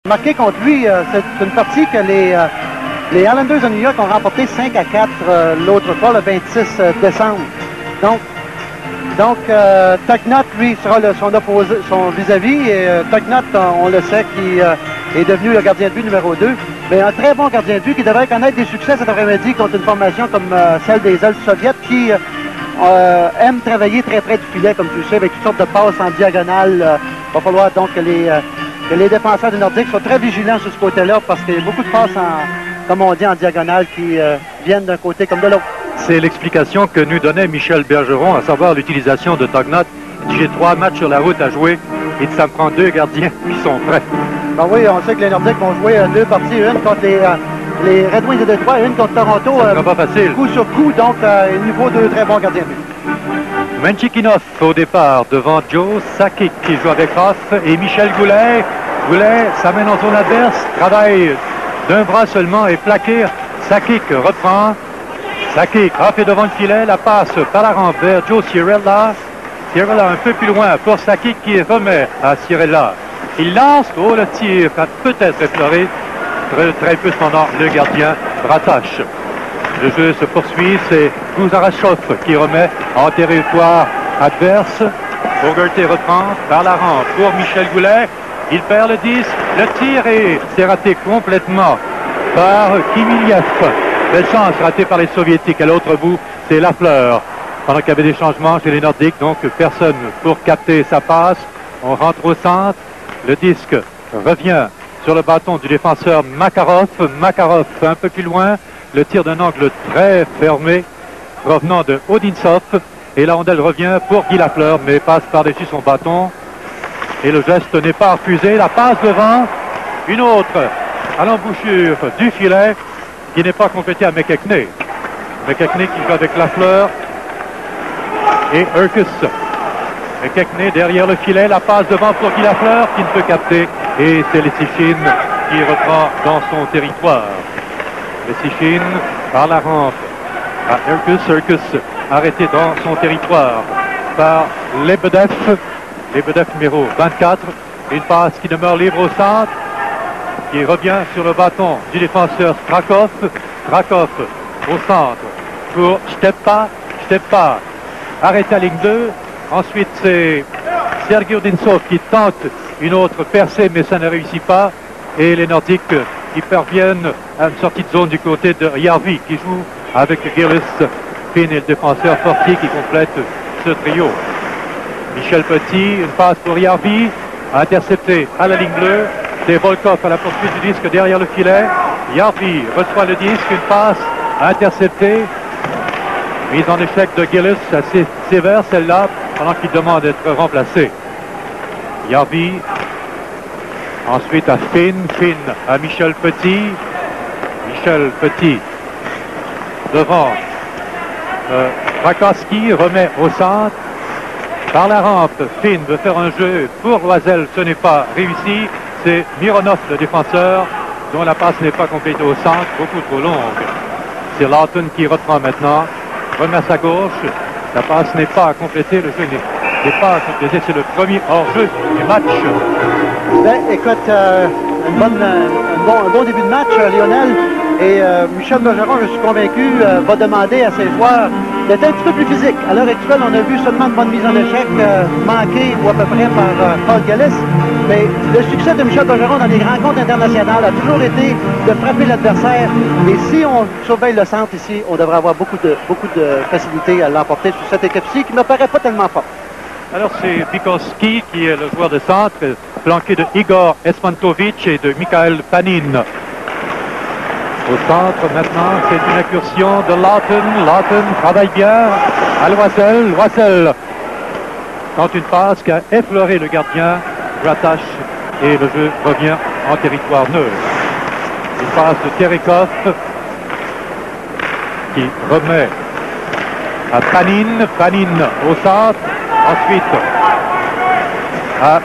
Marqué contre lui, c'est une partie que les Islanders de New York ont remporté 5-4 l'autre fois, le 26 décembre. Donc, Toknot, lui, sera son opposé, son vis-à-vis. Et Toknot, on le sait, qui est devenu le gardien de but numéro 2. Mais un très bon gardien de but qui devrait connaître des succès cet après-midi contre une formation comme celle des Elfes soviétiques qui aime travailler très près du filet, comme tu le sais, avec toutes sortes de passes en diagonale. Il va falloir donc que les défenseurs du Nordique soient très vigilants sur ce côté-là parce qu'il y a beaucoup de passes, comme on dit, en diagonale qui viennent d'un côté comme de l'autre. C'est l'explication que nous donnait Michel Bergeron, à savoir l'utilisation de Toknot. J'ai 3 matchs sur la route à jouer et ça me prend 2 gardiens qui sont prêts. Ben oui, on sait que les Nordiques vont jouer 2 parties, une contre les Red Wings de Détroit et une contre Toronto. Ça sera pas facile. Coup sur coup, donc il nous faut 2 très bons gardiens de but. Menchikinov au départ devant Joe Sakic qui joue avec Hoff et Michel Goulet. Goulet s'amène en zone adverse, travaille d'un bras seulement et plaqué. Sakic reprend. Sakic, Hoff est devant le filet, la passe par la rampe vers Joe Cirella. Cirella un peu plus loin pour Sakic qui remet à Cirella. Il lance, le tir a peut-être effleuré. Très peu cependant, le gardien rattache. Le jeu se poursuit, c'est Guzarachov qui remet en territoire adverse. Bogerty reprend par la rampe pour Michel Goulet. Il perd le 10, le tir et c'est raté complètement par Kimiliev. Belle chance ratée par les Soviétiques. À l'autre bout, c'est Lafleur. Pendant qu'il y avait des changements chez les Nordiques, donc personne pour capter sa passe. On rentre au centre. Le disque revient sur le bâton du défenseur Makarov. Makarov un peu plus loin. Le tir d'un angle très fermé provenant de Odintsov. Et la rondelle revient pour Guy Lafleur, mais passe par-dessus son bâton. Et le geste n'est pas refusé. La passe devant. Une autre à l'embouchure du filet qui n'est pas complétée à McKechnie. McKechnie qui joue avec Lafleur et Urkus. McKechnie derrière le filet. La passe devant pour Guy Lafleur qui ne peut capter. Et c'est Lessichin qui reprend dans son territoire. Lessichin par la rampe à Urkus. Urkus arrêté dans son territoire par Lebedev. Lebedev numéro 24. Une passe qui demeure libre au centre. Qui revient sur le bâton du défenseur Strakov. Strakov au centre pour Stepa. Stepa arrêté à ligne 2. Ensuite c'est Sergei Odintsov qui tente une autre percée mais ça ne réussit pas. Et les Nordiques qui parviennent à une sortie de zone du côté de Järvi qui joue avec Gillis, Finn et le défenseur Fortier qui complète ce trio. Michel Petit, une passe pour Järvi, intercepté à la ligne bleue. C'est Volkov à la poursuite du disque derrière le filet. Järvi reçoit le disque, une passe interceptée. Mise en échec de Gillis, assez sévère celle-là, pendant qu'il demande d'être remplacé. Järvi, ensuite à Finn, Finn à Michel Petit. Michel Petit devant Rakowski, remet au centre. Par la rampe, Finn veut faire un jeu pour Loisel, ce n'est pas réussi. C'est Mironov, le défenseur, dont la passe n'est pas complétée au centre, beaucoup trop longue. C'est Lawton qui reprend maintenant, remet à sa gauche. La passe n'est pas complétée, le jeu n'est pas complété. C'est le premier hors-jeu du match. Ben, écoute, un bon début de match, Lionel. Et Michel Bergeron, je suis convaincu, va demander à ses joueurs d'être un petit peu plus physique. À l'heure actuelle, on a vu seulement de bonnes mises en échec manquées ou à peu près par Paul Gillis. Mais le succès de Michel Bergeron dans les rencontres internationales a toujours été de frapper l'adversaire. Et si on surveille le centre ici, on devrait avoir beaucoup de facilité à l'emporter sur cette équipe-ci qui ne me paraît pas tellement forte. Alors c'est Bikoski qui est le joueur de centre, flanqué de Igor Esmantovic et de Mikhail Panin. Au centre, maintenant, c'est une incursion de Lawton. Lawton travaille bien à Loisel. Loisel tente une passe qui a effleuré le gardien. Rattache et le jeu revient en territoire neutre. Une passe de Terikov qui remet à Panin. Panin au centre. Ensuite à...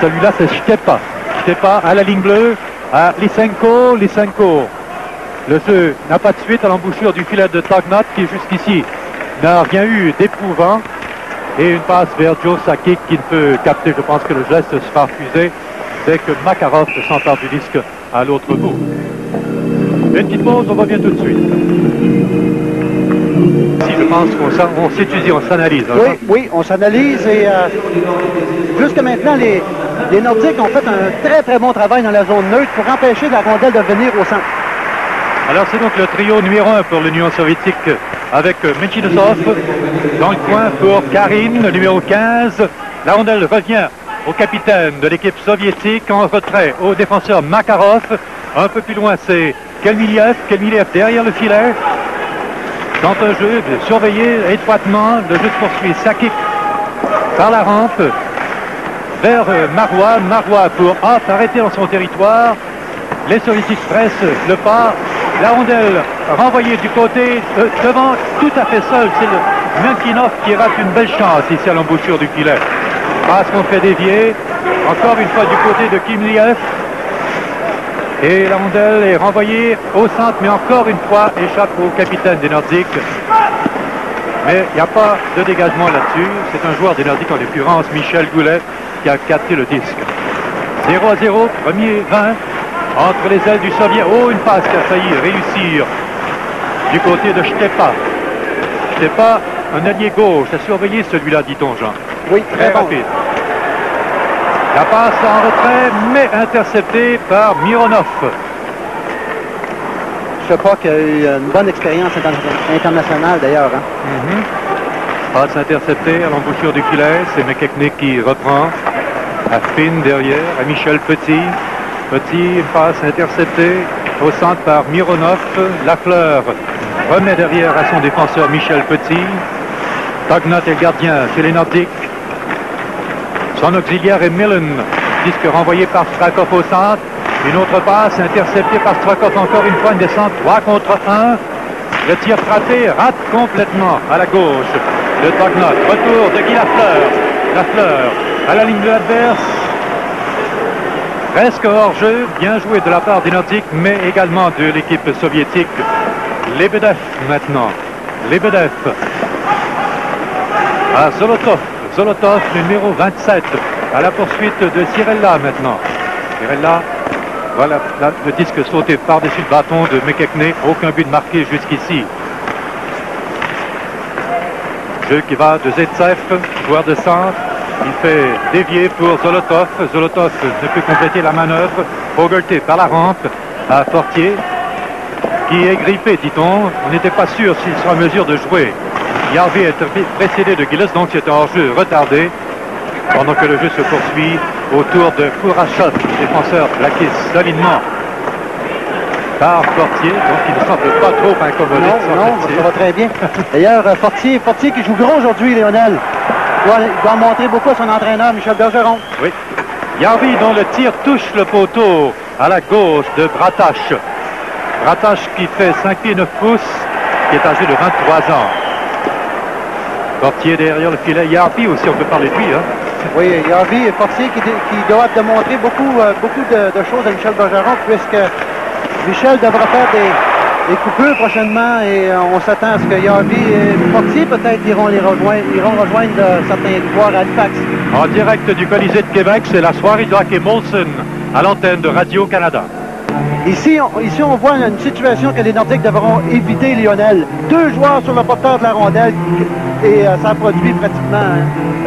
celui-là, c'est Stepa. Stepa à la ligne bleue, à Lysenko. Lysenko. Le jeu n'a pas de suite à l'embouchure du filet de Toknot qui jusqu'ici n'a rien eu d'éprouvant. Et une passe vers Joe Sakic qui ne peut capter, je pense que le geste sera refusé dès que Makarov s'empare du disque à l'autre bout. Une petite pause, on revient tout de suite. Si je pense qu'on s'étudie, on s'analyse. Oui, oui, on s'analyse et jusqu'à maintenant, les Nordiques ont fait un très très bon travail dans la zone neutre pour empêcher la rondelle de venir au centre. Alors c'est donc le trio numéro 1 pour l'Union soviétique avec Mechinosov dans le coin pour Karine, le numéro 15. La rondelle revient au capitaine de l'équipe soviétique en retrait au défenseur Makarov. Un peu plus loin, c'est Kelmiliev derrière le filet. Dans un jeu surveillé étroitement, le jeu se poursuit. Sakic par la rampe vers Marois. Marois pour arrêter dans son territoire. Les soviétiques pressent le pas. La rondelle renvoyée du côté devant, tout à fait seul. C'est le Menkinov qui rate une belle chance ici à l'embouchure du filet. Passe qu'on fait dévier. Encore une fois du côté de Kimliev. Et la rondelle est renvoyée au centre, mais encore une fois échappe au capitaine des Nordiques. Mais il n'y a pas de dégagement là-dessus. C'est un joueur des Nordiques, en l'occurrence Michel Goulet, qui a capté le disque. 0-0, premier 20 entre les ailes du Soviet. Oh, une passe qui a failli réussir du côté de Stepa. Stepa, un allié gauche, a surveillé celui-là, dit-on, Jean. Oui, très rapide. La passe en retrait, mais interceptée par Mironov. Je sais pas qu'il y a eu une bonne expérience internationale, d'ailleurs. Hein? Passe interceptée à l'embouchure du filet. C'est McKechnie qui reprend. À Finn derrière, à Michel Petit. Petit, une passe interceptée au centre par Mironov. Lafleur remet derrière à son défenseur Michel Petit. Tognot est le gardien chez les Nordiques. Son auxiliaire est Millen. Disque renvoyé par Strakov au centre. Une autre passe interceptée par Strakov. Encore une fois, une descente 3 contre 1. Le tir frappé rate complètement à la gauche de Tognot. Retour de Guy Lafleur. Lafleur à la ligne de l'adverse. Presque hors-jeu. Bien joué de la part des Nordiques, mais également de l'équipe soviétique. Lebedev maintenant. Lebedev à Zolotov. Zolotov, numéro 27, à la poursuite de Cirella maintenant. Cirella, voilà le disque sauté par-dessus le bâton de McKechnie. Aucun but marqué jusqu'ici. Jeu qui va de Zaitsev, joueur de centre. Il fait dévier pour Zolotov. Zolotov ne peut compléter la manœuvre. Fogarty par la rampe à Fortier, qui est grippé, dit-on. On n'était pas sûr s'il sera en mesure de jouer. Yarvi est précédé de Gilles, donc c'est un jeu retardé, pendant que le jeu se poursuit autour de Kourachov, défenseur plaqué solidement par Fortier, donc il ne semble pas trop incommodé. Non, ça va très bien. D'ailleurs, Fortier qui joue gros aujourd'hui, Lionel. Il doit montrer beaucoup à son entraîneur, Michel Bergeron. Oui. Yarvi, dont le tir touche le poteau à la gauche de Bratache. Bratache qui fait 5 pieds 9 pouces, qui est âgé de 23 ans. Fortier derrière le filet. Yarvi aussi, on peut parler de lui. Hein? Oui, Yarvi et Fortier qui doivent démontrer beaucoup de choses à Michel Bergeron, puisque Michel devra faire des coupures prochainement et on s'attend à ce que Yarvi et Fortier peut-être iront rejoindre certains joueurs à Halifax. En direct du Colisée de Québec, c'est la soirée de hockey Molson à l'antenne de Radio-Canada. Ici, on voit une situation que les Nordiques devront éviter, Lionel. 2 joueurs sur le porteur de la rondelle et ça produit pratiquement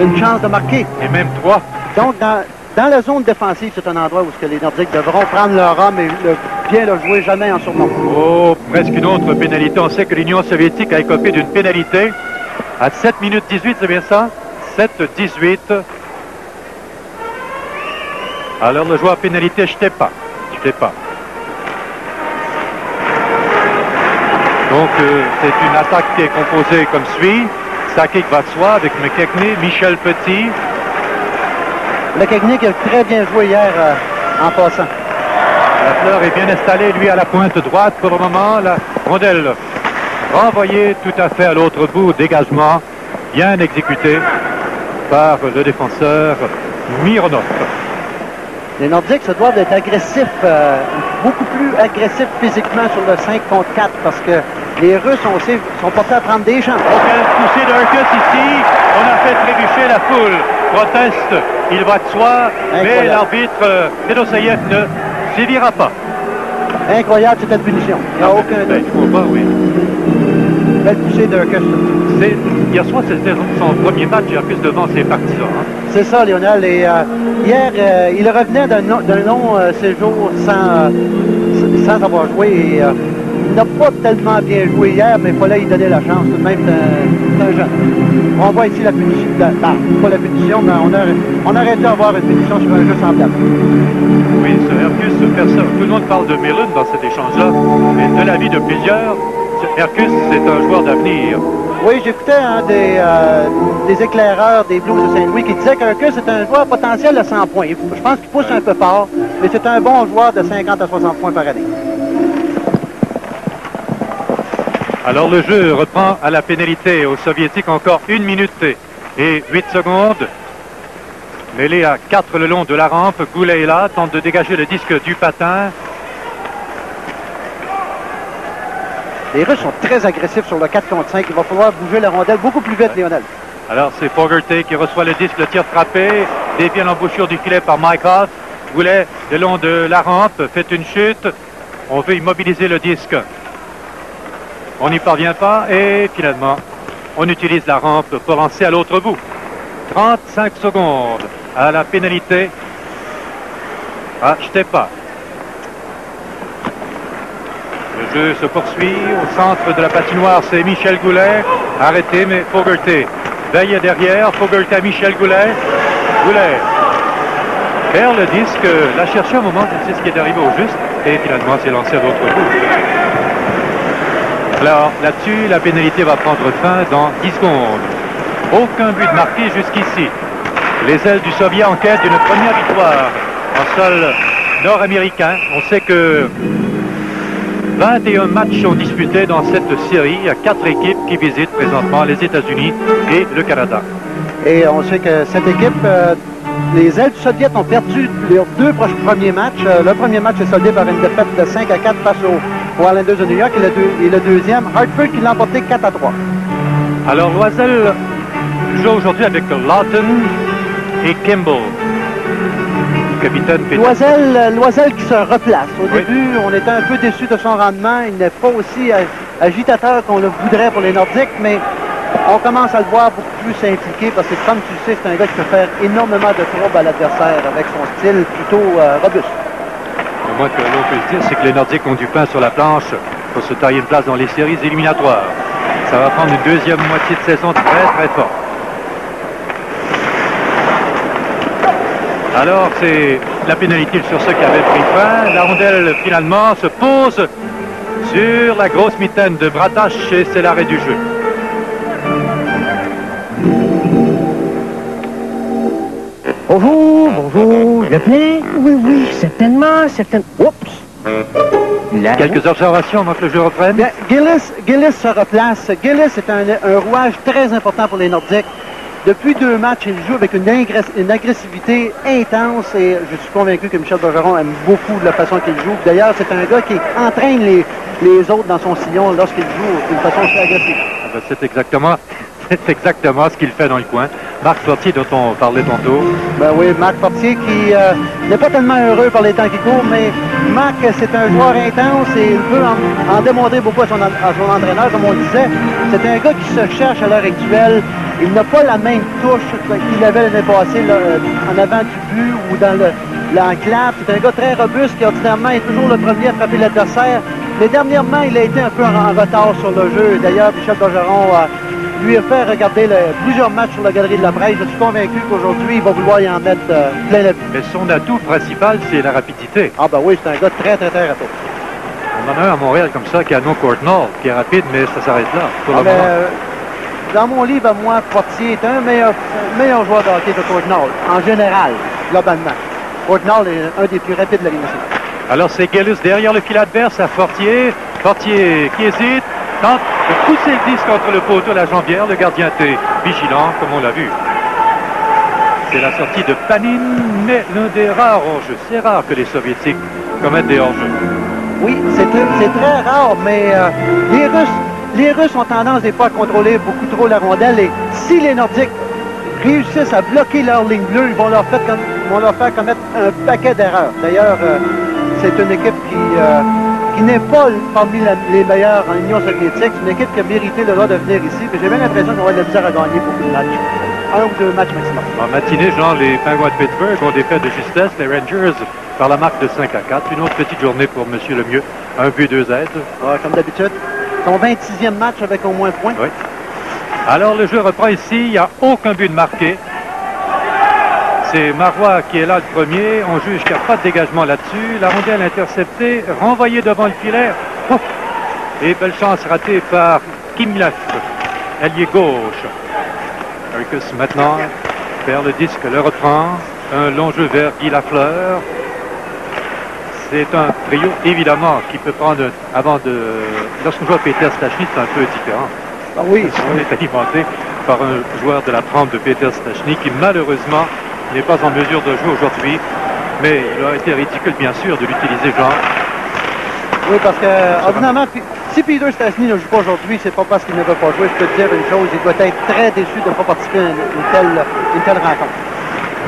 une chance de marquer. Et même 3. Donc, dans la zone défensive, c'est un endroit où les Nordiques devront prendre leur homme et bien le jouer, jamais en surnom. Oh, presque une autre pénalité. On sait que l'Union soviétique a écopé d'une pénalité à 7 minutes 18, c'est bien ça? 7-18. Alors, le joueur pénalité, Stepa. Donc, c'est une attaque qui est composée comme suit. Sakic va de soi avec McKechnie, Michel Petit. McKechnie qui a très bien joué hier en passant. Lafleur est bien installé, lui, à la pointe droite pour le moment. La rondelle renvoyée tout à fait à l'autre bout. Dégagement bien exécuté par le défenseur Mironov. Les Nordiques se doivent d'être agressifs, beaucoup plus agressifs physiquement sur le 5 contre 4 parce que les Russes sont portés à prendre des chances. Donc, poussée d'Urkus ici. On a fait trébucher la foule. Proteste, il va de soi, mais l'arbitre Fedoseyev ne sévira pas. Incroyable, c'était une punition. Il n'y a aucun doute. Je vois pas, oui. Belle poussée d'Erkus. Hier soir, c'était son premier match Erkus devant ses partisans. Hein. C'est ça, Lionel. Et hier, il revenait d'un long séjour sans avoir joué. Et, il n'a pas tellement bien joué hier, mais il fallait lui donner la chance. Tout de même, c'est un jeune. On voit ici la punition. Pas la punition, mais on aurait dû avoir une punition sur un jeu semblable. Oui, ce Erkus, personne. Tout le monde parle de Millen dans cet échange-là, mais de l'avis de plusieurs, Erkus, c'est un joueur d'avenir. Oui, j'écoutais des éclaireurs des Blues de Saint-Louis qui disaient qu'Erkus est un joueur potentiel de 100 points. Je pense qu'il pousse un peu fort, mais c'est un bon joueur de 50 à 60 points par année. Alors le jeu reprend à la pénalité aux Soviétiques, encore 1 minute et 8 secondes. Mêlé à 4 le long de la rampe, Goulet est là, tente de dégager le disque du patin. Les Russes sont très agressifs sur le 4 contre 5. Il va falloir bouger la rondelle beaucoup plus vite, Lionel. Alors c'est Fogarty qui reçoit le disque, le tir frappé, dévie l'embouchure du filet par Mike Hoff. Goulet, le long de la rampe, fait une chute. On veut immobiliser le disque. On n'y parvient pas et finalement, on utilise la rampe pour lancer à l'autre bout. 35 secondes à la pénalité. Ah, jetez pas. Le jeu se poursuit au centre de la patinoire. C'est Michel Goulet. Arrêté, mais Fogarty veille derrière. Fogarty à Michel Goulet. Goulet perd le disque. L'a cherché un moment, je ne sais ce qui est arrivé au juste. Et finalement, c'est lancé à l'autre bout. Alors là-dessus, la pénalité va prendre fin dans 10 secondes. Aucun but marqué jusqu'ici. Les ailes du Soviet en quête d'une première victoire en sol nord-américain. On sait que 21 matchs sont disputés dans cette série. Il y a 4 équipes qui visitent présentement les États-Unis et le Canada. Et on sait que cette équipe, les ailes du Soviet ont perdu leurs 2 premiers matchs. Le premier match est soldé par une défaite de 5 à 4 face aux Islanders de New York et le deuxième, Hartford, qui l'a emporté 4 à 3. Alors Loisel joue aujourd'hui avec Lawton et Kimball. Capitaine Loisel qui se replace. Au début, on était un peu déçu de son rendement. Il n'est pas aussi agitateur qu'on le voudrait pour les Nordiques, mais on commence à le voir beaucoup plus s'impliquer parce que, comme tu le sais, c'est un gars qui peut faire énormément de troubles à l'adversaire avec son style plutôt robuste. Moi, ce que l'on peut se dire, c'est que les Nordiques ont du pain sur la planche pour se tailler une place dans les séries éliminatoires. Ça va prendre une deuxième moitié de saison très très forte. Alors, c'est la pénalité sur ceux qui avaient pris fin. La rondelle, finalement, se pose sur la grosse mitaine de Bratache et c'est l'arrêt du jeu. Bonjour, bonjour, le plein? Oui, certainement. Oups! Quelques observations avant que le jeu reprenne. Bien, Gillis se replace. Gillis est un rouage très important pour les Nordiques. Depuis 2 matchs, il joue avec une agressivité intense et je suis convaincu que Michel Bergeron aime beaucoup la façon qu'il joue. D'ailleurs, c'est un gars qui entraîne les autres dans son sillon lorsqu'il joue d'une façon assez agressive. C'est exactement ce qu'il fait dans le coin. Marc Fortier, dont on parlait tantôt. Ben oui, Marc Fortier qui n'est pas tellement heureux par les temps qui courent, mais Marc, c'est un joueur intense et il veut en démontrer beaucoup à son entraîneur, comme on disait. C'est un gars qui se cherche à l'heure actuelle. Il n'a pas la même touche qu'il avait l'année passée là, en avant du but ou dans l'enclave. C'est un gars très robuste qui ordinairement est toujours le premier à frapper l'adversaire. Mais dernièrement, il a été un peu en retard sur le jeu. D'ailleurs, Michel Bergeron lui a fait regarder plusieurs matchs sur la galerie de la presse. Je suis convaincu qu'aujourd'hui, il va vouloir y en mettre plein la vue. Mais son atout principal, c'est la rapidité. Ah ben oui, c'est un gars très rapide. On en a un à Montréal comme ça, qui a non Courtnall, qui est rapide, mais ça s'arrête là. Pour le moment. Dans mon livre, moi, Fortier est un meilleur joueur de hockey que Courtnall, en général, globalement. Courtnall est un des plus rapides de la Ligue nationale. Alors c'est Gillis derrière le fil adverse à Fortier. Fortier qui hésite, tente de pousser le disque contre le poteau à la jambière. Le gardien était vigilant, comme on l'a vu. C'est la sortie de Panin, mais l'un des rares hors-jeux. C'est rare que les Soviétiques commettent des hors-jeux. Oui, c'est très rare, mais les Russes ont tendance des fois à contrôler beaucoup trop la rondelle et si les Nordiques réussissent à bloquer leur ligne bleue, ils vont leur faire commettre un paquet d'erreurs. D'ailleurs, c'est une équipe qui n'est pas parmi les meilleures en Union soviétique. C'est une équipe qui a mérité le droit de venir ici. Mais j'ai bien l'impression qu'on va avoir de la misère à gagner beaucoup de matchs. 1 ou 2 matchs maximum. En matinée, Jean, les Penguins de Pittsburgh ont défait de justesse les Rangers par la marque de 5-4. Une autre petite journée pour M. Lemieux. 1 but, 2 aides. Ouais, comme d'habitude. Son 26e match avec au moins un point. Oui. Alors, le jeu reprend ici. Il n'y a aucun but de marqué. C'est Marois qui est là le premier. On juge qu'il n'y a pas de dégagement là-dessus. La rondelle interceptée, renvoyée devant le filet. Oh! Et belle chance ratée par Kimlev, ailier gauche. Harkus maintenant perd le disque, le reprend. Un long jeu vers Guy Lafleur. C'est un trio, évidemment, qui peut prendre avant de... Lorsqu'on joue à Peter Stachny, c'est un peu différent. Ah oui. On est alimenté par un joueur de la trempe de Peter Stachny qui, malheureusement, n'est pas en mesure de jouer aujourd'hui. Mais il aurait été ridicule, bien sûr, de l'utiliser, Jean. Oui, parce que, ordinairement, si Peter Stachny ne joue pas aujourd'hui, c'est pas parce qu'il ne veut pas jouer. Je peux te dire une chose, il doit être très déçu de ne pas participer à une telle rencontre.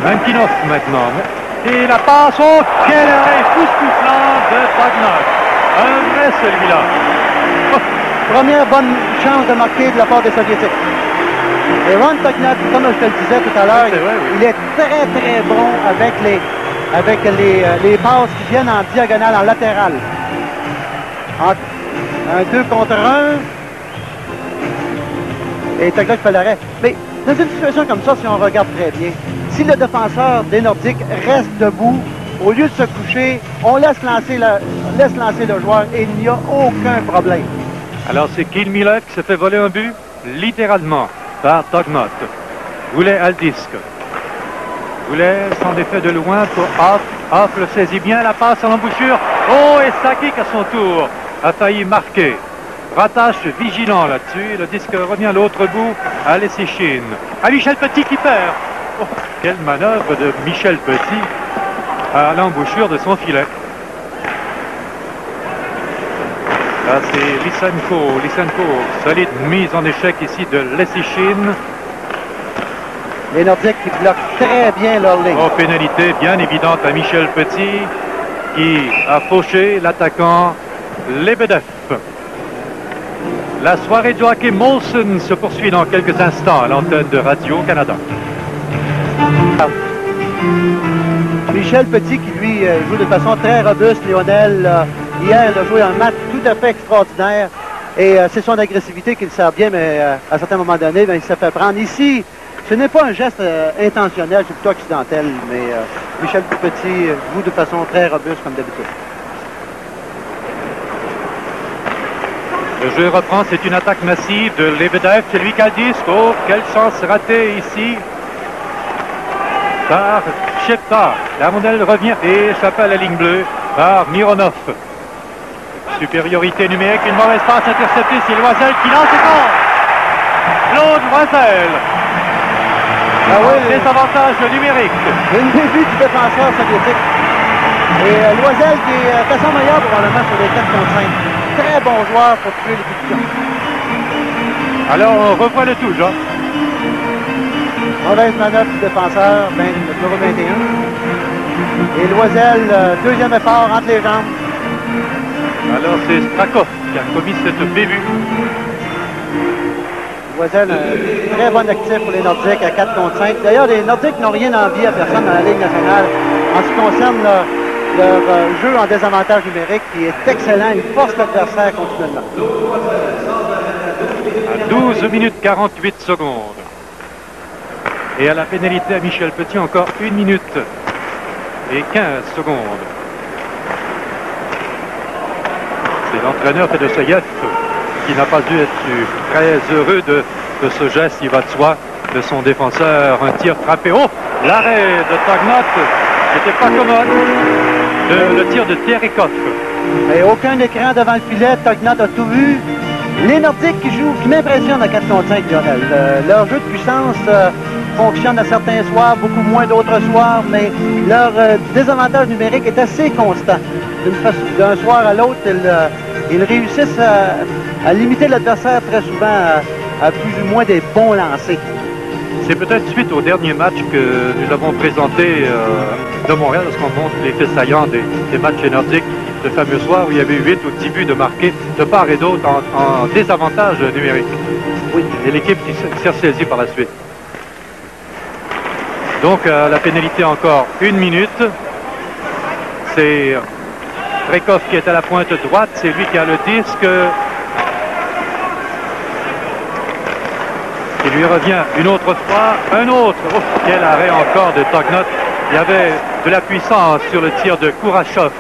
Mankinov maintenant. Et la passe, oh, quel arrêt époustouflant de Tagnat. Un vrai celui-là. Oh, première bonne chance de marquer de la part des Soviétiques. Et Ron Tagnat, comme je te le disais tout à l'heure, il est très très bon avec les passes qui viennent en diagonale, en latéral. Un 2 contre 1. Et Tagnat fait l'arrêt. Mais dans une situation comme ça, si on regarde très bien, si le défenseur des Nordiques reste debout, au lieu de se coucher, on laisse lancer le joueur et il n'y a aucun problème. Alors c'est Kimlev qui se fait voler un but, littéralement, par Tagnat. Goulet à le disque. Goulet s'en défait de loin pour Hoff. Hoff le saisit bien, la passe à l'embouchure. Oh, et Sakic à son tour a failli marquer. Rattache vigilant là-dessus. Le disque revient à l'autre bout à Lessichine. À Michel Petit qui perd. Oh, quelle manœuvre de Michel Petit à l'embouchure de son filet. Là, c'est Lysenko. Lysenko, solide mise en échec ici de Lessichine. Les Nordiques qui bloquent très bien leur ligne. Oh, pénalité bien évidente à Michel Petit qui a fauché l'attaquant Lebedev. La soirée de hockey Molson se poursuit dans quelques instants à l'antenne de Radio-Canada. Michel Petit qui lui joue de façon très robuste. Lionel, hier, il a joué un match tout à fait extraordinaire. Et c'est son agressivité qui le sert bien, mais à certains moments donnés, il s'est fait prendre. Ici, ce n'est pas un geste intentionnel, c'est plutôt accidentel, mais Michel Petit joue de façon très robuste comme d'habitude. Le jeu reprend, c'est une attaque massive de Lebedev, c'est lui qui a le disque. Oh, quelle chance ratée ici par Shepta. La rondelle revient et échappe à la ligne bleue par Mironov. Supériorité numérique, une mauvaise passe interceptée, c'est Loisel qui lance et compte. Claude Loisel. Ah oui, des avantages numériques. Une début du défenseur soviétique. Et Loisel qui est à son meilleur probablement sur les 4 contre 5. Très bon joueur pour tuer l'exécution. Alors on revoit le tout, Jean. Mauvaise manœuvre du défenseur, le numéro 21. Et Loisel, deuxième effort entre les jambes. Alors c'est Strakov qui a commis cette bévue. Loisel, un très bon actif pour les Nordiques à 4 contre 5. D'ailleurs, les Nordiques n'ont rien envie à personne dans la Ligue nationale en ce qui concerne leur jeu en désavantage numérique qui est excellent. Ils forcent l'adversaire continuellement. À 12 minutes 48 secondes. Et à la pénalité à Michel Petit, encore 1 minute et 15 secondes. C'est l'entraîneur Fedoseyev qui n'a pas dû être très heureux de ce geste, il va de soi, de son défenseur. Un tir frappé. Oh, l'arrêt de Tagnat n'était pas commode. Le tir de Terikov. Et aucun écran devant le filet. Tagnat a tout vu. Les Nordiques qui jouent, qui m'impressionnent à 4 contre 5, Lionel. Leur jeu de puissance fonctionne à certains soirs, beaucoup moins d'autres soirs, mais leur désavantage numérique est assez constant. D'un soir à l'autre, ils réussissent à limiter l'adversaire très souvent à plus ou moins des bons lancers. C'est peut-être suite au dernier match que nous avons présenté de Montréal, lorsqu'on montre les faits saillants des matchs nordiques, le fameux soir où il y avait 8 ou 10 buts de marqués de part et d'autre en désavantage numérique. Oui, et l'équipe qui s'est ressaisie par la suite. Donc la pénalité encore 1 minute. C'est Brekov qui est à la pointe droite, c'est lui qui a le disque. Il lui revient une autre fois, un autre. Oh, quel arrêt encore de Tognot. Il y avait de la puissance sur le tir de Kourachov.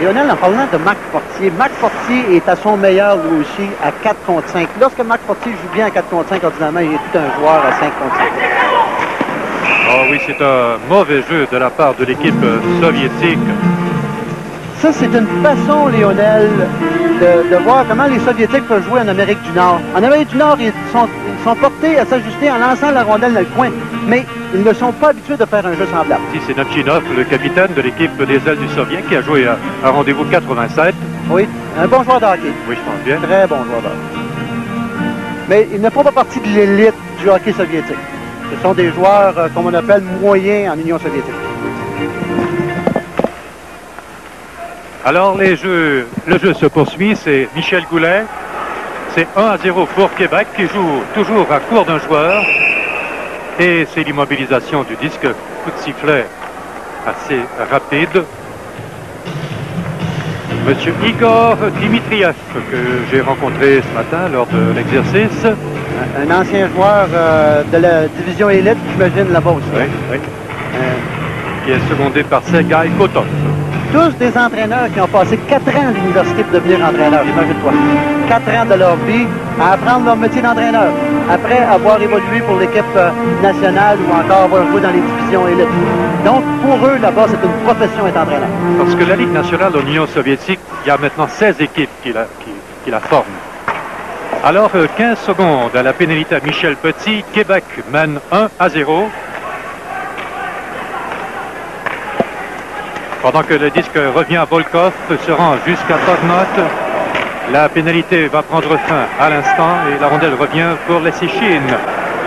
Lionel, en parlant de Marc Fortier, Marc Fortier est à son meilleur lui aussi à 4 contre 5. Lorsque Marc Fortier joue bien à 4 contre 5, ordinairement, il est tout un joueur à 5 contre 5. Oh oui, c'est un mauvais jeu de la part de l'équipe soviétique. Ça, c'est une façon, Lionel, de voir comment les Soviétiques peuvent jouer en Amérique du Nord. En Amérique du Nord, ils sont portés à s'ajuster en lançant la rondelle dans le coin, mais ils ne sont pas habitués de faire un jeu semblable. Ici, c'est Notchinov, le capitaine de l'équipe des ailes du Soviet, qui a joué à rendez-vous 87. Oui, un bon joueur de hockey. Oui, je pense bien. Très bon joueur de hockey. Mais ils ne font pas partie de l'élite du hockey soviétique. Ce sont des joueurs, comme on appelle, moyens en Union soviétique. Alors le jeu se poursuit, c'est Michel Goulet. C'est 1-0 pour Québec qui joue toujours à court d'un joueur. Et c'est l'immobilisation du disque, coup de sifflet assez rapide. Monsieur Igor Dimitriev, que j'ai rencontré ce matin lors de l'exercice. Un ancien joueur de la division élite, j'imagine, là-bas aussi. Oui, oui. Qui est secondé par Sergei Kotov. Tous des entraîneurs qui ont passé 4 ans à l'université pour devenir entraîneur, imagine-toi. 4 ans de leur vie à apprendre leur métier d'entraîneur. Après avoir évolué pour l'équipe nationale ou encore avoir joué dans les divisions élites. Donc, pour eux, là-bas, c'est une profession d'être entraîneur. Parce que la Ligue nationale de l'Union soviétique, il y a maintenant 16 équipes qui la forment. Alors, 15 secondes à la pénalité à Michel Petit. Québec mène 1-0. Pendant que le disque revient à Volkov, se rend jusqu'à Tognot. La pénalité va prendre fin à l'instant et la rondelle revient pour Lessichine.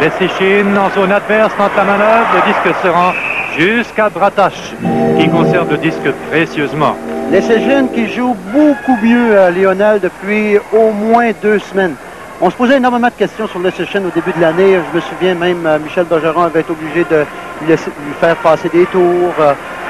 Lessichine en zone adverse tente la manœuvre. Le disque se rend jusqu'à Bratache qui conserve le disque précieusement. Lessichine qui joue beaucoup mieux à Lionel depuis au moins 2 semaines. On se posait énormément de questions sur Lessichine au début de l'année. Je me souviens même, Michel Bergeron avait été obligé de lui faire passer des tours.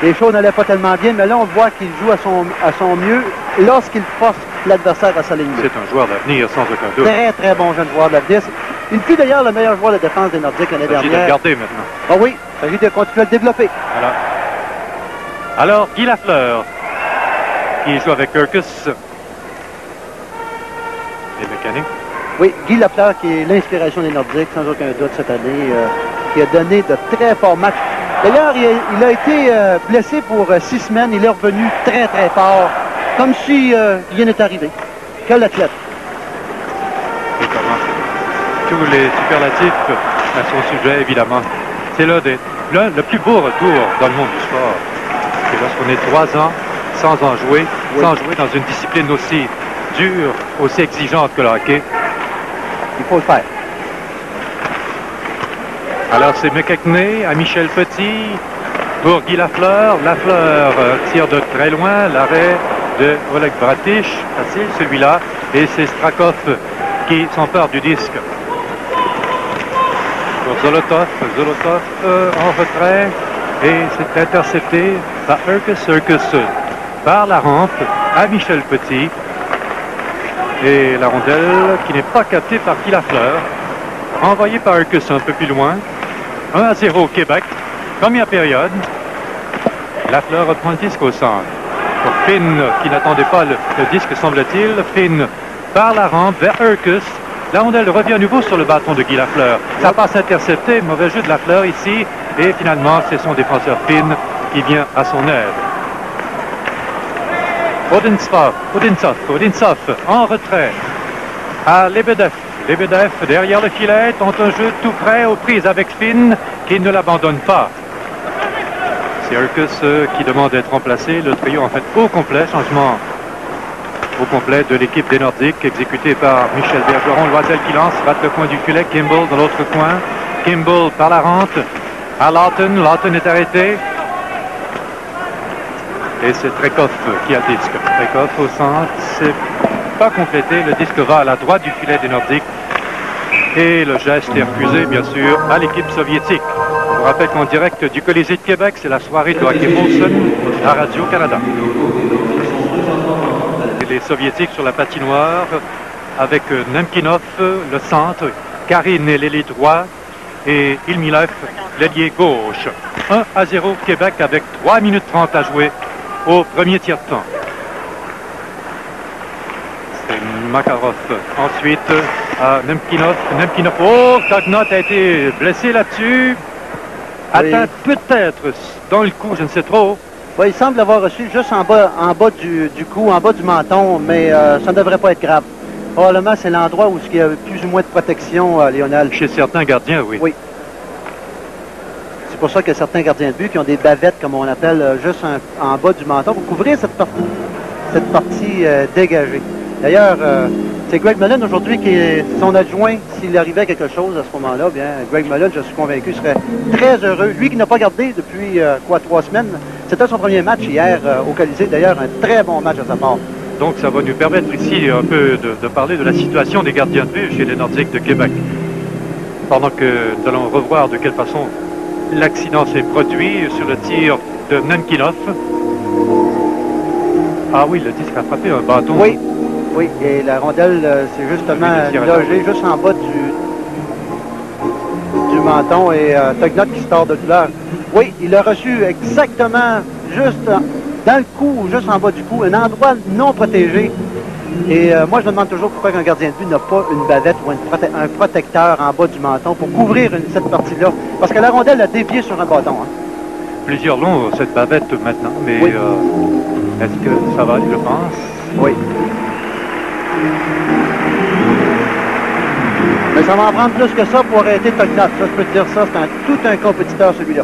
Les choses n'allaient pas tellement bien, mais là, on voit qu'il joue à son mieux lorsqu'il force l'adversaire à s'aligner. C'est un joueur d'avenir, sans aucun doute. Très, très bon jeune joueur de l'avenir. Il fut d'ailleurs le meilleur joueur de défense des Nordiques l'année dernière. Il s'agit de le garder maintenant. Ah oui, il s'agit de continuer à le développer. Voilà. Alors, Guy Lafleur, qui joue avec Urkus. Les mécaniques. Oui, Guy Lafleur, qui est l'inspiration des Nordiques, sans aucun doute, cette année, qui a donné de très forts matchs. D'ailleurs, il a été blessé pour 6 semaines. Il est revenu très, très fort, comme si rien n'était arrivé. Quel athlète. Tous les superlatifs à son sujet, évidemment. C'est le plus beau retour dans le monde du sport. C'est lorsqu'on est 3 ans sans en jouer, oui, sans jouer dans une discipline aussi dure, aussi exigeante que le hockey. Il faut le faire. Alors c'est McKechnie à Michel Petit pour Guy Lafleur. Lafleur tire de très loin, l'arrêt de Oleg Bratish, facile celui-là, et c'est Strakov qui s'empare du disque. Pour Zolotov en retrait, et c'est intercepté par Urkus par la rampe à Michel Petit. Et la rondelle qui n'est pas captée par Guy Lafleur, envoyée par Urkus un peu plus loin. 1-0 Québec, première période. Lafleur reprend le disque au centre. Pour Finn, qui n'attendait pas le disque, semble-t-il. Finn par la rampe vers Urkus. La rondelle revient à nouveau sur le bâton de Guy Lafleur. Ça passe intercepté, mauvais jeu de Lafleur ici. Et finalement, c'est son défenseur Finn qui vient à son aide. Odintsov en retrait à Lebedev. Lebedev derrière le filet tente un jeu tout près aux prises avec Finn qui ne l'abandonne pas. C'est Urkus qui demande d'être remplacé. Le trio en fait au complet, changement au complet de l'équipe des Nordiques exécuté par Michel Bergeron. Loisel qui lance, rate le coin du filet. Kimball dans l'autre coin. Kimball par la rente à Lawton. Lawton est arrêté. Et c'est Trekhoff qui a le disque. Trekhoff au centre, c'est pas complété. Le disque va à la droite du filet des Nordiques. Et le geste est refusé, bien sûr, à l'équipe soviétique. Je vous rappelle qu'en direct du Colisée de Québec, c'est la soirée de Joachim Olsen à Radio-Canada. Les soviétiques sur la patinoire avec Nemkinov, le centre, Karine et l'ailier droit et Ilmilev, l'ailier gauche. 1-0 Québec avec 3 minutes 30 à jouer au premier tiers-temps. C'est Makarov. Ensuite, à Nemkinov. Nemkinov. Oh, Tognot a été blessé là-dessus. Atteint peut-être dans le cou, je ne sais trop. Oui, il semble l'avoir reçu juste en bas du cou, en bas du menton, mais ça ne devrait pas être grave. Probablement, c'est l'endroit où il y a plus ou moins de protection, Lionel. Chez certains gardiens, oui. Oui. C'est pour ça qu'il y a certains gardiens de but qui ont des bavettes, comme on appelle, juste en bas du menton, pour couvrir cette partie dégagée. D'ailleurs, c'est Greg Mullen aujourd'hui qui est son adjoint. S'il arrivait quelque chose à ce moment-là, bien, Greg Mullen, je suis convaincu, serait très heureux. Lui qui n'a pas gardé depuis, 3 semaines. C'était son premier match hier au Colisée. D'ailleurs, un très bon match à sa part. Donc, ça va nous permettre ici un peu de parler de la situation des gardiens de but chez les Nordiques de Québec. Pendant que nous allons revoir de quelle façon l'accident s'est produit sur le tir de Nemkinov. Ah oui, le disque a frappé un bâton. Oui. Oui, et la rondelle, c'est justement logée juste en bas du menton et Tognot qui sort de douleur. Oui, il a reçu exactement juste dans le cou, juste en bas du cou, un endroit non protégé. Et moi, je me demande toujours pourquoi un gardien de but n'a pas une bavette ou un protecteur en bas du menton pour couvrir cette partie-là. Parce que la rondelle a dévié sur un bâton. Hein. Plusieurs l'ont, cette bavette maintenant, mais oui. Est-ce que ça va, je pense? Oui. Mais ça va en prendre plus que ça pour arrêter Tognot. Ça, je peux te dire ça, c'est tout un compétiteur, celui-là.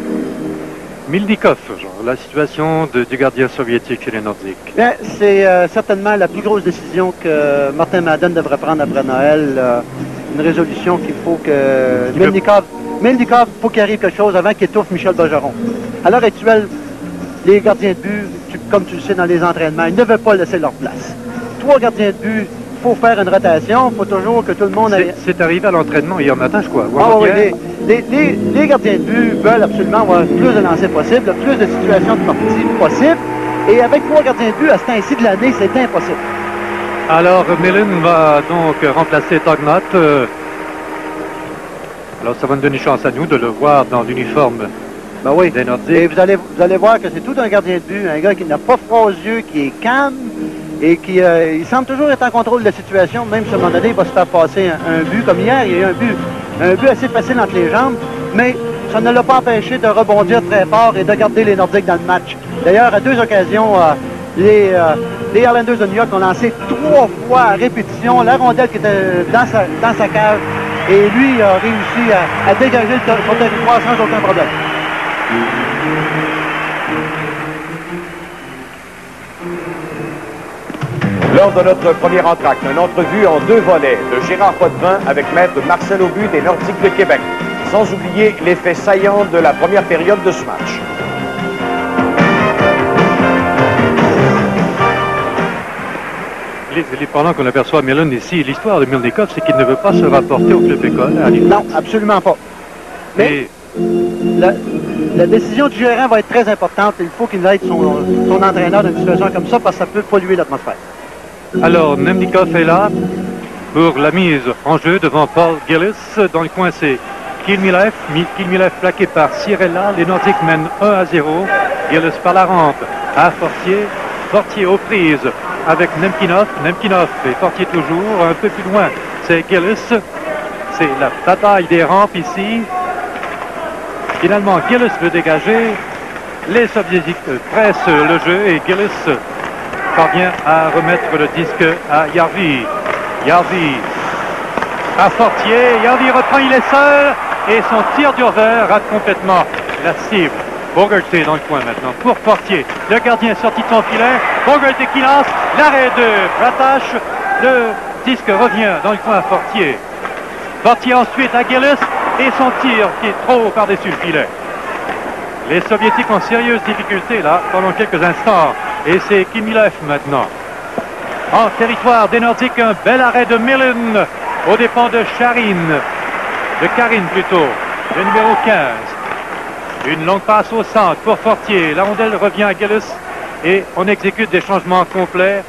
Mildikov, genre, la situation du gardien soviétique chez les Nordiques. Bien, c'est certainement la plus grosse décision que Martin Madden devrait prendre après Noël. Une résolution qu'il faut que Mildikov, faut qu'il arrive quelque chose avant qu'il étouffe Michel Bergeron. À l'heure actuelle, les gardiens de but, comme tu le sais dans les entraînements, ils ne veulent pas laisser leur place. 3 gardiens de but, il faut faire une rotation, il faut toujours que tout le monde... C'est arrivé à l'entraînement hier matin, je crois. Oui, les gardiens de but veulent absolument avoir plus de lancers possible, plus de situations de partie possible. Et avec 3 gardiens de but, à ce temps-ci de l'année, c'est impossible. Alors, Millen va donc remplacer Tognot. Alors, ça va nous donner chance à nous de le voir dans l'uniforme des Nordiques. Et vous allez voir que c'est tout un gardien de but, un gars qui n'a pas froid aux yeux, qui est calme et qui il semble toujours être en contrôle de la situation, même si à un moment donné, il va se faire passer un but. Comme hier, il y a eu un but assez facile entre les jambes, mais ça ne l'a pas empêché de rebondir très fort et de garder les Nordiques dans le match. D'ailleurs, à 2 occasions, les Islanders de New York ont lancé 3 fois à répétition la rondelle qui était dans sa cage et lui a réussi à dégager son territoire sans aucun problème. Lors de notre premier entracte, une entrevue en 2 volets de Gérard Potvin avec maître Marcel Aubu des Nordiques de Québec, sans oublier les faits saillants de la première période de ce match. Pendant qu'on aperçoit Millen ici, l'histoire de Mildikov, c'est qu'il ne veut pas se rapporter au club école. Non, absolument pas. Mais la décision du gérant va être très importante. Il faut qu'il aide son entraîneur dans une situation comme ça parce que ça peut polluer l'atmosphère. Alors, Nemnikov est là pour la mise en jeu devant Paul Gillis. Dans le coin, c'est Kilmilev plaqué par Cirella. Les Nordiques mènent 1-0. Gillis par la rampe à Fortier. Fortier aux prises avec Nemkinov. Nemkinov et Fortier toujours. Un peu plus loin, c'est Gillis. C'est la bataille des rampes ici. Finalement, Gillis veut dégager. Les Soviétiques pressent le jeu et Gillis parvient à remettre le disque à Järvi. Järvi à Fortier. Järvi reprend, il est seul. Et son tir d'Urver rate complètement la cible. Bogerty dans le coin maintenant pour Fortier. Le gardien est sorti de son filet. Bogerty qui lance. L'arrêt de Bratache. Le disque revient dans le coin à Fortier. Fortier ensuite à Gillis. et son tir qui est trop haut par-dessus le filet. Les Soviétiques ont sérieuse difficulté là pendant quelques instants. Et c'est Kimilev maintenant. En territoire des Nordiques, un bel arrêt de Millen aux dépens de Karin plutôt, le numéro 15. Une longue passe au centre pour Fortier. La rondelle revient à Gillis et on exécute des changements complets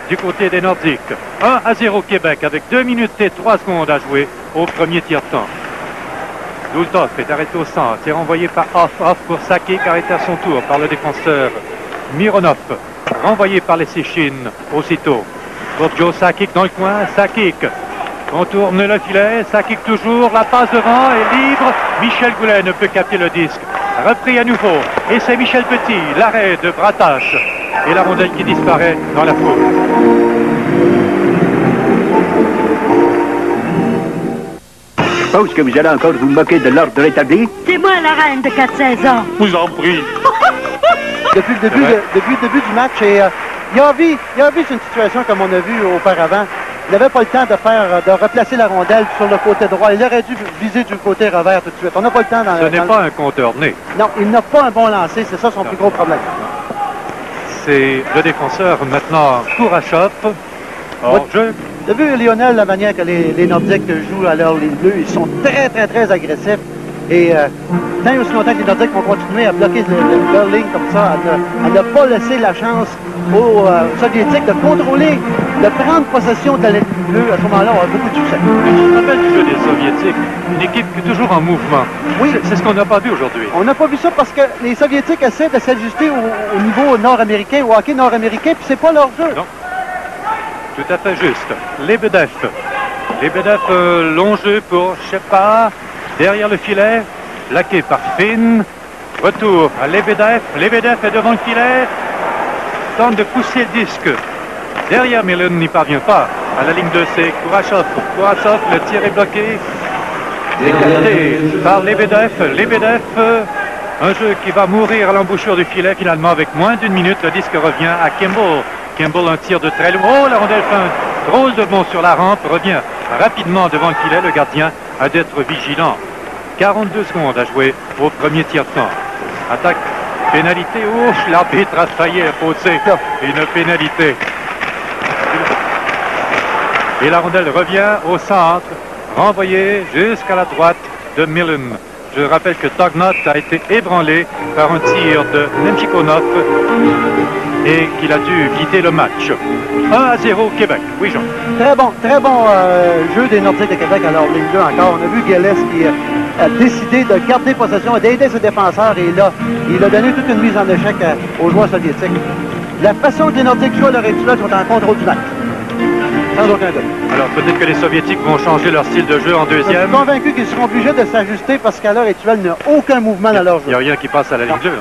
du côté des Nordiques. 1-0 Québec avec 2 minutes et 3 secondes à jouer au premier tiers-temps. Doultov est arrêté au centre. C'est renvoyé par Off pour Sakic, arrêté à son tour par le défenseur Mironov. Renvoyé par les Séchines aussitôt. Pour Joe Sakic dans le coin. Sakic contourne le filet. Sakic toujours. La passe devant est libre. Michel Goulet ne peut capter le disque. Repris à nouveau. Et c'est Michel Petit. L'arrêt de Bratache. Et la rondelle qui disparaît dans la foule. Je suppose que vous allez encore vous moquer de l'ordre établi. C'est moi la reine de 4-16 ans. Vous en prie. Depuis le début du match, et il a vu une situation comme on a vu auparavant. Il n'avait pas le temps de replacer la rondelle sur le côté droit. Il aurait dû viser du côté revers tout de suite. On n'a pas le temps dans Ce n'est pas un compteur né. Non, il n'a pas un bon lancer. C'est ça son plus gros problème. C'est le défenseur maintenant Kourachov. Hors jeu. Tu as vu, Lionel, la manière que les Nordiques jouent à leur ligne bleue? Ils sont très agressifs. Et tant et aussi longtemps que les Nordiques vont continuer à bloquer leur ligne comme ça, à ne pas laisser la chance aux Soviétiques de contrôler, de prendre possession de la ligne bleue, à ce moment-là, on aura beaucoup de succès. Je me rappelle du jeu des Soviétiques, une équipe qui est toujours en mouvement. Oui. C'est ce qu'on n'a pas vu aujourd'hui. On n'a pas vu ça parce que les Soviétiques essaient de s'ajuster au niveau nord-américain, au hockey nord-américain, puis c'est pas leur jeu. Non. Tout à fait juste. Lebedev, long jeu pour Shepard. Derrière le filet, plaqué par Finn. Retour à Lebedev. Lebedev est devant le filet. Tente de pousser le disque. Derrière, Millen n'y parvient pas. À la ligne 2, c'est Kourachov. Kourachov, le tir est bloqué. Écarté par Lebedev. Lebedev, un jeu qui va mourir à l'embouchure du filet. Finalement, avec moins d'une minute, le disque revient à Kimball. Kimball, un tir de très loin. Oh, la rondelle fait un drôle de bond sur la rampe. Revient rapidement devant le filet. Le gardien a d'être vigilant. 42 secondes à jouer au premier tiers-temps. Attaque, pénalité. Oh, l'arbitre a failli imposer une pénalité. Et la rondelle revient au centre, renvoyée jusqu'à la droite de Millen. Je rappelle que Tognott a été ébranlé par un tir de Nemchikonov et qu'il a dû quitter le match. 1-0 Québec. Oui, Jean. Très bon jeu des Nordiques de Québec à leur ligne 2 encore. On a vu Gilles qui a décidé de garder possession et d'aider ses défenseurs et il a donné toute une mise en échec aux joueurs soviétiques. La façon que les Nordiques jouent à l'heure actuelle sont en contrôle du match. Sans aucun doute. Alors peut-être que les Soviétiques vont changer leur style de jeu en Je deuxième. suis convaincu qu'ils seront obligés de s'ajuster parce qu'à l'heure actuelle, il n'y a aucun mouvement dans leur jeu. Il n'y a rien qui passe à la ligne bleue.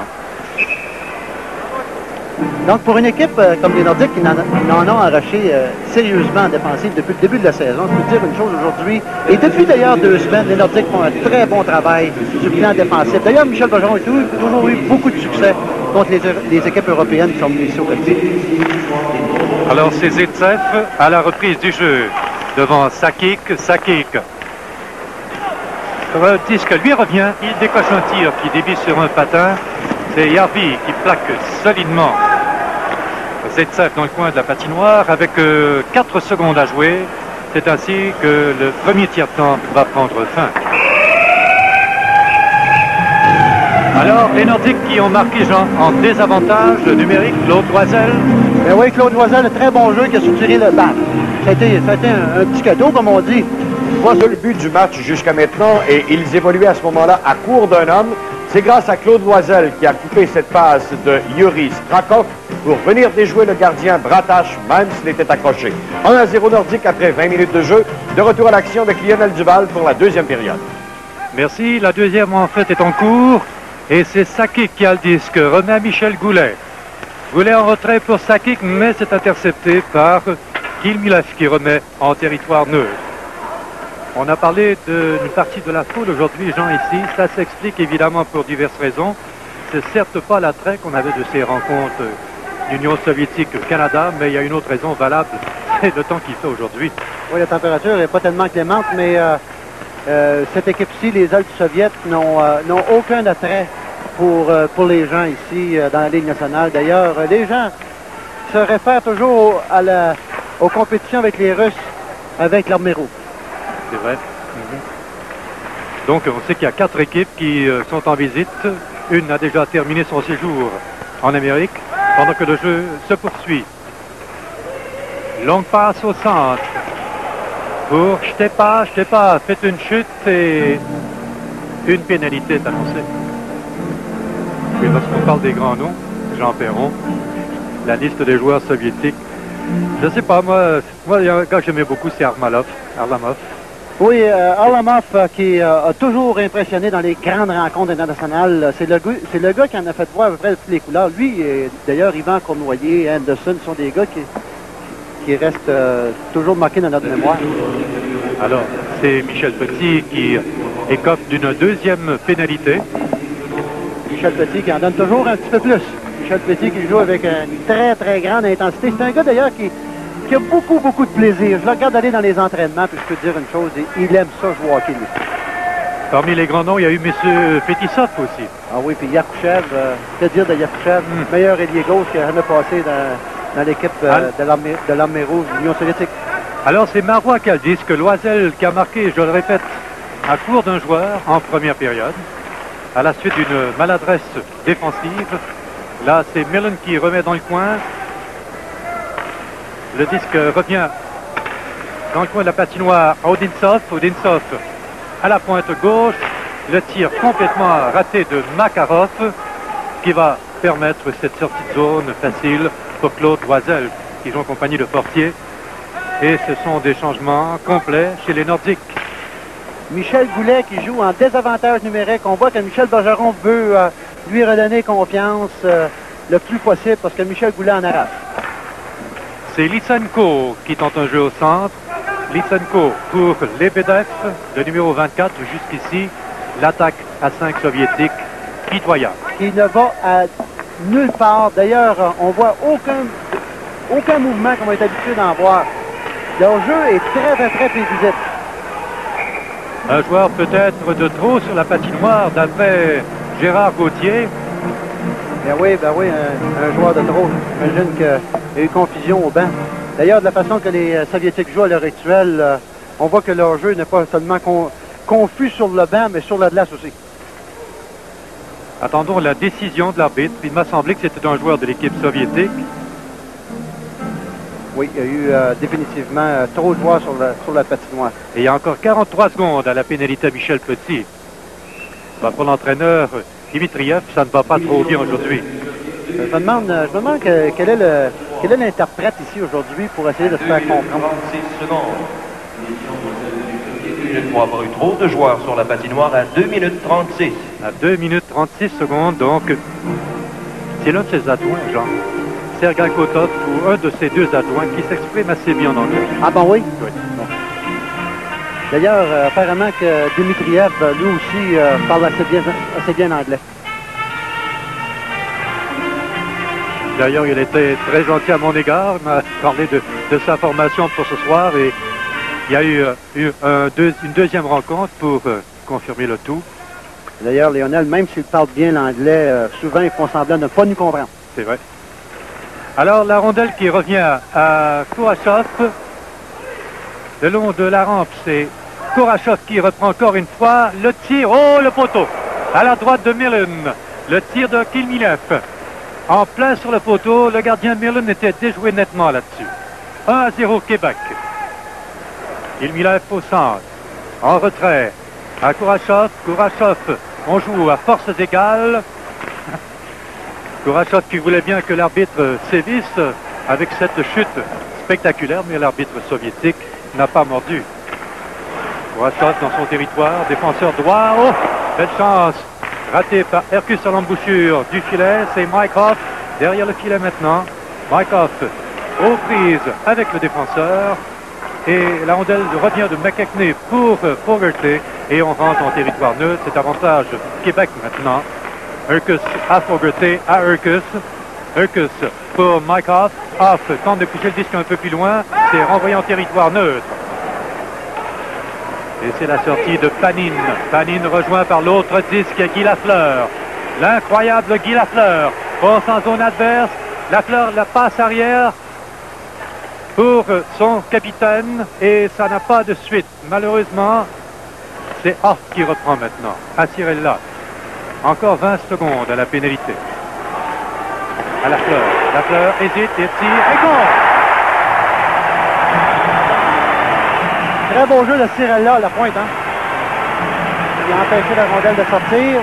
Donc, pour une équipe comme les Nordiques qui n'en ont arraché sérieusement en défensive depuis le début de la saison, je peux dire une chose aujourd'hui, et depuis d'ailleurs 2 semaines, les Nordiques font un très bon travail sur le plan défensif. D'ailleurs, Michel Bergeron a toujours eu beaucoup de succès contre les équipes européennes qui sont venues ici au Québec. Alors, c'est Zaitsev à la reprise du jeu devant Sakic. Le disque lui revient, il décoche un tir qui débite sur un patin. C'est Yarvi qui plaque solidement Zaitsev dans le coin de la patinoire avec 4 secondes à jouer. C'est ainsi que le premier tiers-temps va prendre fin. Alors, les Nordiques qui ont marqué Jean en désavantage numérique, Claude Loisel. Ben oui, Claude Loisel, un très bon jeu qui a soutiré le bat. Ça a été un petit cadeau, comme on dit. Le seul but du match jusqu'à maintenant, et ils évoluaient à ce moment-là à court d'un homme. C'est grâce à Claude Loisel qui a coupé cette passe de Yuri Strakov pour venir déjouer le gardien Bratache, même s'il était accroché. 1-0 Nordique après 20 minutes de jeu. De retour à l'action avec Lionel Duval pour la deuxième période. Merci. La deuxième, en fait, est en cours. Et c'est Sakic qui a le disque. Remet à Michel Goulet. Goulet en retrait pour Sakic, mais c'est intercepté par Kimilev qui remet en territoire neutre. On a parlé d'une partie de la foule aujourd'hui, Jean, ici. Ça s'explique évidemment pour diverses raisons. C'est certes pas l'attrait qu'on avait de ces rencontres Union soviétique-Canada, mais il y a une autre raison valable, c'est le temps qu'il fait aujourd'hui. Oui, la température n'est pas tellement clémente, mais cette équipe-ci, les Ailes du Soviet, n'ont aucun attrait pour les gens ici dans la Ligue nationale. D'ailleurs, les gens se réfèrent toujours aux compétitions avec les Russes, avec l'armée rouge. C'est vrai. Donc, on sait qu'il y a 4 équipes qui sont en visite. Une a déjà terminé son séjour en Amérique, pendant que le jeu se poursuit. Longue passe au centre. Pour Stepa fait une chute et une pénalité est annoncée. Et lorsqu'on parle des grands noms, Jean Perron, la liste des joueurs soviétiques, je ne sais pas, moi il y a un gars que j'aimais beaucoup, c'est Arlamov. Oui, Arlamov qui a toujours impressionné dans les grandes rencontres internationales. C'est le gars qui en a fait voir à peu près toutes les couleurs. Lui, d'ailleurs, Yvan Cournoyer, Anderson sont des gars qui restent toujours marqués dans notre mémoire. Alors, c'est Michel Petit qui écope d'une deuxième pénalité. Michel Petit qui en donne toujours un petit peu plus. Michel Petit qui joue avec une très, très grande intensité. C'est un gars, d'ailleurs, qui a beaucoup, beaucoup de plaisir. Je le regarde aller dans les entraînements, puis je peux te dire une chose, il aime ça jouer au hockey, lui. Parmi les grands noms, il y a eu M. Fetisov aussi. Ah oui, puis Yakouchev, que dire de Yakouchev, meilleur ailier gauche qui a jamais passé dans l'équipe de l'armée rouge, l'Union soviétique. Alors, c'est Marois Kaldis que Loisel qui a marqué, je le répète, à court d'un joueur en première période, à la suite d'une maladresse défensive. Là, c'est Millen qui remet dans le coin. Le disque revient dans le coin de la patinoire à Odintsov. Odintsov à la pointe gauche. Le tir complètement raté de Makarov qui va permettre cette sortie de zone facile pour Claude Loisel qui joue en compagnie de Fortier. Et ce sont des changements complets chez les Nordiques. Michel Goulet qui joue en désavantage numérique. On voit que Michel Bergeron veut lui redonner confiance le plus possible parce que Michel Goulet en arrache. C'est Lysenko qui tente un jeu au centre. Lysenko pour Lebedev, le numéro 24. Jusqu'ici, l'attaque à 5 soviétique pitoyable. Qui ne va à nulle part. D'ailleurs, on voit aucun mouvement qu'on est habitué d'en voir. Leur jeu est très, très, très prévisible. Un joueur peut-être de trop sur la patinoire d'après Gérard Gauthier. Ben oui, un joueur de trop. J'imagine qu'il y a eu confusion au banc. D'ailleurs, de la façon que les Soviétiques jouent à l'heure actuelle, on voit que leur jeu n'est pas seulement confus sur le banc, mais sur la glace aussi. Attendons la décision de l'arbitre. Il m'a semblé que c'était un joueur de l'équipe soviétique. Oui, il y a eu définitivement trop de joueurs sur la patinoire. Et il y a encore 43 secondes à la pénalité à Michel Petit. Ben, pour l'entraîneur Dimitriev, ça ne va pas trop bien aujourd'hui. Je me demande quel est l'interprète ici aujourd'hui pour essayer de se faire comprendre. 36 secondes. Je crois avoir eu trop de joueurs sur la patinoire à 2 minutes 36. À 2 minutes 36 secondes, donc c'est l'un de ses adjoints, Jean. Sergei Kotov ou un de ses deux adjoints qui s'exprime assez bien en anglais. Ah ben oui? Oui. Bon. D'ailleurs, apparemment que Dimitriev, lui aussi, parle assez bien anglais. D'ailleurs, il était très gentil à mon égard. Il m'a parlé de sa formation pour ce soir et il y a eu une deuxième rencontre pour confirmer le tout. D'ailleurs, Lionel, même s'il parle bien l'anglais, souvent ils font semblant de ne pas nous comprendre. C'est vrai. Alors, la rondelle qui revient à Kourachov. Le long de la rampe, c'est Kourachov qui reprend encore une fois le tir. Oh, le poteau! À la droite de Millen. Le tir de Kilmilev. En plein sur le poteau, le gardien Millen était déjoué nettement là-dessus. 1-0 Québec. Kilmilev au centre. En retrait. À Kourachov. Kourachov, on joue à forces égales. Kourachov qui voulait bien que l'arbitre sévisse avec cette chute spectaculaire, mais l'arbitre soviétique n'a pas mordu. Kourachov dans son territoire, défenseur droit. Oh, belle chance. Raté par Hercus à l'embouchure du filet. C'est Maikov derrière le filet maintenant. Maikov aux prises avec le défenseur. Et la rondelle revient de McKechnie pour Fogarty. Et on rentre en territoire neutre. C'est avantage Québec maintenant. Hercus à Fogarty, à Hercus. Hercus pour Maikov. Off tente de pousser le disque un peu plus loin. C'est renvoyé en territoire neutre. Et c'est la sortie de Panine. Panine rejoint par l'autre disque Guy Lafleur. L'incroyable Guy Lafleur passe en zone adverse. Lafleur la passe arrière pour son capitaine et ça n'a pas de suite. Malheureusement, c'est Hoff qui reprend maintenant. À Cirella. Encore 20 secondes à la pénalité. À Lafleur. Lafleur hésite et tire et goal! Très beau jeu de Cirella à la pointe. Hein? Il a empêché la rondelle de sortir.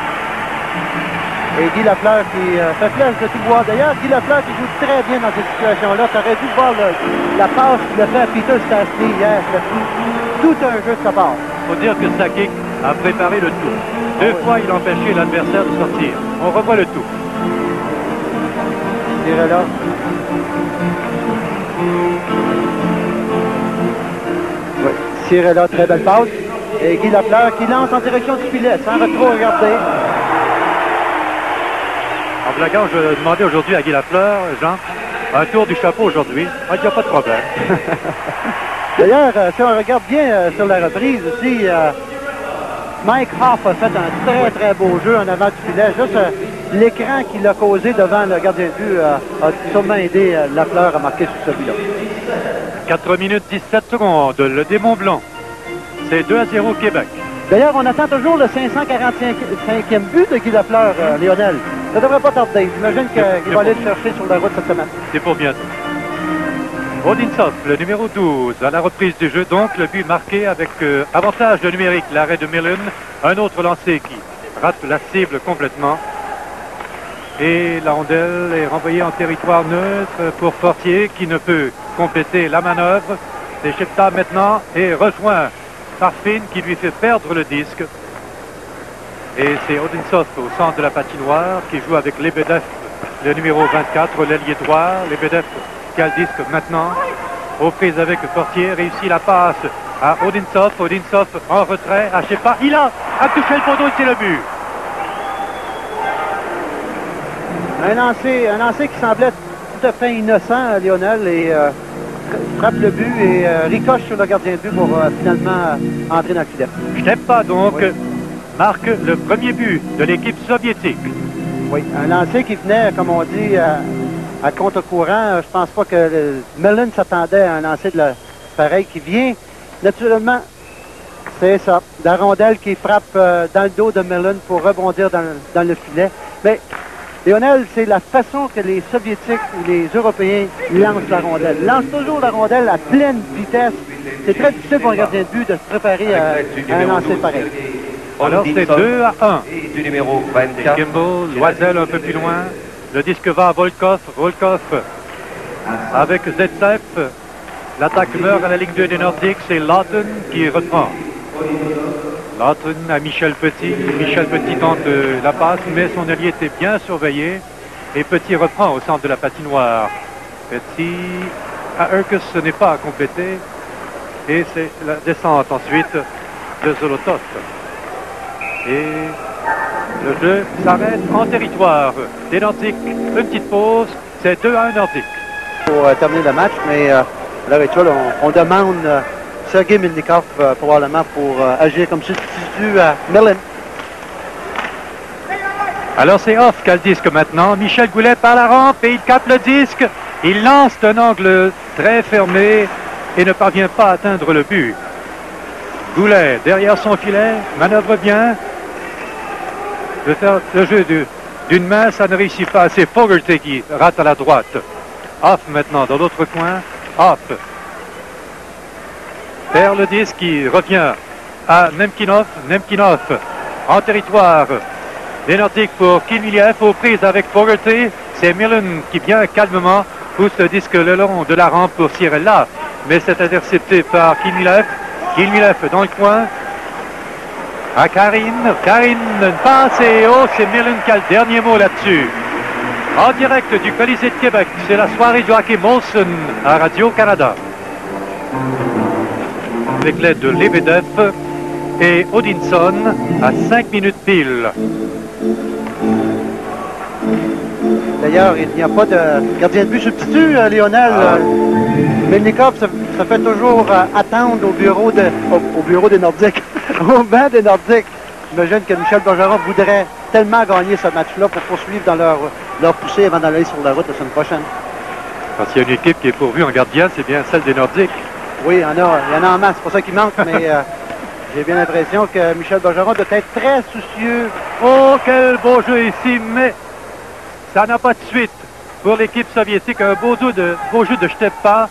Et Guy Lafleur qui fait flèche de tout bois. D'ailleurs, Guy Lafleur qui joue très bien dans cette situation-là. Tu aurais dû voir la passe qu'il a fait à Peter Stastny hier. C'était tout un jeu de sa part. Il faut dire que Sakic a préparé le tout. Deux fois, il a empêché l'adversaire de sortir. On revoit le tout. Cirella. Oui, Cirella, très belle passe. Et Guy Lafleur qui lance en direction du filet sans trop regarder. En blaguant, je demandais aujourd'hui à Guy Lafleur, Jean, un tour du chapeau aujourd'hui. Ah, il n'y a pas de problème. D'ailleurs, si on regarde bien sur la reprise aussi, Mike Hoff a fait un très beau jeu en avant du filet. Juste l'écran qu'il a causé devant le gardien de but a sûrement aidé Lafleur à marquer sur celui-là. 4 minutes 17 secondes, le démon blanc. C'est 2-0 Québec. D'ailleurs, on attend toujours le 545e but de Guy Lafleur, Lionel. Ça devrait pas tarder. J'imagine qu'il va aller le chercher sur la route cette semaine. C'est pour bientôt. Odintsov, le numéro 12, à la reprise du jeu. Donc, le but marqué avec avantage de numérique, l'arrêt de Millen. Un autre lancé qui rate la cible complètement. Et la rondelle est renvoyée en territoire neutre pour Fortier qui ne peut compléter la manœuvre. C'est Shipta maintenant et rejoint par Finn qui lui fait perdre le disque. Et c'est Odintsov au centre de la patinoire qui joue avec Lebedev, le numéro 24, l'ailier droit. Lebedev qui a le disque maintenant. Aux prises avec Fortier, réussit la passe à Odintsov. Odintsov en retrait, à Shepa. Il a touché le poteau et c'est le but. Un lancer qui semblait tout à fait innocent, Lionel, et frappe le but et ricoche sur le gardien de but pour finalement entrer dans le filet. Shepa donc marque le premier but de l'équipe soviétique. Oui, un lancer qui venait, comme on dit, à contre-courant. Je pense pas que Millen s'attendait à un lancer de pareil qui vient. Naturellement, c'est ça. La rondelle qui frappe dans le dos de Millen pour rebondir dans le filet. Mais Lionel, c'est la façon que les Soviétiques ou les Européens lancent la rondelle. Ils lancent toujours la rondelle à pleine vitesse. C'est très difficile pour un gardien de but de se préparer à un lancer pareil. Alors c'est 2-1. Du numéro 24. Kimball, Loisel un peu plus loin. Le disque va à Volkov. Volkov avec Zetsev. L'attaque meurt à la ligne 2 des Nordiques. C'est Lawton qui reprend. Lawton à Michel Petit. Michel Petit tente la passe, mais son allié était bien surveillé. Et Petit reprend au centre de la patinoire. Petit à Urkus, ce n'est pas à compléter. Et c'est la descente ensuite de Zolotov. Et le jeu s'arrête en territoire des Nordiques. Une petite pause, c'est 2-1 Nordiques. Pour terminer le match, mais à l'heure actuelle, on demande Sergei Milnikov probablement pour agir comme substitut à Millen. Alors c'est Hoff qui a le disque maintenant. Michel Goulet par la rampe et il capte le disque. Il lance d'un angle très fermé et ne parvient pas à atteindre le but. Goulet derrière son filet, manœuvre bien. De faire le jeu d'une main, ça ne réussit pas. C'est Fogarty qui rate à la droite. Hoff maintenant dans l'autre coin. Hoff perd le disque qui revient à Nemkinov. Nemkinov en territoire des Nordiques pour Kinviliev aux prises avec Fogarty. C'est Millen qui bien calmement pousse le disque le long de la rampe pour Cirella. Mais c'est intercepté par Kinviliev. Kinviliev dans le coin. À Karine, une passe et c'est Millen qui a le dernier mot là-dessus. En direct du Colisée de Québec, c'est la soirée du hockey Molson à Radio-Canada. Avec l'aide de Lebedev et Odinson à 5 minutes pile. D'ailleurs, il n'y a pas de gardien de but substitut, Lionel. Melnikov se fait toujours attendre au bureau des Nordiques, au banc des Nordiques. J'imagine que Michel Bergeron voudrait tellement gagner ce match-là pour poursuivre dans leur poussée avant d'aller sur la route la semaine prochaine. Parce qu'il y a une équipe qui est pourvue en gardien, c'est bien celle des Nordiques. Oui, il y en a en masse, c'est pour ça qu'il manque, mais j'ai bien l'impression que Michel Bergeron doit être très soucieux. Oh, quel beau jeu ici, mais ça n'a pas de suite pour l'équipe soviétique. Un beau jeu de Stepa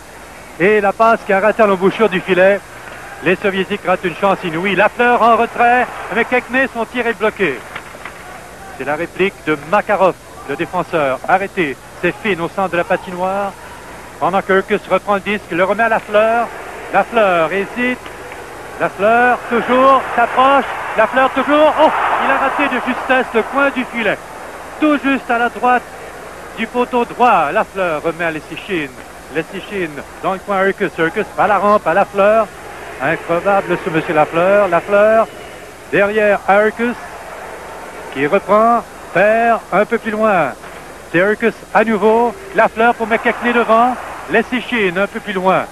et la passe qui a raté à l'embouchure du filet. Les Soviétiques ratent une chance inouïe. Lafleur en retrait, avec Kekné, son tir est bloqué. C'est la réplique de Makarov, le défenseur. Arrêté, c'est Finn au centre de la patinoire. Pendant que Urkus reprend le disque, le remet à Lafleur. Lafleur hésite. Lafleur toujours s'approche. Lafleur toujours. Oh, il a raté de justesse le coin du filet. Tout juste à la droite du poteau droit. Lafleur remet à Lessichine. Lessichine dans le coin Urkus. Urkus à la rampe à Lafleur. Incroyable ce monsieur Lafleur. Lafleur derrière Urkus qui reprend, perd un peu plus loin. C'est Urkus à nouveau. Lafleur pour mettre Kekné devant. Lessichine un peu plus loin.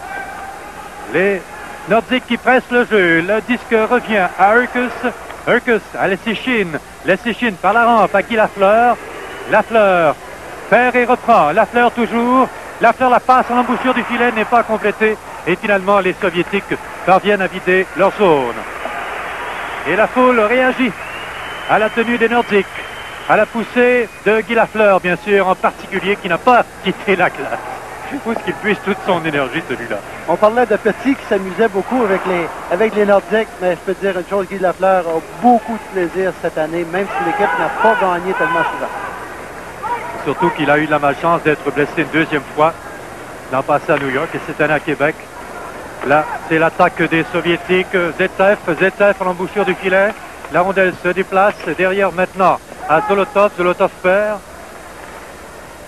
Les Nordiques qui pressent le jeu. Le disque revient à Urkus. Urkus à Lessichine. Lessichine par la rampe à Guy Lafleur. Lafleur perd et reprend. Lafleur toujours. Lafleur, la passe à l'embouchure du filet n'est pas complétée. Et finalement, les Soviétiques parviennent à vider leur zone. Et la foule réagit à la tenue des Nordiques, à la poussée de Guy Lafleur, bien sûr, en particulier, qui n'a pas quitté la classe. Où est-ce qu'il puise toute son énergie, celui-là? On parlait de Petit qui s'amusait beaucoup avec les Nordiques, mais je peux te dire une chose, Guy Lafleur a beaucoup de plaisir cette année, même si l'équipe n'a pas gagné tellement souvent. Surtout qu'il a eu la malchance d'être blessé une deuxième fois l'an passé à New York et cette année à Québec. Là, c'est l'attaque des Soviétiques. Zetsev à l'embouchure du filet. La rondelle se déplace derrière maintenant à Zolotov. Zolotov perd.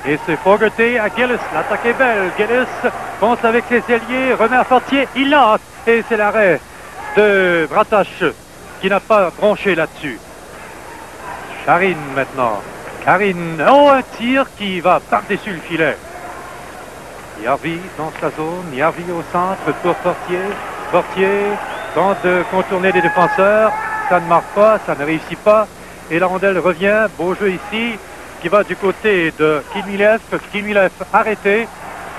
Et c'est Fogarty à Gillis. L'attaque est belle. Gillis fonce avec ses ailiers, remet à Fortier. Il lance. Et c'est l'arrêt de Bratash qui n'a pas bronché là-dessus. Charine maintenant. Karine. Oh, un tir qui va par-dessus le filet. Yarvi dans sa zone. Yarvi au centre pour Fortier. Fortier tente de contourner les défenseurs. Ça ne marque pas, ça ne réussit pas. Et la rondelle revient. Beau jeu ici qui va du côté de Kimilev. Kimilev arrêté.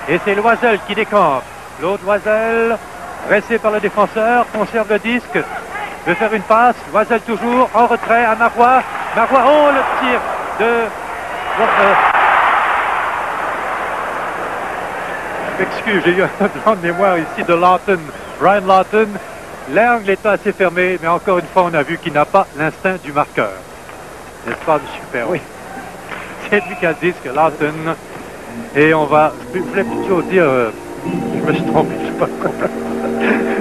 Et c'est Loisel qui décampe. L'autre Loisel, pressé par le défenseur, conserve le disque. Veut faire une passe. Loisel toujours en retrait à Marois. Marois, oh le tir de... Excuse, j'ai eu un blanc de mémoire ici de Lawton. Brian Lawton. L'angle est assez fermé, mais encore une fois, on a vu qu'il n'a pas l'instinct du marqueur. N'est-ce pas, M. Perron? Oui. C'est lui qui a le disque, Lawton. Et on va... Je voulais plutôt dire... je me suis trompé, je ne sais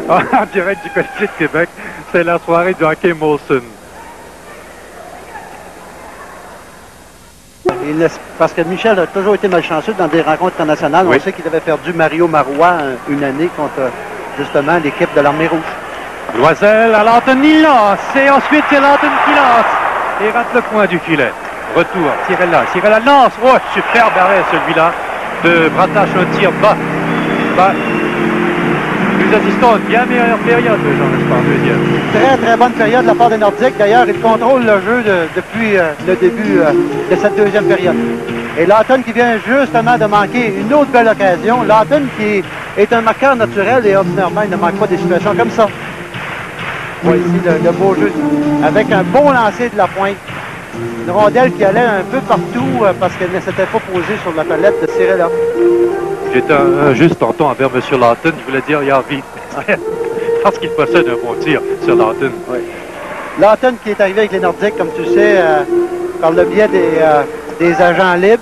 pas. En direct du Colisée de Québec, c'est la soirée du hockey Molson. Parce que Michel a toujours été malchanceux dans des rencontres internationales. Oui. On sait qu'il avait perdu Mario Marois une année contre, justement, l'équipe de l'Armée rouge. Loisel à Lawton, il lance. Et ensuite, c'est Lawton qui lance. Et rate le coin du filet. Retour, Cirella lance. Oh, superbe arrêt celui-là de Bratash, un tir bas. Nous assistons à une bien meilleure période, Jean-Nestor, en deuxième. Très, très bonne période de la part des Nordiques. D'ailleurs, ils contrôlent le jeu depuis le début de cette deuxième période. Et Lawton qui vient justement de manquer une autre belle occasion. Lawton qui est un marqueur naturel et ordinairement, il ne manque pas des situations comme ça. Voici le beau jeu avec un bon lancer de la pointe. Une rondelle qui allait un peu partout parce qu'elle ne s'était pas posée sur la palette de Cirella. J'étais juste tantôt envers M. Lawton, je voulais dire Yarvi. Parce qu'il possède un bon tir sur Lawton. Oui. Lawton qui est arrivé avec les Nordiques, comme tu sais, par le biais des agents libres.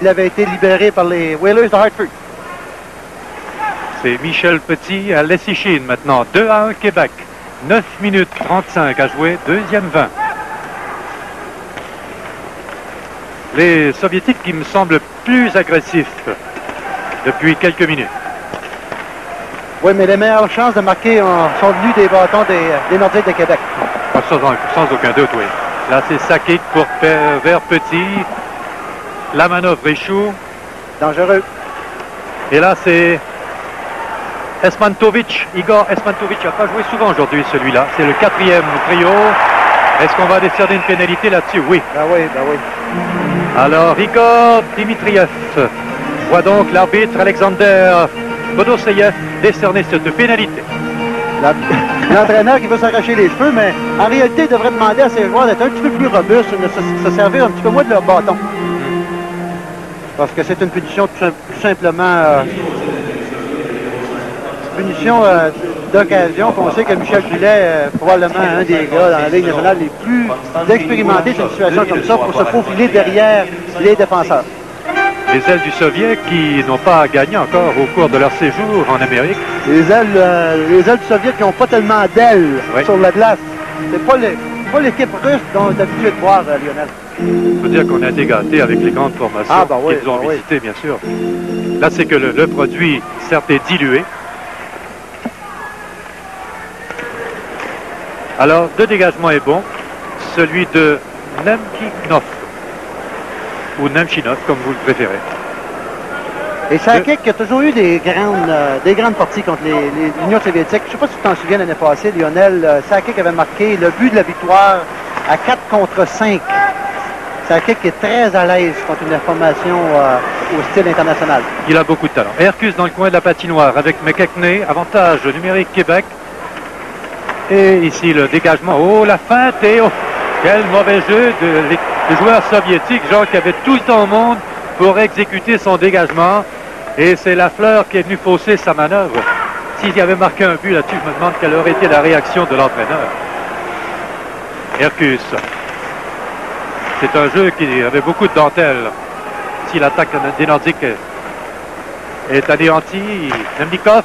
Il avait été libéré par les Whalers de Hartford. C'est Michel Petit à Lessichine maintenant. 2-1 Québec. 9 minutes 35 à jouer. Deuxième 20. Les Soviétiques qui me semblent plus agressifs depuis quelques minutes. Oui, mais les meilleures chances de marquer sont venues des bâtons des Nordiques de Québec. Sans aucun doute, oui. Là, c'est Sakic vers Petit. La manœuvre échoue. Dangereux. Et là, c'est Esmantovic, Igor Esmantovic n'a pas joué souvent aujourd'hui celui-là. C'est le 4e trio. Est-ce qu'on va décerner une pénalité là-dessus? Oui. Ben oui, ben oui. Alors Igor Dimitriev voit donc l'arbitre Alexander Bodoseyev décerner cette pénalité. L'entraîneur qui veut s'arracher les cheveux, mais en réalité, il devrait demander à ses joueurs d'être un petit peu plus robustes, de se servir un petit peu moins de leur bâton. Parce que c'est une punition tout simplement... punition d'occasion. On sait que Michel Goulet est probablement un des gars dans la Ligue nationale les plus expérimentés sur une situation comme ça pour se faufiler derrière les défenseurs. Les ailes du Soviet qui n'ont pas gagné encore au cours de leur séjour en Amérique. Les ailes du Soviet qui n'ont pas tellement d'ailes sur la glace. C'est pas l'équipe russe dont on est habitué de voir, Lionel. Il faut dire qu'on a été gâtés avec les grandes formations qu'ils ont visitées, bien sûr. Là, c'est que le produit, certes, est dilué. Alors, le dégagement est bon. Celui de Nemchinov. Ou Nemchinov, comme vous le préférez. Et Sakic a toujours eu des grandes parties contre l'Union soviétique. Je ne sais pas si tu t'en souviens l'année passée, Lionel. Sakic avait marqué le but de la victoire à 4 contre 5. Sakic est très à l'aise contre une formation au style international. Il a beaucoup de talent. Hercus dans le coin de la patinoire avec McKechnie. Avantage numérique Québec. Et ici le dégagement. Oh, la feinte et oh, quel mauvais jeu de joueur soviétique, genre qui avait tout le temps au monde pour exécuter son dégagement. Et c'est Lafleur qui est venu fausser sa manœuvre. S'il y avait marqué un but là-dessus, je me demande quelle aurait été la réaction de l'entraîneur. Hercus. C'est un jeu qui avait beaucoup de dentelle. Si l'attaque des Nordiques est anéantie, Nemnikov,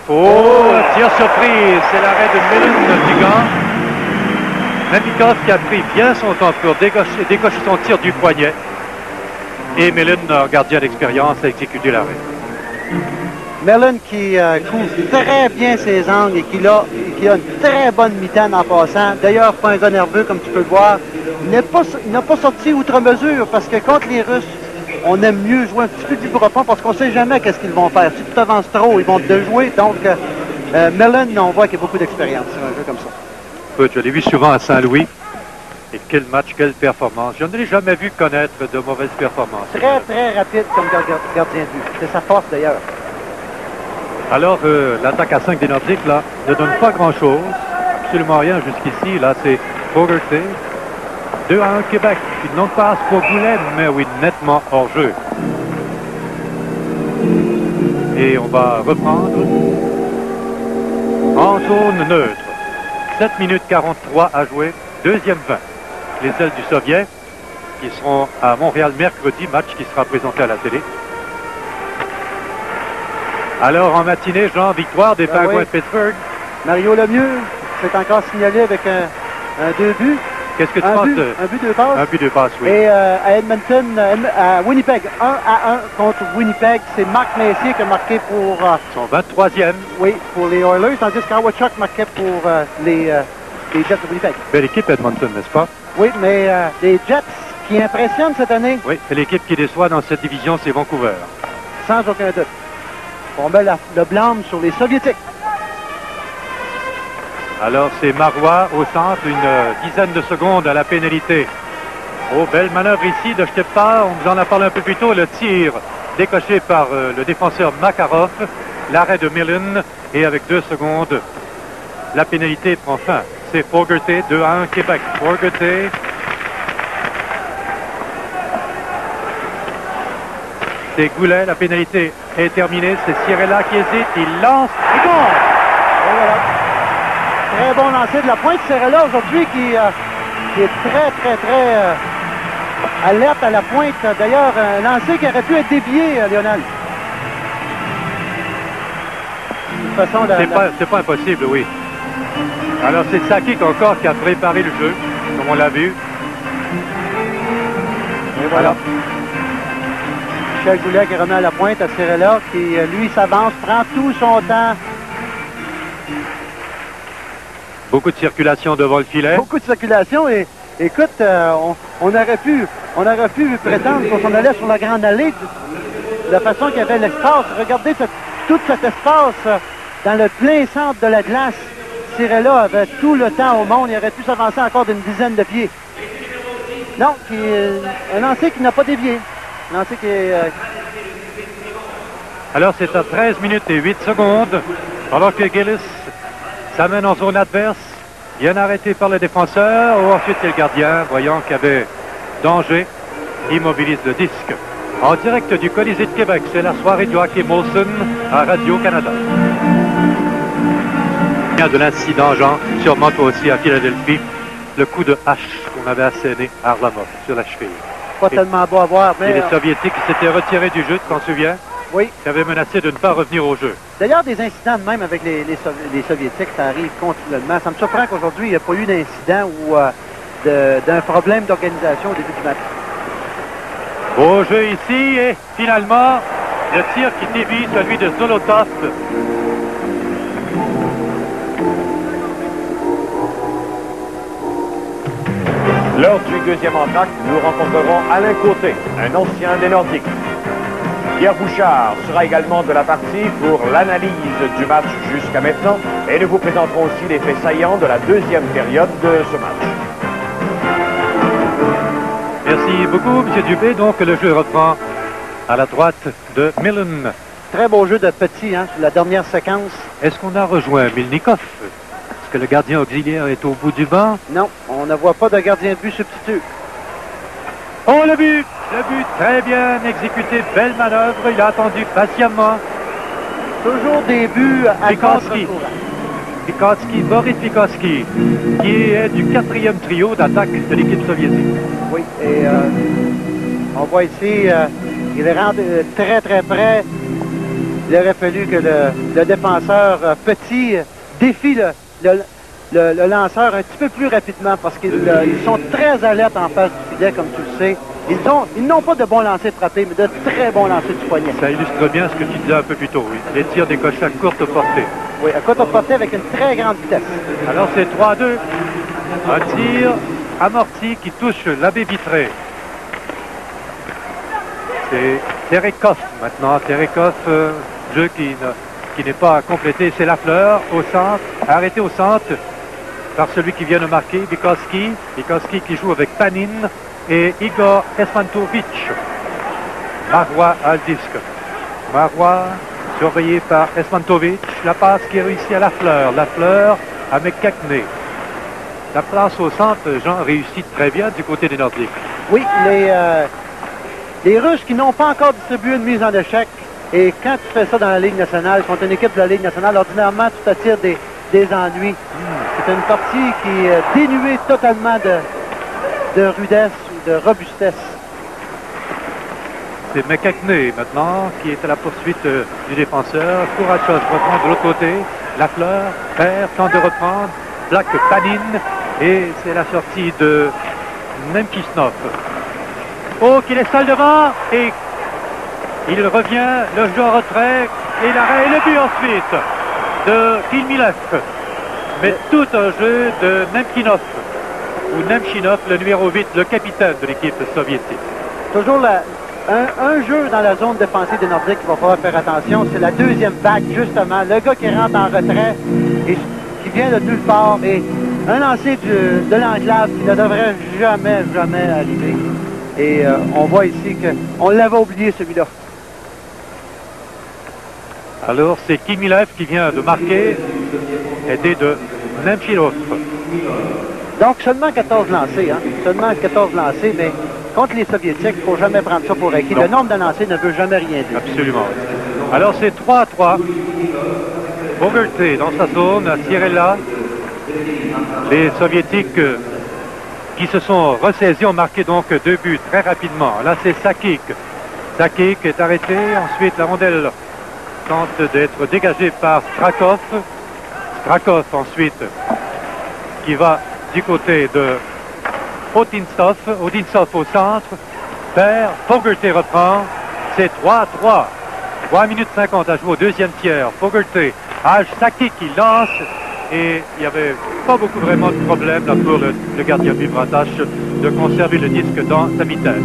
tir surprise, c'est l'arrêt de Melun Tigan. Nemnikov qui a pris bien son temps pour décocher son tir du poignet. Et Melun, gardien d'expérience, a exécuté l'arrêt. Melun qui couvre très bien ses angles et qui a une très bonne mitaine en passant. D'ailleurs, pas un gars nerveux comme tu peux le voir. Il n'a pas sorti outre mesure parce que contre les Russes, on aime mieux jouer un petit peu plus profond parce qu'on ne sait jamais qu'est-ce qu'ils vont faire. Si tu t'avances trop, ils vont te déjouer. Donc, Melun, on voit qu'il y a beaucoup d'expérience sur un jeu comme ça. Écoute, je l'ai vu souvent à Saint-Louis. Et quel match, quelle performance. Je ne l'ai jamais vu connaître de mauvaises performances. Très, très rapide comme gardien de but. C'est sa force d'ailleurs. Alors, l'attaque à 5 des Nordiques, là, ne donne pas grand-chose. Absolument rien jusqu'ici. Là, c'est Fogarty. 2-1 Québec. Une longue passe pour Goulet, mais oui, nettement hors jeu. Et on va reprendre en zone neutre. 7 minutes 43 à jouer. Deuxième 20. Les ailes du Soviet qui seront à Montréal mercredi, match qui sera présenté à la télé. Alors en matinée, Jean, victoire des Penguins de Pittsburgh. Mario Lemieux s'est encore signalé avec un 2 buts. Qu'est-ce que tu penses de... Un but, 2 passes. Un but, 2 passes, oui. Et à Edmonton, à Winnipeg, 1-1 contre Winnipeg. C'est Marc Messier qui a marqué pour... son 23e. Oui, pour les Oilers, tandis qu'Howard marquait pour les Jets de Winnipeg. Belle équipe Edmonton, n'est-ce pas? Oui, mais les Jets qui impressionnent cette année. Oui, c'est l'équipe qui déçoit dans cette division, c'est Vancouver. Sans aucun doute. On met le blâme sur les Soviétiques. Alors c'est Marois au centre, une dizaine de secondes à la pénalité. Oh, belle manœuvre ici de Stepa, on vous en a parlé un peu plus tôt, le tir décoché par le défenseur Makarov, l'arrêt de Millen, et avec 2 secondes, la pénalité prend fin. C'est Fogarty, 2-1 Québec. Fogarty. C'est Goulet, la pénalité est terminée, c'est Cirella qui hésite, il lance, et bon! Et voilà. Très bon lancer de la pointe. Cirella aujourd'hui qui est très alerte à la pointe. D'ailleurs, un lancer qui aurait pu être dévié, Lionel. C'est pas impossible, oui. Alors c'est Sakic encore qui a préparé le jeu, comme on l'a vu. Et voilà. Michel Goulet qui remet à la pointe à Cirella, qui lui s'avance, prend tout son temps. Beaucoup de circulation devant le filet. Beaucoup de circulation et écoute, on aurait pu prétendre qu'on s'en allait sur la grande allée de la façon qu'il y avait l'espace. Regardez tout cet espace dans le plein centre de la glace. Cirella avait tout le temps au monde. Il aurait pu s'avancer encore d'une dizaine de pieds. Non, un lancer qui n'a pas dévié. Un lancer qui est... Alors c'est à 13 minutes et 8 secondes, alors que Gillis s'amène en zone adverse, bien arrêté par le défenseur. Ensuite c'est le gardien, voyant qu'il y avait danger, immobilise le disque. En direct du Colisée de Québec, c'est la soirée du hockey Molson à Radio-Canada. De l'incident, Jean, sûrement toi aussi à Philadelphie, le coup de hache qu'on avait asséné à Harlamov sur la cheville. Pas tellement beau à voir, mais... Et les Soviétiques s'étaient retirés du jeu, tu t'en souviens? Oui. Qui avaient menacé de ne pas revenir au jeu. D'ailleurs, des incidents de même avec les Soviétiques, ça arrive continuellement. Ça me surprend qu'aujourd'hui, il n'y a pas eu d'incident ou d'un problème d'organisation au début du match. Beau jeu ici, et finalement, le tir qui dévie, celui de Zolotov. Lors du deuxième entracte, nous rencontrerons Alain Côté, un ancien des Nordiques. Pierre Bouchard sera également de la partie pour l'analyse du match jusqu'à maintenant et nous vous présenterons aussi les faits saillants de la deuxième période de ce match. Merci beaucoup, M. Dubé. Donc, le jeu reprend à la droite de Millen. Très beau jeu de Petit, hein, la dernière séquence. Est-ce qu'on a rejoint Milnikov? Est-ce que le gardien auxiliaire est au bout du banc? Non, on ne voit pas de gardien de but substitut. Oh, le but! Le but très bien exécuté, belle manœuvre. Il a attendu patiemment. Toujours des buts à contre-courant. Pikotsky, Boris Pikotsky, qui est du 4e trio d'attaque de l'équipe soviétique. Oui, et on voit ici, il est rendu très très près. Il aurait fallu que le défenseur Petit défie le lanceur un petit peu plus rapidement parce qu'ils sont très alertes en face du filet, comme tu le sais. Ils n'ont pas de bons lancers frappés, mais de très bons lancers du poignet. Ça illustre bien ce que tu disais un peu plus tôt, oui. Les tirs décochés à courte portée. Oui, à courte portée avec une très grande vitesse. Alors c'est 3-2. Un tir amorti qui touche la baie vitrée. C'est Terekov maintenant. Terekov, jeu qui n'est pas complété. C'est Lafleur au centre, arrêté au centre par celui qui vient de marquer, Bikoski. Bikoski qui joue avec Panin et Igor Esmantovic. Marois à le disque. Marois surveillé par Esmantovic. La passe qui est réussie à Lafleur. Lafleur à McCackney. La place au centre, Jean, réussit très bien du côté des Nordiques. Oui, les Russes qui n'ont pas encore distribué une mise en échec. Et quand tu fais ça dans la Ligue nationale, contre une équipe de la Ligue nationale, ordinairement, tu t'attires des ennuis. C'est une partie qui est dénuée totalement de rudesse ou de robustesse. C'est McCackney maintenant qui est à la poursuite du défenseur. Kourachov reprend de l'autre côté. Lafleur perd, tente de reprendre. Plaque Panin et c'est la sortie de Nemkisnov. Oh, qui laisse ça devant et il revient, le jeu en retrait et l'arrêt et le but ensuite de Kilmilev. Mais tout un jeu de Nemkinov ou Nemchinov, le numéro 8, le capitaine de l'équipe soviétique. Toujours un jeu dans la zone défensive des Nordiques qu'il va falloir faire attention, c'est la deuxième vague, justement. Le gars qui rentre en retrait et qui vient de nulle part et un lancer de l'enclave qui ne devrait jamais arriver. Et on voit ici qu'on l'avait oublié, celui-là. Alors, c'est Kimilev qui vient de marquer, aidé de Nemchilov. Donc, seulement 14 lancés, hein? Seulement 14 lancés, mais contre les Soviétiques, il ne faut jamais prendre ça pour acquis. Le nombre de lancés ne veut jamais rien dire. Absolument. Alors, c'est 3-3. Bogerté dans sa zone, à Cirella. Les Soviétiques qui se sont ressaisis ont marqué donc 2 buts très rapidement. Là, c'est Sakic. Sakic est arrêté. Ensuite, la rondelle tente d'être dégagée par Strakov. Strakov ensuite qui va du côté de Odintsov. Odintsov au centre. Perd. Fogerty reprend. C'est 3-3. 3 minutes 50 à jouer au deuxième tiers. Fogerty. Sakic qui lance. Et il n'y avait pas beaucoup vraiment de problème là, pour le gardien but Bratache de conserver le disque dans sa mitaine.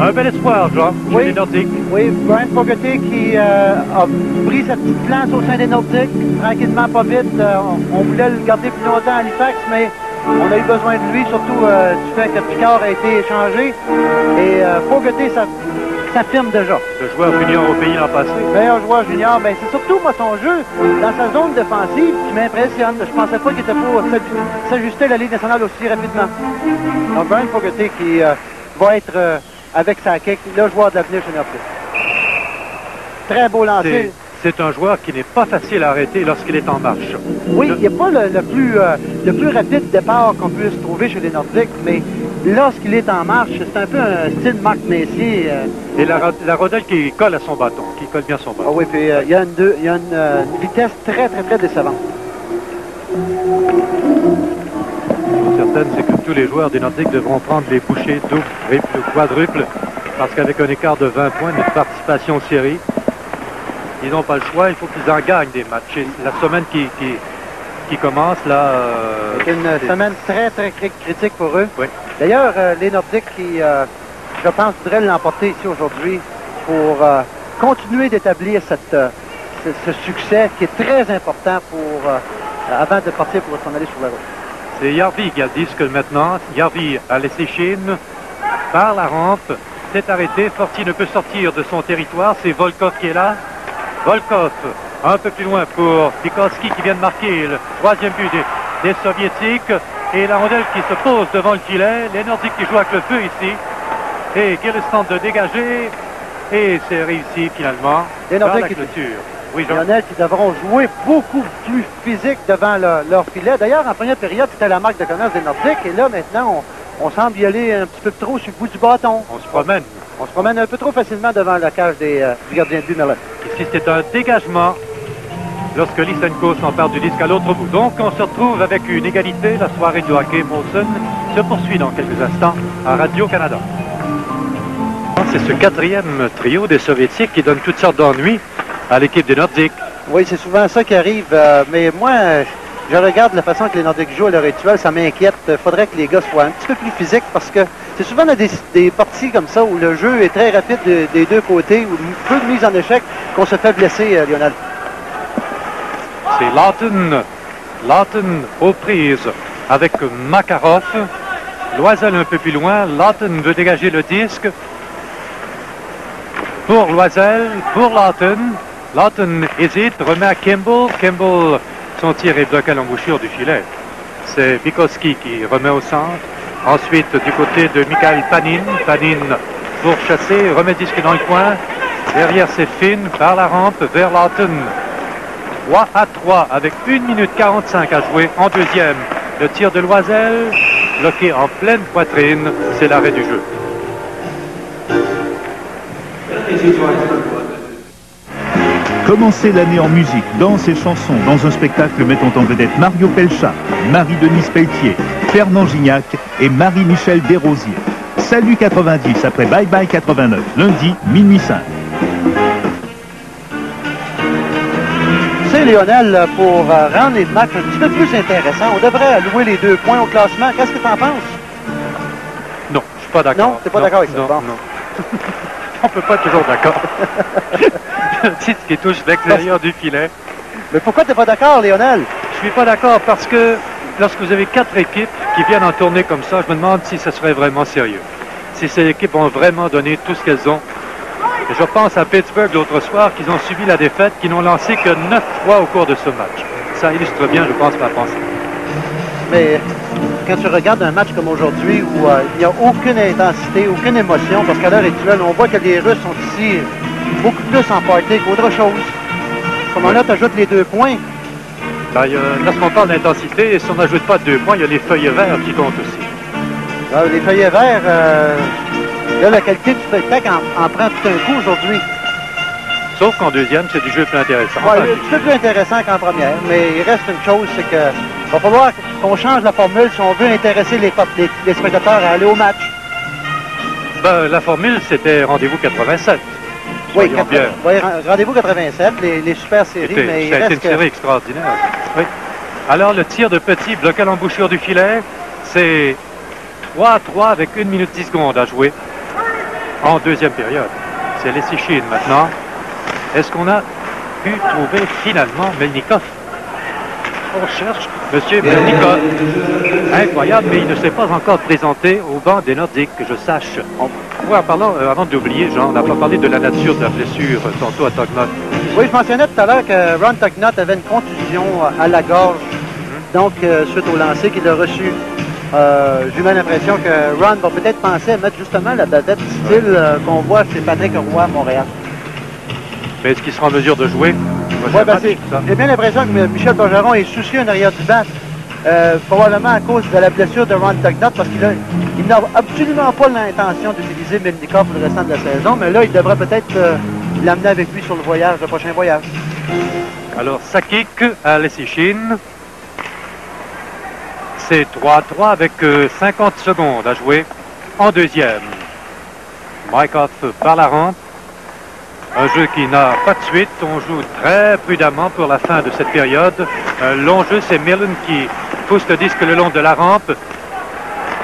Un bel espoir, Jean, chez Oui. les Nordiques. Oui, Brian Fogarty qui a pris sa petite place au sein des Nordiques, tranquillement, pas vite. On voulait le garder plus longtemps à Halifax, mais on a eu besoin de lui, surtout du fait que Picard a été échangé. Et Fogarty s'affirme déjà. Le joueur junior au pays l'an passé. Meilleur joueur junior, mais c'est surtout, moi, son jeu dans sa zone défensive qui m'impressionne. Je pensais pas qu'il était pour s'ajuster à la Ligue nationale aussi rapidement. Donc, Brian Fogarty qui va être, avec sa kick, le joueur de l'avenir chez Nordique. Très beau lancer. C'est un joueur qui n'est pas facile à arrêter lorsqu'il est en marche. Oui, il n'y a pas le plus rapide départ qu'on puisse trouver chez les Nordiques, mais lorsqu'il est en marche, c'est un peu un style Marc Messier. Et la rondelle qui colle à son bâton, qui colle bien son bâton. Ah oui, puis il y a une vitesse très, très, très décevante. Certaine, c'est que tous les joueurs des Nordiques devront prendre les bouchées double, triple ou quadruple, parce qu'avec un écart de 20 points, de participation aux séries, ils n'ont pas le choix, il faut qu'ils en gagnent des matchs. Et la semaine qui commence, là... c'est une semaine très, très critique pour eux. Oui. D'ailleurs, les Nordiques qui, je pense, voudraient l'emporter ici aujourd'hui pour continuer d'établir ce succès qui est très important pour avant de partir pour s'en aller sur la route. C'est Järvi qui a le disque maintenant. Järvi a laissé Chine par la rampe, s'est arrêté. Forti ne peut sortir de son territoire. C'est Volkov qui est là. Volkov, un peu plus loin pour Bikoski qui vient de marquer le troisième but des Soviétiques. Et la rondelle qui se pose devant le filet. Les Nordiques qui jouent avec le feu ici. Et Gilles tente de dégager. Et c'est réussi finalement. Les dans la Nordiques clôture. Oui, Jean. Il y en a qui devront jouer beaucoup plus physique devant leur filet. D'ailleurs, en première période, c'était la marque de commerce des Nordiques. Et là, maintenant, on semble y aller un petit peu trop sur le bout du bâton. On se promène. On se promène un peu trop facilement devant la cage du gardien de but Merlin. Ici, c'est un dégagement lorsque Lysenko s'empare du disque à l'autre bout. Donc, on se retrouve avec une égalité. La soirée du hockey Molson se poursuit dans quelques instants à Radio-Canada. C'est ce quatrième trio des Soviétiques qui donne toutes sortes d'ennuis à l'équipe des Nordiques. Oui, c'est souvent ça qui arrive. Mais moi, je regarde la façon que les Nordiques jouent à l'heure actuelle. Ça m'inquiète. Il faudrait que les gars soient un petit peu plus physiques parce que c'est souvent dans des parties comme ça où le jeu est très rapide des deux côtés, où peu de mise en échec qu'on se fait blesser, Lionel. C'est Laughton aux prises avec Makarov. Loisel un peu plus loin. Laughton veut dégager le disque. Pour Loisel, pour Laughton. Laughton hésite, remet à Kimball. Kimball, son tir est bloqué à l'embouchure du filet. C'est Bikoski qui remet au centre. Ensuite, du côté de Mikhail Panin. Panin pour chasser, remet disque dans le coin. Derrière, c'est Finn par la rampe vers Laughton. 3-3 avec 1 minute 45 à jouer en deuxième. Le tir de Loisel, bloqué en pleine poitrine. C'est l'arrêt du jeu. Commencez l'année en musique, danse et chansons dans un spectacle mettant en vedette Mario Pelchat, Marie-Denise Pelletier, Fernand Gignac et Marie-Michel Desrosiers. Salut 90 après Bye Bye 89, lundi, minuit 5. Tu sais, Lionel, pour rendre les matchs un petit peu plus intéressants, on devrait allouer les 2 points au classement. Qu'est-ce que tu en penses? Non, je suis pas d'accord. Non, tu n'es pas d'accord avec ça? Non, Bon. non. On peut pas être toujours d'accord. Un titre qui touche l'extérieur du filet. Mais pourquoi tu n'es pas d'accord, Lionel? Je suis pas d'accord parce que lorsque vous avez 4 équipes qui viennent en tournée comme ça, je me demande si ça serait vraiment sérieux. Si ces équipes ont vraiment donné tout ce qu'elles ont. Et je pense à Pittsburgh l'autre soir qu'ils ont subi la défaite, qu'ils n'ont lancé que 9 fois au cours de ce match. Ça illustre bien, je pense, ma pensée. Mais quand tu regardes un match comme aujourd'hui où il n'y a aucune intensité, aucune émotion, parce qu'à l'heure actuelle, on voit que les Russes sont ici beaucoup plus en party qu'autre chose. À ce moment-là, tu ajoutes les 2 points. Ben, lorsqu'on parle d'intensité, si on n'ajoute pas de 2 points, il y a les feuilles verts qui comptent aussi. Les feuillets verts, là, la qualité du spectacle en prend tout un coup aujourd'hui. Sauf qu'en deuxième, c'est du jeu plus intéressant. Ouais, un petit peu plus intéressant qu'en première, mais il reste une chose, c'est que va falloir qu'on change la formule si on veut intéresser les spectateurs à aller au match. Ben, la formule, c'était rendez-vous 87. Oui, Soyons bien. rendez-vous 87, les super séries, mais il ça a été reste une série extraordinaire. Oui. Alors, le tir de Petit bloqué à l'embouchure du filet, c'est 3-3 avec 1 minute 10 secondes à jouer. en deuxième période. C'est Lessichine maintenant. Est-ce qu'on a pu trouver finalement Melnikov? On cherche Monsieur Melnikov. Incroyable, mais il ne s'est pas encore présenté au banc des Nordiques, que je sache. Oui, en parlant, avant d'oublier, Jean, on n'a pas parlé de la nature de la blessure tantôt à Tognott. Oui, je mentionnais tout à l'heure que Ron Tognott avait une contusion à la gorge. Donc, suite au lancer qu'il a reçu, j'ai eu l'impression que Ron va peut-être penser à mettre justement la bavette style qu'on voit chez Patrick Roy à Montréal. Mais est-ce qu'il sera en mesure de jouer? Oui, ben j'ai bien l'impression que Michel Bergeron est soucieux en arrière du banc. Probablement à cause de la blessure de Ron Tognott, parce qu'il n'a absolument pas l'intention d'utiliser Melnikov pour le restant de la saison, mais là, il devrait peut-être l'amener avec lui sur le voyage, le prochain voyage. Alors, Sakic à Lessichine. C'est 3-3 avec 50 secondes à jouer en deuxième. Maikov par la rampe. Un jeu qui n'a pas de suite. On joue très prudemment pour la fin de cette période. Un long jeu, c'est Millen qui pousse le disque le long de la rampe.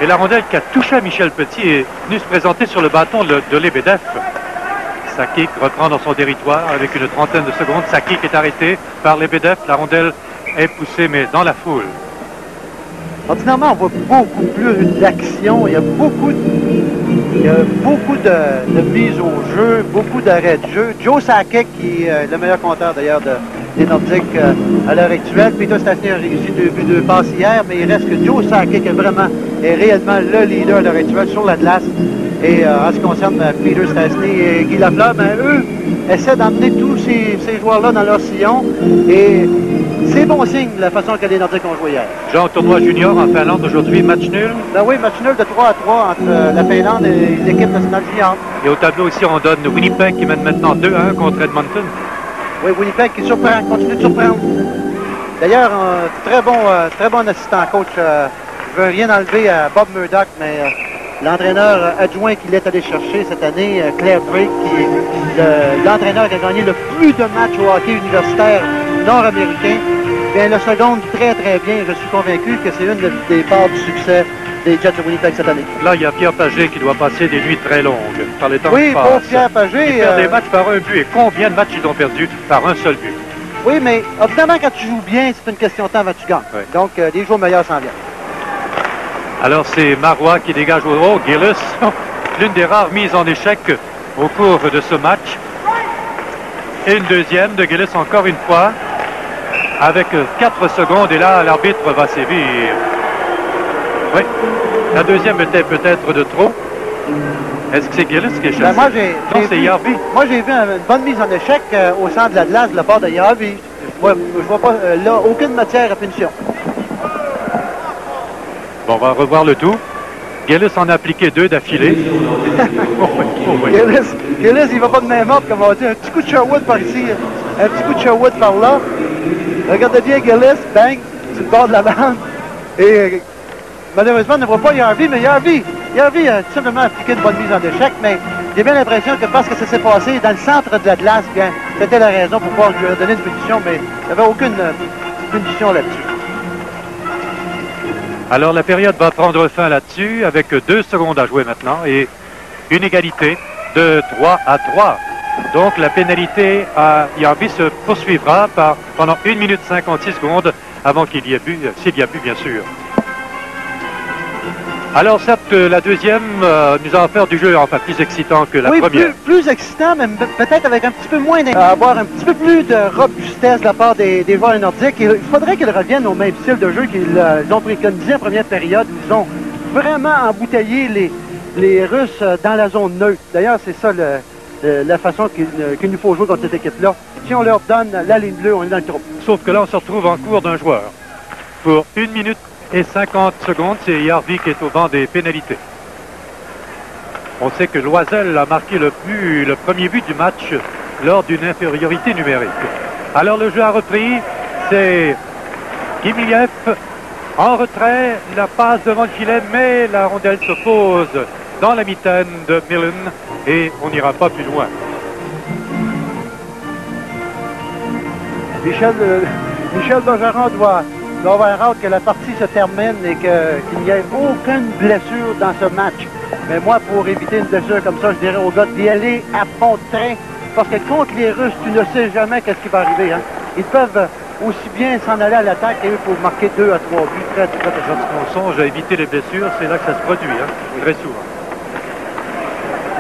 Et la rondelle qui a touché Michel Petit est venue se présenter sur le bâton de Lebedev. Sakic reprend dans son territoire avec une trentaine de secondes. Sakic est arrêté par Lebedev. La rondelle est poussée, mais dans la foule. Ordinairement, on voit beaucoup plus d'action. Il y a beaucoup de mise au jeu, beaucoup d'arrêts de jeu. Joe Sakic, qui est le meilleur compteur d'ailleurs des Nordiques à l'heure actuelle. Peter Stastny a réussi 2 buts, 2 passes hier, mais il reste que Joe Sakic est réellement le leader à l'heure actuelle sur la glace. Et en ce qui concerne Peter Stastny et Guy Lafleur, eux essaient d'emmener tous ces joueurs-là dans leur sillon. Et c'est bon signe la façon que les Nordiques ont joué hier. Jean, tournoi junior en Finlande aujourd'hui, match nul. Ben oui, match nul de 3-3 entre la Finlande et l'équipe nationale junior. Et au tableau ici, on donne Winnipeg qui mène maintenant 2-1 contre Edmonton. Oui, Winnipeg qui surprend, continue de surprendre. D'ailleurs, très bon assistant coach. Je ne veux rien enlever à Bob Murdoch, mais l'entraîneur adjoint qu'il est allé chercher cette année, Claire Drake, qui est l'entraîneur qui a gagné le plus de matchs au hockey universitaire nord-américain, bien le seconde très très bien. Je suis convaincu que c'est une des parts du succès des Jets de Winnipeg cette année. Là, il y a Pierre Pagé qui doit passer des nuits très longues par les temps oui, qui passent. pour Pierre Pagé. Il perd des matchs par un but. Et combien de matchs ils ont perdu par un seul but? Oui, mais évidemment, quand tu joues bien, c'est une question de temps avant que tu gagnes. Oui. Donc, les jours meilleurs s'en viennent. Alors, c'est Marois qui dégage au haut. Gillis, l'une des rares mises en échec au cours de ce match. Et une deuxième de Gillis encore une fois, avec 4 secondes. Et là, l'arbitre va sévir. Oui, la deuxième était peut-être de trop. Est-ce que c'est Gillis qui est chassé? Moi, non, c'est Yarvi. Moi, j'ai vu une bonne mise en échec au centre de la glace de la part de Yarvi. Je vois pas, là, aucune matière à punition. Bon, on va revoir le tout. Gillis en a appliqué 2 d'affilée. Gillis, il va pas de main morte, comme on dit. Un petit coup de Sherwood par ici, un petit coup de Sherwood par là. Regardez bien Gillis, bang, sur le bord de la bande. Et malheureusement, on ne voit pas Yarvi, mais Yarvi a tout simplement appliqué une bonne mise en échec, mais j'ai bien l'impression que parce que ça s'est passé dans le centre de la glace, bien, c'était la raison pour pouvoir lui donner une punition, mais il n'y avait aucune punition là-dessus. Alors la période va prendre fin là-dessus avec 2 secondes à jouer maintenant et une égalité de 3-3. Donc la pénalité à Yarvi se poursuivra pendant 1 minute 56 secondes avant qu'il y ait bu, s'il y a bu bien sûr. Alors certes, la deuxième nous a offert du jeu enfin plus excitant que la première. Plus excitant, mais peut-être avec un petit peu moins avoir un petit peu plus de robustesse de la part des joueurs nordiques. Il faudrait qu'ils reviennent au même style de jeu qu'ils ont préconisé en première période, où ils ont vraiment embouteillé les Russes dans la zone neutre. D'ailleurs, c'est ça la façon qu'il nous faut jouer contre cette équipe-là. Si on leur donne la ligne bleue, on est dans le trou. Sauf que là, on se retrouve en cours d'un joueur. Pour 1 minute et 50 secondes, c'est Yarvi qui est au banc des pénalités. On sait que Loisel a marqué le premier but du match lors d'une infériorité numérique. Alors le jeu a repris, c'est Kimiliev en retrait, la passe devant le filet, mais la rondelle se pose dans la mitaine de Millen et on n'ira pas plus loin. Michel Bergeron il doit avoir hâte que la partie se termine et qu'il n'y ait aucune blessure dans ce match. Mais moi, pour éviter une blessure comme ça, je dirais aux gars d'y aller à fond de train. Parce que contre les Russes, tu ne sais jamais qu'est-ce qui va arriver. Hein. Ils peuvent aussi bien s'en aller à l'attaque et eux, pour marquer 2 à 3 buts. Très, très, très. Lorsqu'on songe à éviter les blessures, c'est là que ça se produit, hein, très souvent.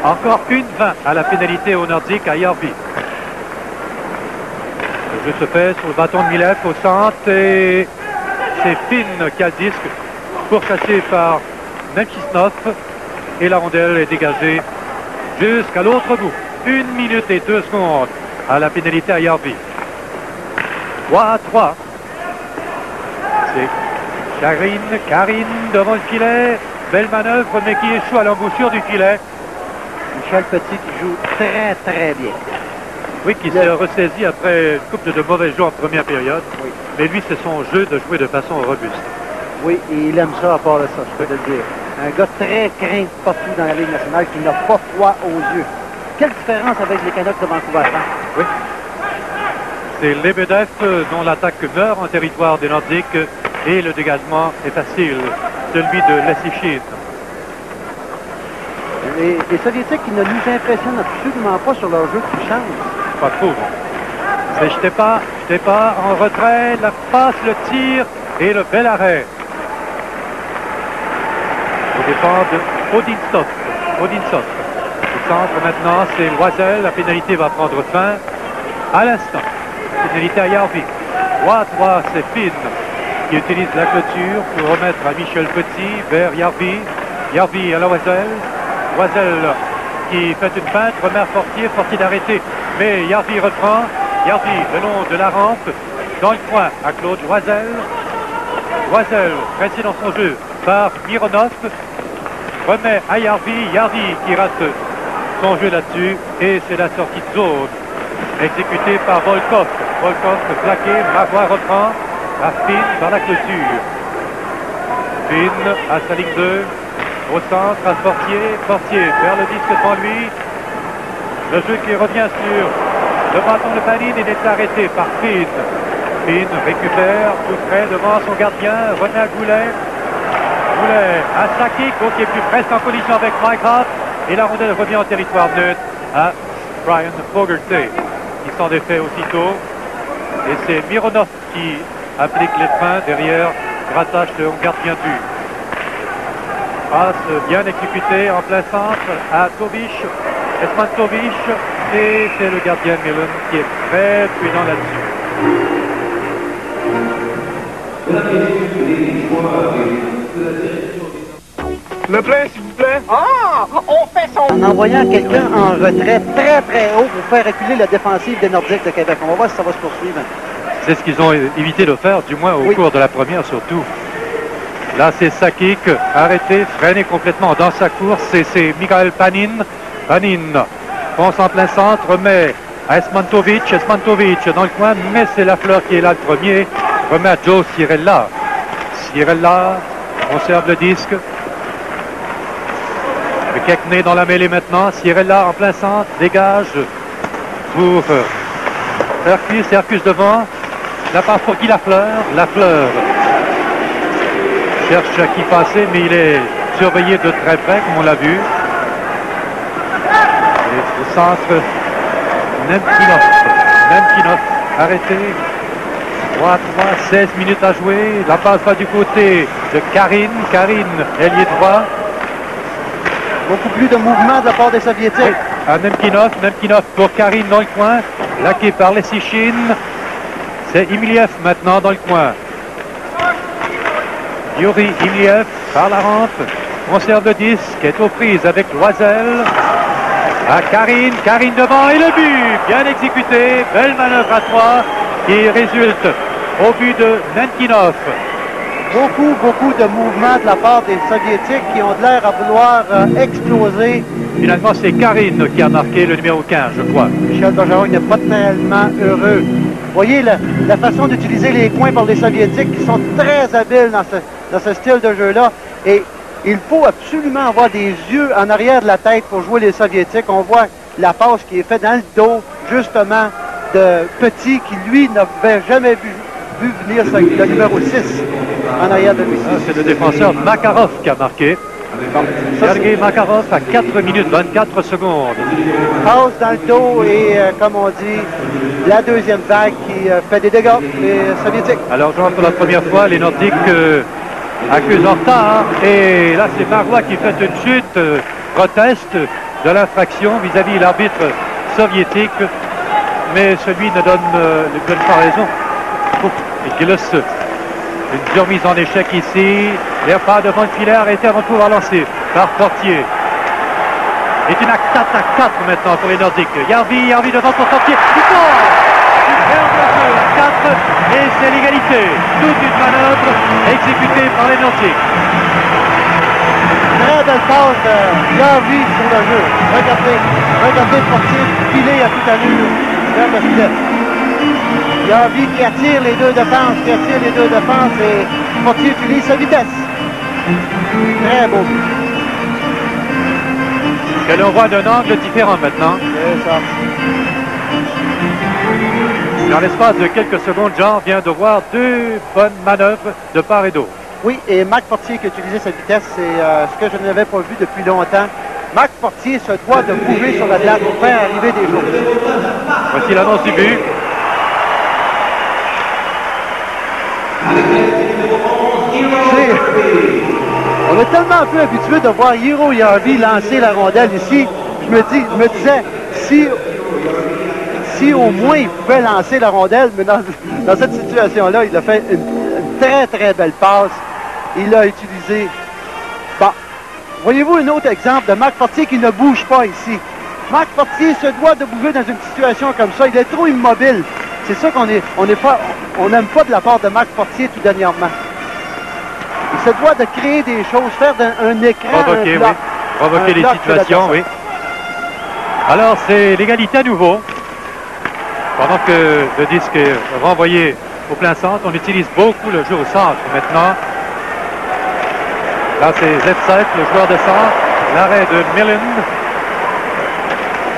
Encore une 20 à la pénalité au Nordique à Järvi. Le jeu se fait sur le bâton de Milef au centre et c'est Finn qui a le disque, pourchassé par Nemchisnov et la rondelle est dégagée jusqu'à l'autre bout. 1 minute et 2 secondes à la pénalité à Järvi. 3 à 3. C'est Karine devant le filet. Belle manœuvre, mais qui échoue à l'embouchure du filet. Michel Petit qui joue très, très bien. Oui, qui s'est ressaisi après une couple de mauvais jeux en première période. Oui. Mais lui, c'est son jeu de jouer de façon robuste. Oui, et il aime ça à part de ça, je peux te le dire. Un gars très craint partout dans la Ligue nationale qui n'a pas froid aux yeux. Quelle différence avec les Canucks de Vancouver, hein? Oui. C'est Lebedev dont l'attaque meurt en territoire des Nordiques et le dégagement est facile, celui de Lessichin. Les Soviétiques qui ne nous impressionnent absolument pas sur leur jeu de puissance. Pas trop. C'est Stepa en retrait, la passe, le tir et le bel arrêt. Au départ de Odinsov. Le centre maintenant, c'est Loisel. La pénalité va prendre fin à l'instant. Pénalité à Järvi. 3-3, c'est Finn qui utilise la clôture pour remettre à Michel Petit vers Järvi. Järvi à Loisel. Loisel qui fait une feinte, remet à Fortier d'arrêter. Mais Järvi reprend. Järvi le long de la rampe, dans le coin à Claude Loisel. Loisel, pressé dans son jeu par Mironov. Remet à Järvi qui rate son jeu là-dessus. Et c'est la sortie de zone exécutée par Volkov. Volkov plaqué, Marois reprend. À Finn dans la clôture. Finn à sa ligne 2. Au centre à Fortier vers le disque devant lui. Le jeu qui revient sur le bâton de Paline, il est arrêté par Finn. Finn récupère tout près devant son gardien, remet à Goulet. Goulet à Sakic, qui est plus presque en collision avec Mike Hart. Et la rondelle revient en territoire neutre à Brian Fogarty, qui s'en défait aussitôt. Et c'est Mironov qui applique les freins derrière, rattache le gardien du. Passe bien exécuté en plein centre à Tobic, Esmantovic, et c'est le gardien Millen qui est très prudent là-dessus. Le plein, s'il vous plaît. Ah! On fait son... En envoyant quelqu'un en retrait très très haut pour faire reculer la défensive des Nordiques de Québec. On va voir si ça va se poursuivre. C'est ce qu'ils ont évité de faire, du moins au cours de la première surtout. Là, c'est Sakic, arrêté, freiné complètement dans sa course. C'est Mikhail Panin. Panin fonce en plein centre, remet à Esmantovic dans le coin, mais c'est Lafleur qui est là le premier. Remet à Joe Cirella. Cirella conserve le disque. Kekné dans la mêlée maintenant. Cirella en plein centre, dégage pour Serkus devant. La passe pour Guy Lafleur. Lafleur cherche à qui passer, mais il est surveillé de très près, comme on l'a vu. Et au centre, Nemkinov arrêté. 3-3, 16 minutes à jouer. La passe va du côté de Karine, ailier droit. Beaucoup plus de mouvement de la part des Soviétiques. Oui, à Nemkinov pour Karine dans le coin. Laqué par Lessichin. C'est Imiliev maintenant dans le coin. Yuri Imiliev par la rampe. Conserve le disque, est aux prises avec Loisel. À Karine devant et le but. Bien exécuté. Belle manœuvre à 3 qui résulte au but de Nemkinov. Beaucoup de mouvements de la part des Soviétiques qui ont l'air à vouloir exploser. Finalement, c'est Karine qui a marqué le numéro 15, je crois. Michel Bergeron n'est pas tellement heureux. Vous voyez la façon d'utiliser les coins par les Soviétiques qui sont très habiles dans ce style de jeu-là. Et il faut absolument avoir des yeux en arrière de la tête pour jouer les Soviétiques. On voit la passe qui est faite dans le dos, justement, de Petit, qui lui n'avait jamais vu vu venir le numéro 6 en arrière de lui. C'est le défenseur Makarov qui a marqué. Sergei Makarov à 4 minutes 24 secondes. Passe dans le dos et, comme on dit, la deuxième vague qui fait des dégâts, les Soviétiques. Alors, Jean, pour la première fois, les Nordiques accusent en retard. Et là, c'est Marois qui fait une chute, proteste de l'infraction vis-à-vis de l'arbitre soviétique. Mais celui ne donne pas raison. Il glisse. Une dure mise en échec ici. L'air pas devant le filet arrêté avant de pouvoir lancer par Portier. Et une attaque à 4 maintenant pour les Nordiques. Järvi devant pour Portier. Il sort. Il perd le jeu à 4 et c'est l'égalité. Toute une manœuvre exécutée par les Nordiques. Très belle passe de Järvi sur le jeu. Regardez Portier filer à toute allure vers le filet. Järvi qui attire les deux défenses, et Portier utilise sa vitesse. Très beau but. Que l'on voit d'un angle différent maintenant. C'est ça. Dans l'espace de quelques secondes, Jean vient de voir deux bonnes manœuvres de part et d'autre. Oui, et Marc Portier qui a utilisé sa vitesse, c'est ce que je n'avais pas vu depuis longtemps. Marc Portier se doit de bouger sur la glace pour faire arriver des choses. Voici l'annonce du but. On est tellement peu habitué de voir Hiro Järvi lancer la rondelle ici. Je me disais, si au moins il pouvait lancer la rondelle, mais dans cette situation-là, il a fait une très très belle passe. Il l'a utilisé. Bon, voyez-vous un autre exemple de Marc Portier qui ne bouge pas ici. Marc Portier se doit de bouger dans une situation comme ça. Il est trop immobile. C'est ça qu'on n'aime pas de la part de Marc Portier tout dernièrement. Il se doit de créer des choses, faire un écran, provoquer les situations, oui. Alors, c'est l'égalité à nouveau. Pendant que le disque est renvoyé au plein centre, on utilise beaucoup le jeu au centre maintenant. Là, c'est Z7, le joueur de centre. L'arrêt de Millen.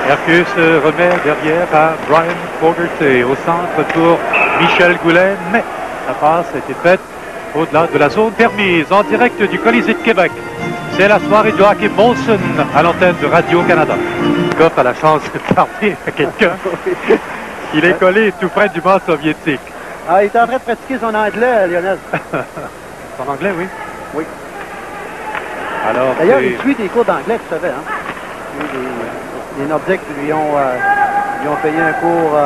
Hercus remet derrière à Brian Fogarty au centre pour Michel Goulet, mais la passe a été faite au-delà de la zone permise, en direct du Colisée de Québec. C'est la soirée de Joachim Molson à l'antenne de Radio-Canada. Goff a la chance de parler à quelqu'un. Il est collé tout près du banc soviétique. Ah, il est en train de pratiquer son anglais, Lionel. Son anglais, oui. Oui. Alors, d'ailleurs, il suit des cours d'anglais, tu savais, hein? Les Nordiques lui ont payé un cours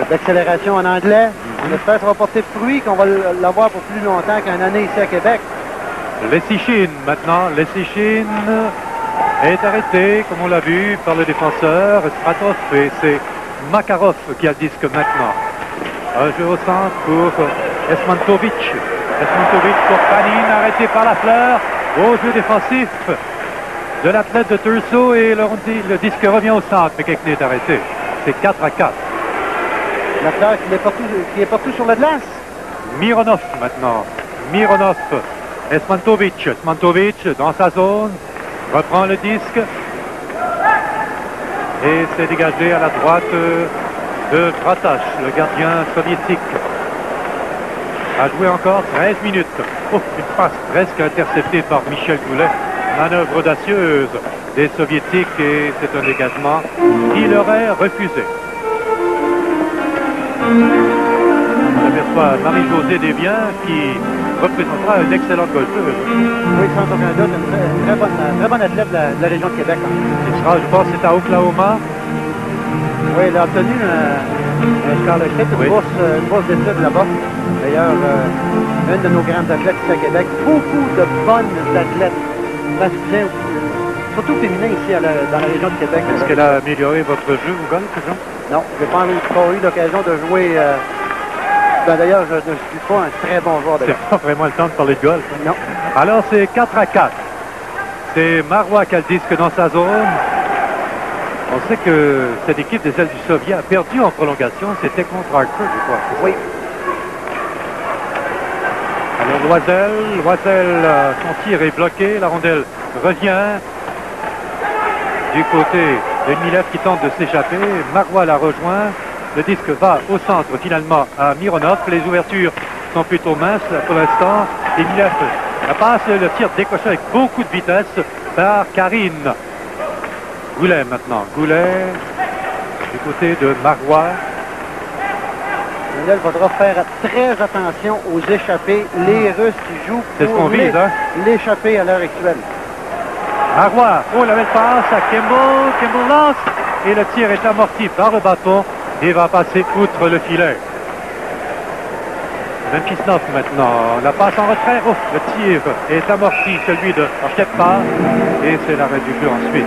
d'accélération en anglais. On espère que ça va porter fruit, qu'on va l'avoir pour plus longtemps qu'une année ici à Québec. Lessichin maintenant. Lessichin est arrêté, comme on l'a vu, par le défenseur Stratov. Et c'est Makarov qui a le disque maintenant. Un jeu au centre pour Esmantovic. Esmantovic pour Panin, arrêté par la fleur. Beau jeu défensif de l'athlète de Turso et le disque revient au centre, mais Kekné est arrêté. C'est 4-4. La fleur qui est partout sur la glace. Mironov maintenant. Mironov. Esmantovic. Esmantovic dans sa zone. Reprend le disque. Et c'est dégagé à la droite de Bratash, le gardien soviétique. A joué encore 13 minutes. Oh, une passe presque interceptée par Michel Goulet. Manœuvre audacieuse des Soviétiques et c'est un dégagement qu'il aurait refusé. On aperçoit Marie-Josée Desbiens qui représentera une excellente golfeuse. Oui, sans aucun doute, une très bonne athlète de la région de Québec. Il sera, je pense, c'est à Oklahoma. Oui, elle a obtenu un scholarship, une bourse d'études là-bas. D'ailleurs, une de nos grandes athlètes ici à Québec. Beaucoup de bonnes athlètes masculins, surtout féminins ici dans la région de Québec. Est-ce qu'elle a amélioré votre jeu au golf, Jean? Non, je n'ai pas eu l'occasion de jouer. D'ailleurs, je ne suis pas un très bon joueur de golf. C'est pas vraiment le temps de parler de golf. Hein? Non. Alors, c'est 4-4. C'est Marois qui a le disque dans sa zone. On sait que cette équipe des ailes du Soviet a perdu en prolongation. C'était contre Hartford, je crois. Oui. Alors, Loisel, son tir est bloqué. La rondelle revient du côté de Milev qui tente de s'échapper. Marois la rejoint. Le disque va au centre finalement à Mironov. Les ouvertures sont plutôt minces pour l'instant. Emiliev, la passe, le tir décoché avec beaucoup de vitesse par Karine. Goulet maintenant. Goulet du côté de Marois. Il faudra faire très attention aux échappées. Les Russes qui jouent C'est ce qu'on vise, hein? L'échappée à l'heure actuelle. Marois, oh la belle passe à Kimball. Kimball lance et le tir est amorti par le bâton et va passer outre le filet. Memkisnov maintenant, la passe en retrait. Oh, le tir est amorti, celui de Shepa, et c'est l'arrêt du jeu ensuite.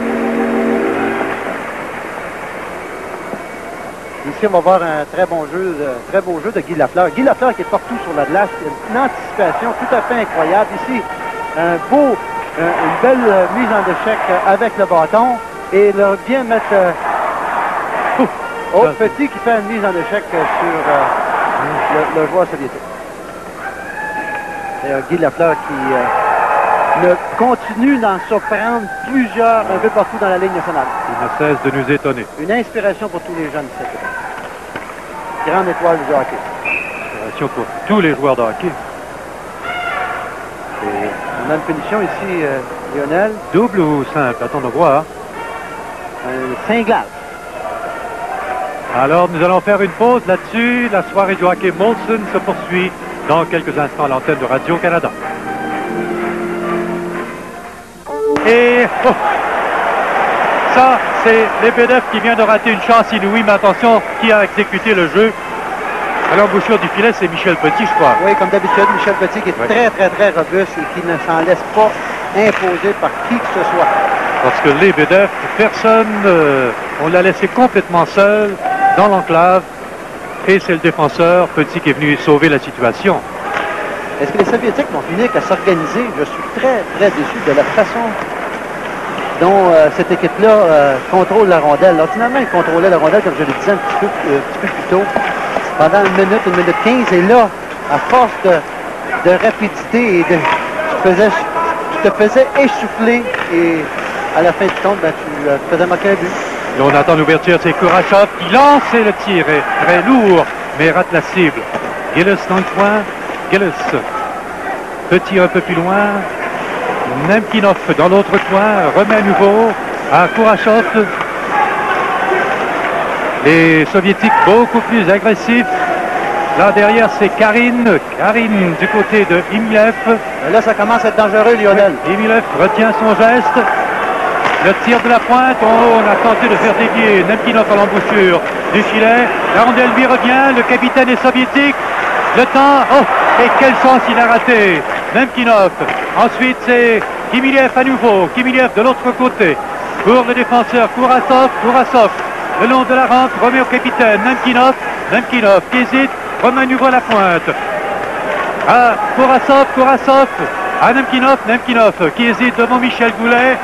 Ici, on va voir un très beau jeu de Guy Lafleur. Guy Lafleur qui est partout sur la glace, une anticipation tout à fait incroyable. Ici, une belle mise en échec avec le bâton et il vient mettre Petit qui fait une mise en échec sur le joueur soviétique. Et Guy Lafleur qui continue d'en surprendre plusieurs un peu partout dans la Ligue nationale. Il ne cesse de nous étonner. Une inspiration pour tous les jeunes de cette époque. Grande étoile du hockey. Inspiration pour tous les joueurs de hockey. Et on a une punition ici, Lionel. Double ou simple? Attends de voir. Saint-Glace. Alors, nous allons faire une pause là-dessus. La soirée du hockey Molson se poursuit dans quelques instants à l'antenne de Radio-Canada. Et ça, c'est Lebedev qui vient de rater une chance inouïe, mais attention, qui a exécuté le jeu à l'embouchure du filet, c'est Michel Petit, je crois. Oui, comme d'habitude, Michel Petit qui est très robuste et qui ne s'en laisse pas imposer par qui que ce soit. Parce que Lebedev, personne, on l'a laissé complètement seul dans l'enclave, et c'est le défenseur Petit qui est venu sauver la situation. Est-ce que les Soviétiques vont finir qu'à s'organiser? Je suis très déçu de la façon dont cette équipe-là contrôle la rondelle. Alors, finalement, ils contrôlaient la rondelle, comme je le disais un petit peu plus tôt, pendant une minute 15. Et là, à force de rapidité et tu te faisais essouffler et à la fin du compte, tu faisais manquer un but. Là, on attend l'ouverture, c'est Kurashov qui lance et le tir est très lourd, mais rate la cible. Gillis dans le coin. Gillis. Petit un peu plus loin. Nemkinov dans l'autre coin. Remet à nouveau à Kurashov. Les Soviétiques beaucoup plus agressifs. Là derrière, c'est Karine. Karine du côté de Emiliev. Là, ça commence à être dangereux, Lionel. Oui. Emiliev retient son geste. Le tir de la pointe, on a tenté de faire dévier Nemkinov à l'embouchure du filet. La rondelle lui revient, le capitaine est soviétique. Le temps, et quelle chance il a raté. Nemkinov. Ensuite, c'est Kimiliev à nouveau. Kimiliev de l'autre côté. Pour le défenseur Kurasov. Kurasov, le long de la rampe, remet au capitaine Nemkinov. Nemkinov qui hésite, remet à nouveau à la pointe. À Kurasov, Kurasov. À Nemkinov, Nemkinov qui hésite devant Michel Goulet.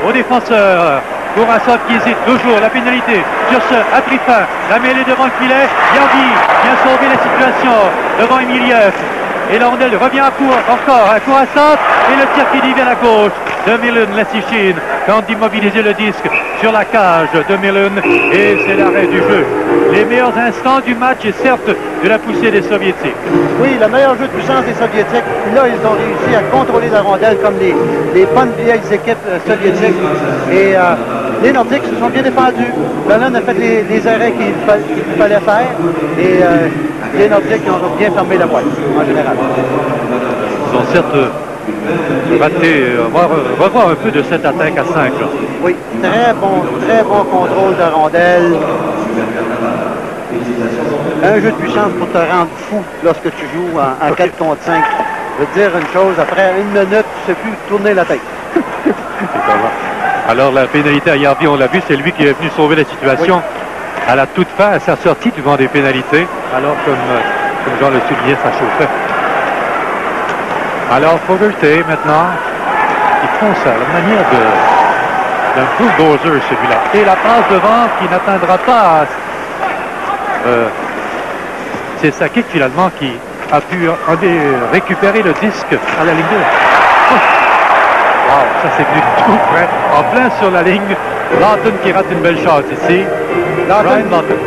Au défenseur, Kurasov qui hésite toujours, la pénalité sur ce a pris fin, la mêlée devant le filet, Yardi vient sauver la situation devant Emiliev, et la rondelle revient à court encore à Kurasov, et le tir qui divise à la gauche de Milun Lessichine, tente d'immobiliser le disque sur la cage de Milun, et c'est l'arrêt du jeu. Les meilleurs instants du match et certes de la poussée des Soviétiques. Oui, le meilleur jeu de puissance des Soviétiques. Là, ils ont réussi à contrôler la rondelle comme les bonnes vieilles équipes soviétiques. Et les Nordiques se sont bien défendus. Berlin a fait les arrêts qu'il fallait faire. Et les Nordiques ont bien fermé la boîte, en général. Ils ont certes raté, revoir un peu de cette attaque à 5. Là. Oui, très bon contrôle de rondelle. Un jeu de puissance pour te rendre fou lorsque tu joues en 4 contre 5. Je veux dire une chose, après une minute, tu ne sais plus tourner la tête. Alors la pénalité à Yardi, on l'a vu, c'est lui qui est venu sauver la situation à la toute fin, à sa sortie devant des pénalités. Alors comme Jean le soulignait, ça chauffait. Alors Fogerty maintenant, ils font ça, la manière d'un bulldozer celui-là. Et la passe devant qui n'atteindra pas. C'est Sakic finalement qui a pu récupérer le disque à la ligne 2. Wow, ça c'est venu tout près, en plein sur la ligne. Lawton qui rate une belle chance ici. Ryan Lawton.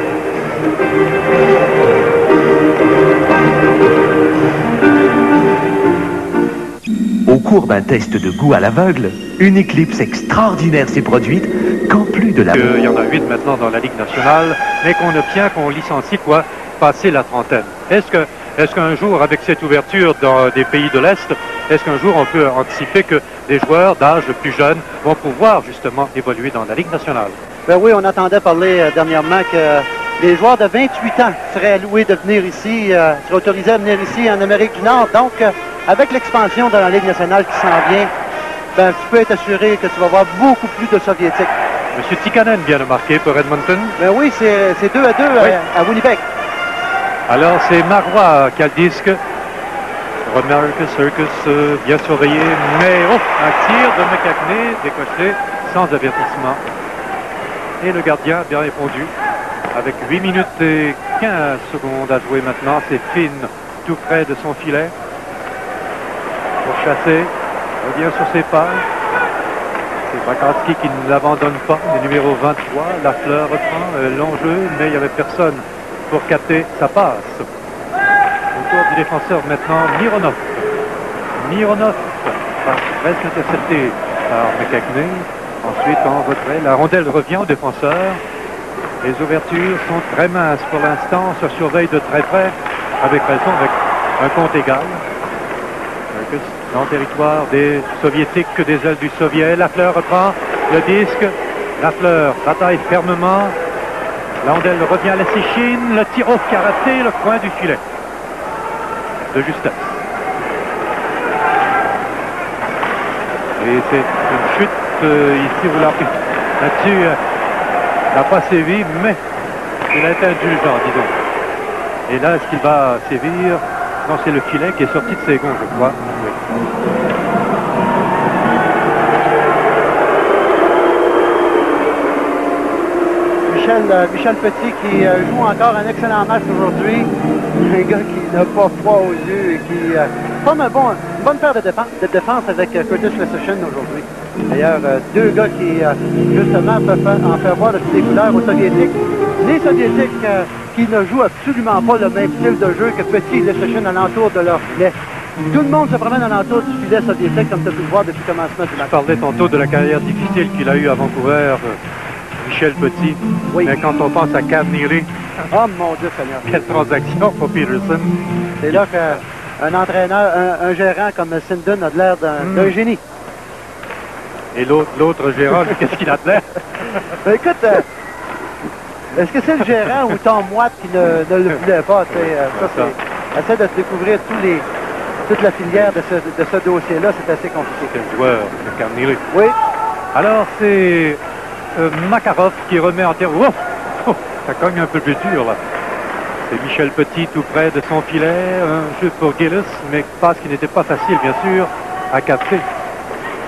Au cours d'un test de goût à l'aveugle, une éclipse extraordinaire s'est produite qu'en plus de la... Il y en a 8 maintenant dans la Ligue nationale, mais qu'on obtient, qu'on licencie quoi, passer la trentaine. Est-ce qu'un jour, avec cette ouverture dans des pays de l'Est, est-ce qu'un jour on peut anticiper que des joueurs d'âge plus jeunes vont pouvoir justement évoluer dans la Ligue nationale? Ben oui, on entendait parler dernièrement que les joueurs de 28 ans seraient alloués de venir ici, seraient autorisés à venir ici en Amérique du Nord. Donc, avec l'expansion de la Ligue nationale qui s'en vient, ben, tu peux être assuré que tu vas voir beaucoup plus de Soviétiques. M. Tikkanen vient de marquer pour Edmonton. Ben oui, c'est 2-2 oui. à Winnipeg. Alors, c'est Marois qui a le disque. America Circus bien surveillé, mais un tir de McCackney décoché sans avertissement. Et le gardien a bien répondu. Avec 8 minutes et 15 secondes à jouer maintenant, c'est Finn tout près de son filet. Pour chasser, revient sur ses pas. C'est Bakarski qui ne l'abandonne pas, le numéro 23. Lafleur reprend l'enjeu, mais il n'y avait personne pour capter sa passe. Autour du défenseur maintenant, Mironov. Mironov, reste intercepté par McCackney. Ensuite, en retrait, la rondelle revient au défenseur. Les ouvertures sont très minces pour l'instant. On se surveille de très près, avec raison, avec un compte égal. Dans le territoire des Soviétiques, des ailes du Soviet. Lafleur reprend le disque. Lafleur bataille fermement. La rondelle revient à la Séchine. Le tir qui a raté le coin du filet de justesse. Et c'est une chute ici, vous l'avez là-dessus. N'a pas sévi, mais il a été indulgent, disons. Et là, est-ce qu'il va sévir? Non, c'est le filet qui est sorti de ses gonds, je crois. Oui. Michel Petit qui joue encore un excellent match aujourd'hui. Un gars qui n'a pas froid aux yeux et qui forme une bonne paire de défense avec Curtis Leschyshyn aujourd'hui. D'ailleurs, deux gars qui, justement, peuvent en faire voir de toutes les couleurs aux Soviétiques. Les Soviétiques qui ne jouent absolument pas le même style de jeu que Petit et Leschyshyn alentour de leur filet. Tout le monde se promène alentour du filet soviétique, comme tu as pu le voir depuis le commencement du match. Je parlais tantôt de la carrière difficile qu'il a eue à Vancouver, Michel Petit. Oui. Mais quand on pense à Cam Neely... Oh mon Dieu Seigneur! Quelle transaction pour Peterson! C'est là qu'un entraîneur, un gérant comme Sinden a de l'air d'un génie. Et l'autre gérant, qu'est-ce qu'il a de l'air? Ben écoute, est-ce que c'est le gérant ou Tom Watt qui ne le voulait pas? Essaie de découvrir toute la filière de ce dossier-là, c'est assez compliqué. C'est le joueur, le Cam Neely. Oui. Alors, c'est Makarov qui remet en terre. Oh, ça cogne un peu plus dur, là. C'est Michel Petit tout près de son filet. Un jeu pour Gillis, mais passe qui n'était pas facile, bien sûr, à capter.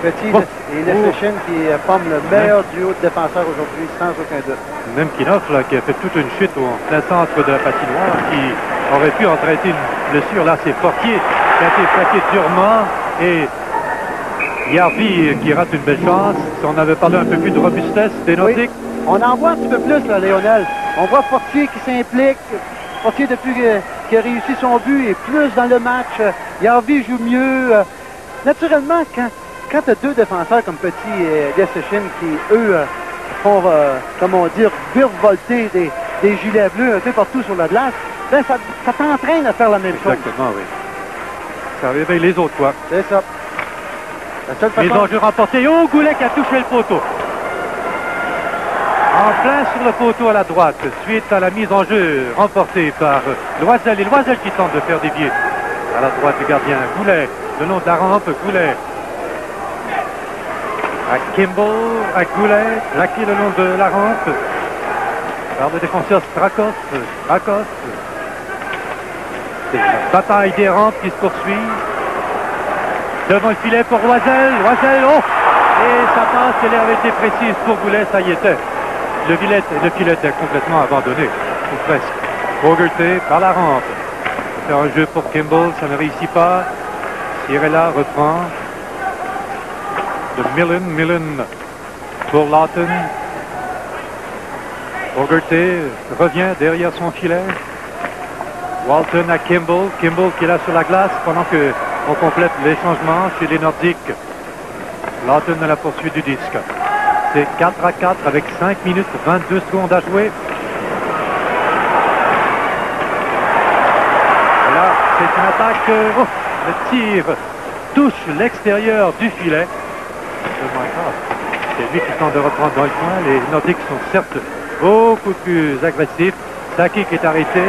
Petit et Leschyshyn qui forment le meilleur duo de défenseurs aujourd'hui, sans aucun doute. Même Kinov, là, qui a fait toute une chute au plein centre de la patinoire, qui aurait pu entraîner une blessure. Là, c'est Fortier qui a été plaqué durement. Et Yarvi qui rate une belle chance. Si on avait parlé un peu plus de robustesse des Nordiques. Oui. On en voit un petit peu plus, là, Lionel. On voit Fortier qui s'implique. Fortier, depuis qu'il a réussi son but, est plus dans le match. Yarvi joue mieux. Naturellement, quand tu as deux défenseurs comme Petit et Leschyshyn qui, eux, font, comment dire, virevolter des gilets bleus un peu partout sur la glace, ben ça t'entraîne à faire la même chose. Exactement, oui. Ça réveille les autres, quoi. C'est ça. Les enjeux remportés. Oh, Goulet qui a touché le poteau. En plein sur le poteau à la droite, suite à la mise en jeu remportée par Loisel. Et Loisel qui tente de faire dévier à la droite du gardien. Goulet, le long de la rampe, Goulet. À Kimball, à Goulet, plaqué le long de la rampe. Par le défenseur Strakos. C'est la bataille des rampes qui se poursuit. Devant le filet pour Loisel. Oh! Et sa passe, elle avait été précise pour Goulet, ça y était. Le filet était complètement abandonné, ou presque. Fogarty par la rampe. Faire un jeu pour Kimball, ça ne réussit pas. Cirella reprend. De Millen pour Lawton. Fogarty revient derrière son filet. Walton à Kimball. Kimball qui est là sur la glace pendant qu'on complète les changements chez les Nordiques. Lawton à la poursuite du disque. C'est 4-4 avec 5 minutes 22 secondes à jouer. Et là, c'est une attaque. Le tir touche l'extérieur du filet. C'est lui qui tente de reprendre dans le coin. Les Nordiques sont certes beaucoup plus agressifs. Sakic est arrêté.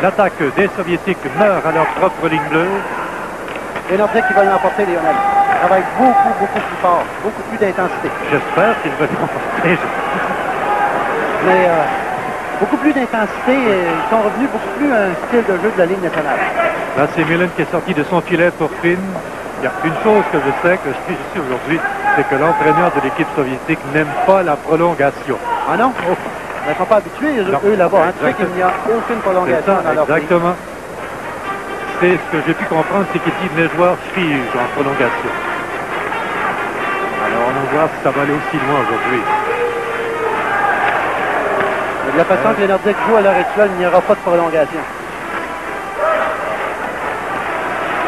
L'attaque des Soviétiques meurt à leur propre ligne bleue. Les Nordiques qui veulent l'emporter, Lionel. Ils travaillent beaucoup plus fort, beaucoup plus d'intensité. J'espère qu'ils veulent l'emporter. Mais beaucoup plus d'intensité. Ils sont revenus beaucoup plus à un style de jeu de la Ligue nationale. Là, c'est Millen qui est sorti de son filet pour Finn. Il y a une chose que je sais, que je suis ici aujourd'hui, c'est que l'entraîneur de l'équipe soviétique n'aime pas la prolongation. Ah non? Oh. Ils ne sont pas habitués, eux, là-bas. Hein. Tu sais qu'il n'y a aucune prolongation dans leur pays. Exactement. C'est ce que j'ai pu comprendre, c'est qu'ils disent les joueurs figent en prolongation. Alors, on va voir si ça va aller aussi loin aujourd'hui. De la façon que les Nordiques jouent à l'heure actuelle, il n'y aura pas de prolongation.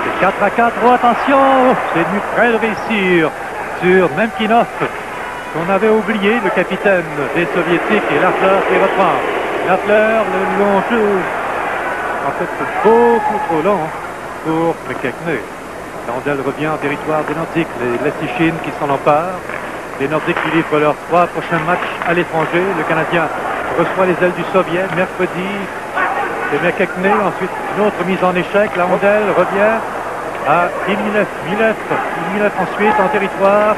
C'est 4-4. Oh, attention! C'est venu près de réussir sur Memkinov. On avait oublié le capitaine des Soviétiques et Lafleur qui reprend. Lafleur, le long jeu. En fait, c'est beaucoup trop long pour McKechnie. Landel revient en territoire des Nordiques. Les Lestichines qui s'en emparent. Les Nordiques qui livrent leurs 3 prochains matchs à l'étranger. Le Canadien reçoit les ailes du Soviet mercredi. C'est McKechnie. Ensuite, une autre mise en échec. Landel revient à Milev. Milev ensuite en territoire.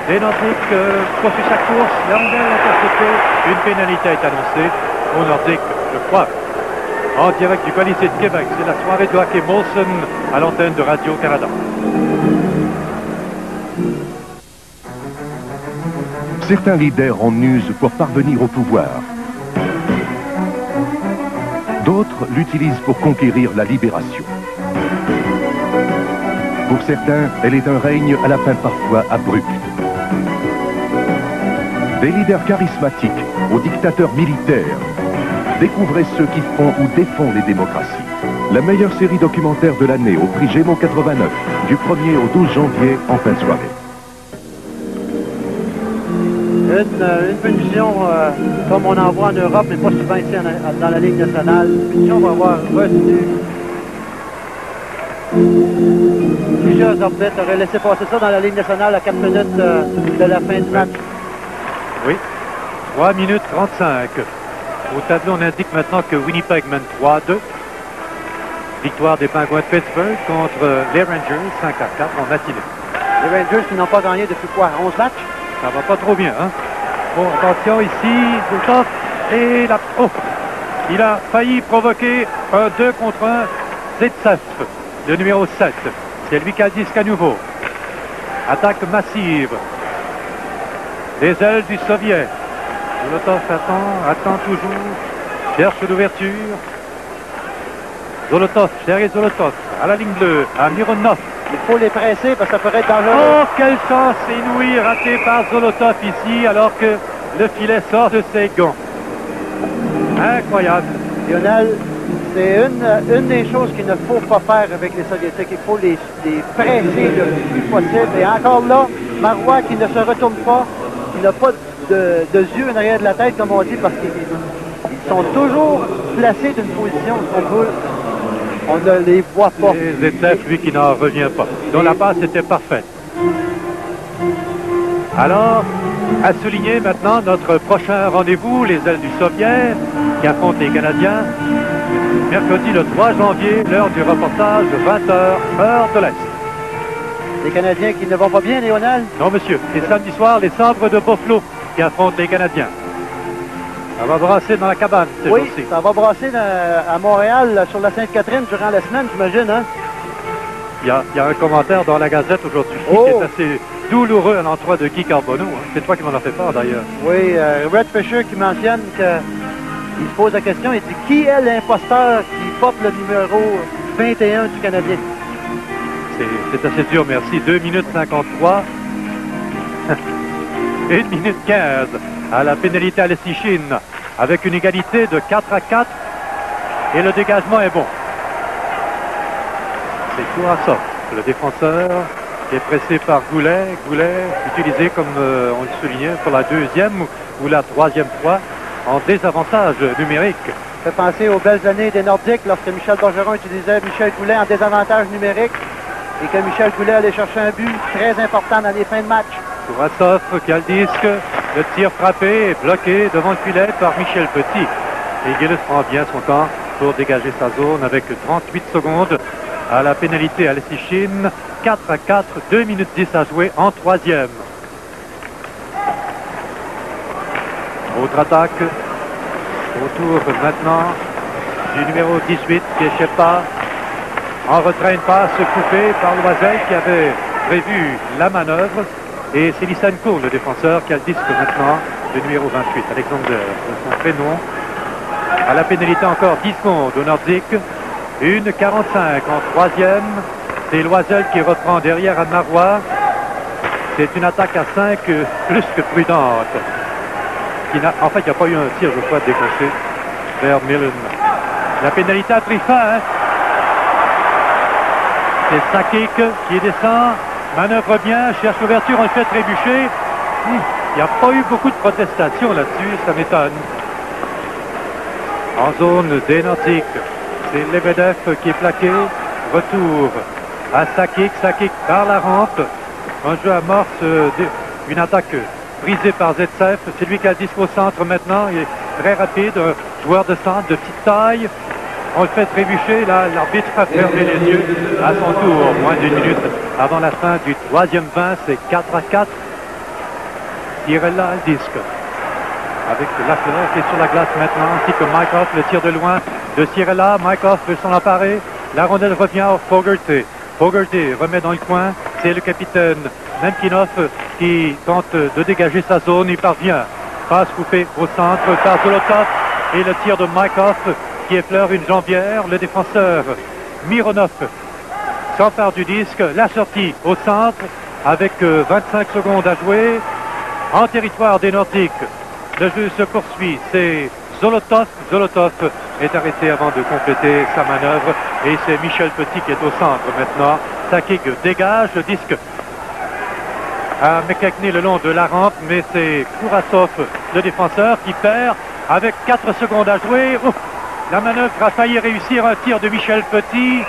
Les Nordiques poursuivent sa course. Landel intercepté. Une pénalité est annoncée aux Nordiques, je crois. En direct du Colisée de Québec, c'est la soirée de hockey Molson à l'antenne de Radio-Canada. Certains leaders en usent pour parvenir au pouvoir. D'autres l'utilisent pour conquérir la libération. Pour certains, elle est un règne à la fin parfois abrupte. Des leaders charismatiques aux dictateurs militaires. Découvrez ceux qui font ou défont les démocraties. La meilleure série documentaire de l'année au prix Gémeaux 89, du 1er au 12 janvier en fin de soirée. Une punition comme on en voit en Europe, mais pas souvent ici dans la Ligue nationale. Une punition va avoir retenu. Plusieurs arbitres auraient laissé passer ça dans la Ligue nationale à 4 minutes de la fin du match. Oui, 3 minutes 35. Au tableau, on indique maintenant que Winnipeg mène 3-2. Victoire des Pingouins de Pittsburgh contre les Rangers, 5-4 en matinée. Les Rangers qui n'ont pas gagné depuis quoi, 11 matchs? Ça va pas trop bien, hein? Bon, attention ici, Zolotov, et la... Oh! Il a failli provoquer un 2 contre 1. Zaitsev, le numéro 7. C'est lui qui a le disque à nouveau. Attaque massive. Les ailes du Soviet. Zolotov attend toujours, cherche l'ouverture. Zolotov, Sergei Zolotov, à la ligne bleue, à Mironov. Il faut les presser parce que ça pourrait être dangereux. Oh, quelle chance inouïe ratée par Zolotov ici, alors que le filet sort de ses gants. Incroyable. Lionel, c'est une des choses qu'il ne faut pas faire avec les Soviétiques. Il faut les presser le plus possible. Et encore là, Marois qui ne se retourne pas, qui n'a pas de yeux en arrière de la tête, comme on dit, parce qu'ils sont toujours placés d'une position on ne les voit pas. Et Zaitsev, lui, qui n'en revient pas. Dont la passe était parfaite. Alors, à souligner maintenant notre prochain rendez-vous, les ailes du Soviet, qui affrontent les Canadiens. Mercredi le 3 janvier, l'heure du reportage, 20h, heure de l'Est. Les Canadiens qui ne vont pas bien, Lionel? Non, monsieur. Et samedi soir, les Sabres de Buffalo qui affrontent les Canadiens. Ça va brasser dans la cabane, ces oui, jours-ci. Ça va brasser à Montréal, sur la Sainte-Catherine, durant la semaine, j'imagine, hein? Il y a un commentaire dans la Gazette aujourd'hui qui est assez douloureux à l'endroit de Guy Carbonneau. Hein. C'est toi qui m'en as fait part, d'ailleurs. Oui, Red Fisher qui mentionne qu'il se pose la question, il dit « Qui est l'imposteur qui porte le numéro 21 du Canadien? » C'est assez dur, merci. 2 minutes 53. 1 minute 15 à la pénalité à l'Estichine. avec une égalité de 4-4 et le dégagement est bon. C'est Kourasov, le défenseur, qui est pressé par Goulet. Goulet utilisé, comme on le soulignait, pour la deuxième ou la troisième fois en désavantage numérique. Ça fait penser aux belles années des Nordiques lorsque Michel Bergeron utilisait Michel Goulet en désavantage numérique et que Michel Goulet allait chercher un but très important dans les fins de match. Kourasov qui a le disque, le tir frappé est bloqué devant le filet par Michel Petit. Et Gilles prend bien son temps pour dégager sa zone avec 38 secondes à la pénalité à l'Essichine. 4-4, 2 minutes 10 à jouer en troisième. Autre attaque. Autour maintenant du numéro 18 qui est Shepa. En retrait, une passe coupée par Loisel qui avait prévu la manœuvre. Et c'est Lysenko, le défenseur, qui a le disque maintenant, le numéro 28, Alexander, de son prénom. À la pénalité encore 10 secondes au Nordique. 1,45 en troisième. C'est Loisel qui reprend derrière à Marois. C'est une attaque à 5 plus que prudente. En fait, il n'y a pas eu un tir, je crois, décoché vers Millen. La pénalité a pris fin. Hein? C'est Sakic qui descend, manœuvre bien, cherche l'ouverture, on le fait trébucher. Il n'y a pas eu beaucoup de protestations là-dessus, ça m'étonne. En zone des Nordiques, c'est Lebedev qui est plaqué. Retour à Sakic. Sakic par la rampe. Un jeu amorce une attaque brisé par Zetsev, c'est lui qui a le disque au centre maintenant, il est très rapide, un joueur de centre de petite taille. On le fait trébucher, là l'arbitre a fermé les yeux à son tour, moins d'une minute avant la fin du troisième 20, c'est 4-4. Cirella le disque, avec Lafleur qui est sur la glace maintenant, ainsi que Maikov, le tir de loin de Cirella. Maikov veut s'en emparer, la rondelle revient à Fogarty. Fogarty remet dans le coin, c'est le capitaine Nemkinov qui tente de dégager sa zone, il parvient. Passe coupée au centre par Zolotov et le tir de Maikov qui effleure une jambière. Le défenseur Mironov s'empare du disque, la sortie au centre avec 25 secondes à jouer en territoire des Nordiques. Le jeu se poursuit, c'est Zolotov. Zolotov est arrêté avant de compléter sa manœuvre et c'est Michel Petit qui est au centre maintenant. Sakic dégage le disque à McKechnie le long de la rampe, mais c'est Kourasov, le défenseur, qui perd avec 4 secondes à jouer. La manœuvre a failli réussir, un tir de Michel Petit.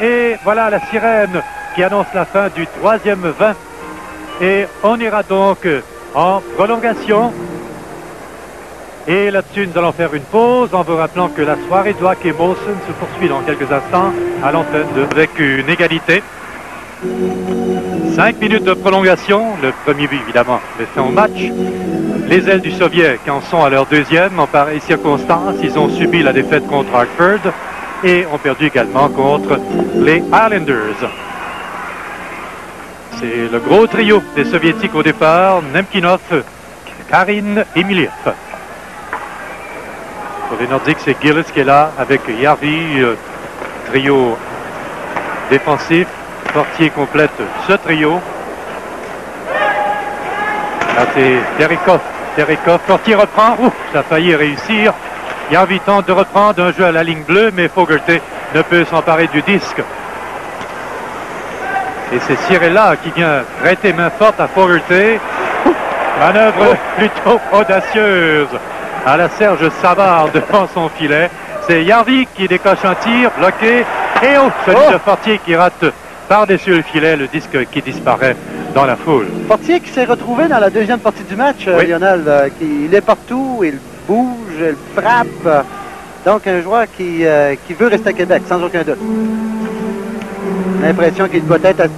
Et voilà la sirène qui annonce la fin du troisième 20. Et on ira donc en prolongation. Et là-dessus, nous allons faire une pause en vous rappelant que la soirée de hockey Molson se poursuit dans quelques instants à l'antenne avec une égalité. 5 minutes de prolongation, le premier but évidemment met fin au match. Les ailes du Soviet qui en sont à leur deuxième en pareille circonstance, ils ont subi la défaite contre Hartford et ont perdu également contre les Islanders. C'est le gros trio des Soviétiques au départ, Nemkinov, Karin et Miliev. Pour les Nordiques, c'est Gilles qui est là avec Järvi, trio défensif. Portier complète ce trio. Là, c'est Terikov. Terikov, Portier reprend. Ça a failli réussir. Järvi tente de reprendre un jeu à la ligne bleue, mais Fogarty ne peut s'emparer du disque. Et c'est Cirella qui vient prêter main forte à Fogarty. Manœuvre plutôt audacieuse à la Serge Savard devant son filet. C'est Järvi qui décoche un tir, bloqué. Et celui de Fortier qui rate par-dessus le filet, le disque qui disparaît dans la foule. Fortier qui s'est retrouvé dans la deuxième partie du match, oui. Lionel. Il est partout, il bouge, il frappe. Donc un joueur qui veut rester à Québec, sans aucun doute. L'impression qu'il doit être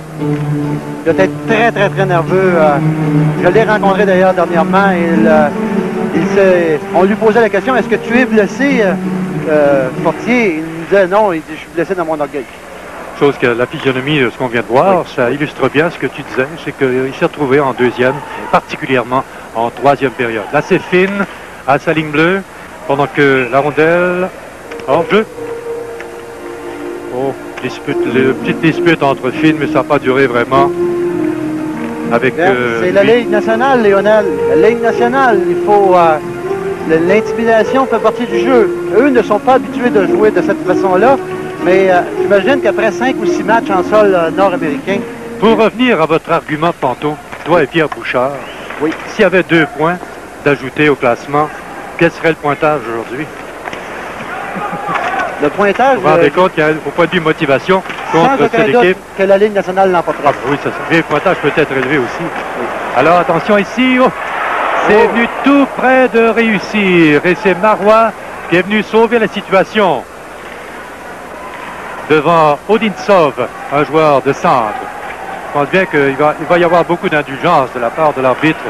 très, très, très nerveux. Je l'ai rencontré d'ailleurs dernièrement. On lui posait la question, est-ce que tu es blessé, Fortier? Il nous disait non, il dit, je suis blessé dans mon orgueil. Chose que la physionomie de ce qu'on vient de voir, oui. Ça illustre bien ce que tu disais, c'est qu'il s'est retrouvé en deuxième, particulièrement en troisième période. Là, c'est Finn à sa ligne bleue, pendant que la rondelle hors jeu. Petite dispute entre Finn, mais ça n'a pas duré vraiment. Avec c'est la Ligue nationale, Lionel. La Ligue nationale, il faut L'intimidation fait partie du jeu. Eux ne sont pas habitués de jouer de cette façon-là, mais j'imagine qu'après 5 ou 6 matchs en sol nord-américain... Pour revenir à votre argument tantôt, toi et Pierre Bouchard, oui. S'il y avait 2 points d'ajouter au classement, quel serait le pointage aujourd'hui? Le pointage... Vous vous rendez compte qu'au point de vue motivation, contre cette équipe... que la Ligue nationale l'emportera. Ah, oui, ça serait. Le pointage peut être élevé aussi. Oui. Alors attention ici, c'est venu tout près de réussir. Et c'est Marois qui est venu sauver la situation. Devant Odintsov, un joueur de centre. Je pense bien qu'il va y avoir beaucoup d'indulgence de la part de l'arbitre.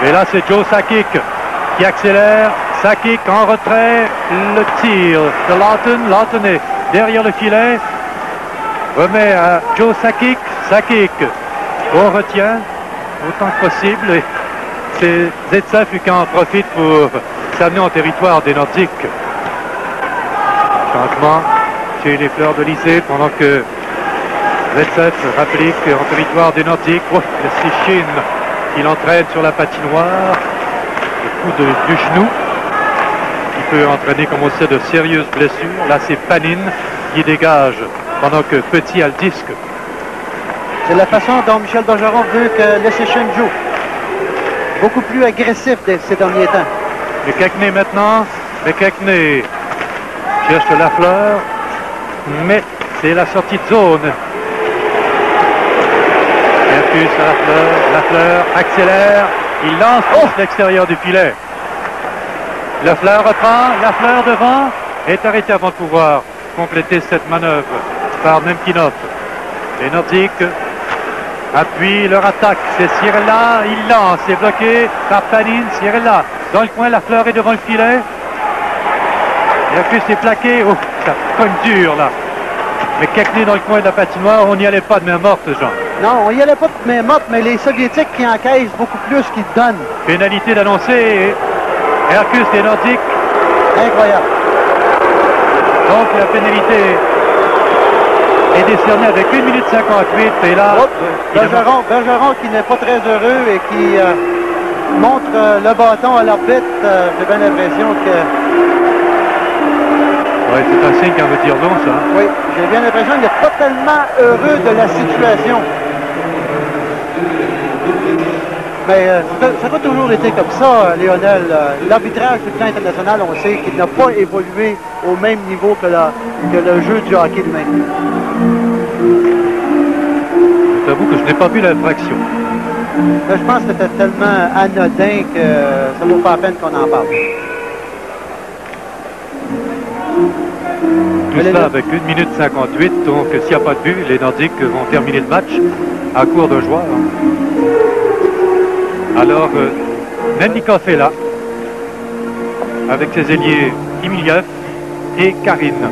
Et là, c'est Joe Sakic qui accélère. Sakic en retrait, le tir de Lawton. Lawton est derrière le filet. Remet à Joe Sakic. Sakic, on retient autant que possible. Et c'est Zaitsev qui en profite pour s'amener en territoire des Nordiques. Changement chez les Fleurs de Lycée pendant que Zaitsev rapplique en territoire des Nordiques. Oh, c'est Chine qui l'entraîne sur la patinoire. Le coup du genou qui peut entraîner, comme on sait, de sérieuses blessures. Là, c'est Panin qui dégage pendant que Petit a le disque. C'est la façon dont Michel Bergeron veut que Leschyshyn joue. Beaucoup plus agressif ces derniers temps. McKechnie maintenant. McKechnie cherche Lafleur, mais c'est la sortie de zone. Mercus à Lafleur accélère, il lance l'extérieur du filet. Lafleur reprend, Lafleur devant, est arrêté avant de pouvoir compléter cette manœuvre par Nemkinov. Les Nordiques appuient leur attaque, c'est Cirella, il lance, c'est bloqué par Panin, Cirella dans le coin, Lafleur est devant le filet. Mercus est plaqué, oh, ça cogne dur là. Mais McKechnie dans le coin de la patinoire, on n'y allait pas de main morte, Jean. Non, on n'y allait pas de main morte, mais les Soviétiques qui encaissent beaucoup plus qu'ils donnent. Pénalité d'annoncer, Mercus des Nordiques. Incroyable. Donc la pénalité est décernée avec 1 minute 58, et là... Bergeron qui n'est pas très heureux et qui montre le bâton à l'arbitre. J'ai bien l'impression que... Oui, c'est un signe qu'on veut dire long, ça. Oui, j'ai bien l'impression qu'il n'est pas tellement heureux de la situation. Mais ça a toujours été comme ça, Lionel. L'arbitrage du plan international, on sait qu'il n'a pas évolué au même niveau que le jeu du hockey lui-même. Je t'avoue que je n'ai pas vu l'infraction. Je pense que c'était tellement anodin que ça ne vaut pas la peine qu'on en parle. Tout cela avec 1 minute 58, donc s'il n'y a pas de but, les Nordiques vont terminer le match à court d'un joueur. Alors, Nemnikov est là, avec ses ailiers Kimiliev et Karine.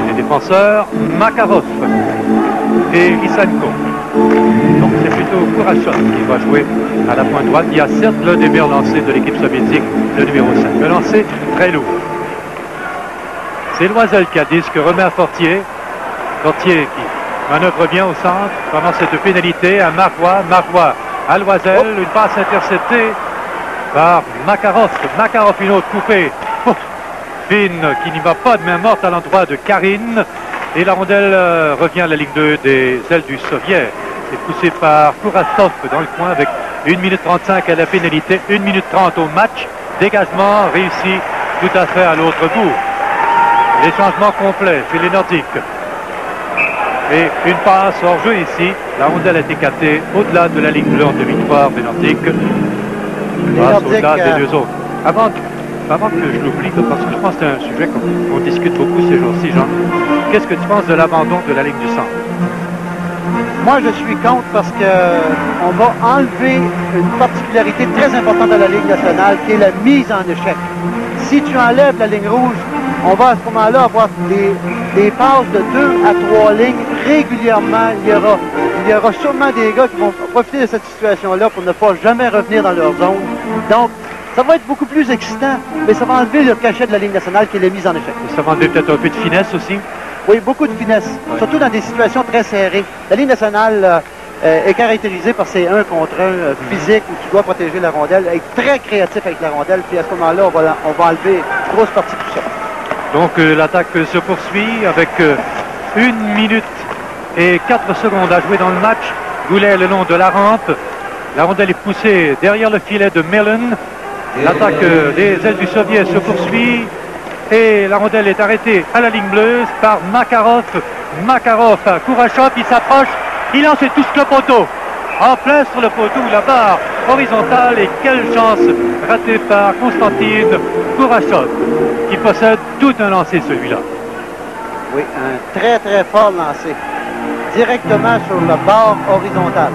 Les défenseurs, Makarov et Lysenko. Donc c'est plutôt Kurashov qui va jouer à la pointe droite. Il y a certes l'un des meilleurs lancers de l'équipe soviétique, le numéro 5. Le lancer très lourd. C'est Loisel qui a disque, remet à Fortier. Fortier qui manœuvre bien au centre pendant cette pénalité à Marois. Marois à Loisel, une passe interceptée par Makarov. Makarov, une autre coupée. Fine qui n'y va pas de main morte à l'endroit de Karine. Et la rondelle revient à la ligne 2 des ailes du Soviet. C'est poussé par Kurashov dans le coin avec 1 minute 35 à la pénalité, 1 minute 30 au match. Dégagement réussi tout à fait à l'autre bout. Les changements complets chez les Nordiques. Et une passe hors jeu ici. La rondelle est écartée au-delà de la ligne bleue en demi-victoire des Nordiques. Grâce au-delà des deux autres. Avant que je l'oublie, parce que je pense que c'est un sujet qu'on discute beaucoup ces jours-ci, Jean. Qu'est-ce que tu penses de l'abandon de la ligne du centre? Moi, je suis contre parce qu'on va enlever une particularité très importante de la Ligue nationale, qui est la mise en échec. Si tu enlèves la ligne rouge, on va à ce moment-là avoir des passes de 2 à 3 lignes régulièrement. Il y aura sûrement des gars qui vont profiter de cette situation-là pour ne pas jamais revenir dans leur zone. Donc, ça va être beaucoup plus excitant, mais ça va enlever le cachet de la Ligue nationale qui est la mise en échec. Ça va enlever peut-être un peu de finesse aussi? Oui, beaucoup de finesse, surtout dans des situations très serrées. La Ligue nationale est caractérisé par ces 1 contre 1 physique où tu dois protéger la rondelle, être très créatif avec la rondelle, puis à ce moment-là, on va enlever une grosse partie de tout ça. Donc l'attaque se poursuit avec 1 minute et 4 secondes à jouer dans le match. Goulet le long de la rampe. La rondelle est poussée derrière le filet de Millen. L'attaque des ailes du Soviet se poursuit. Et la rondelle est arrêtée à la ligne bleue par Makarov. Makarov à Kourachov, il s'approche. Il lance et touche le poteau. En plein sur le poteau, la barre horizontale. Et quelle chance ratée par Konstantin Kourachov, qui possède tout un lancer celui-là. Oui, un très très fort lancé. Directement sur la barre horizontale.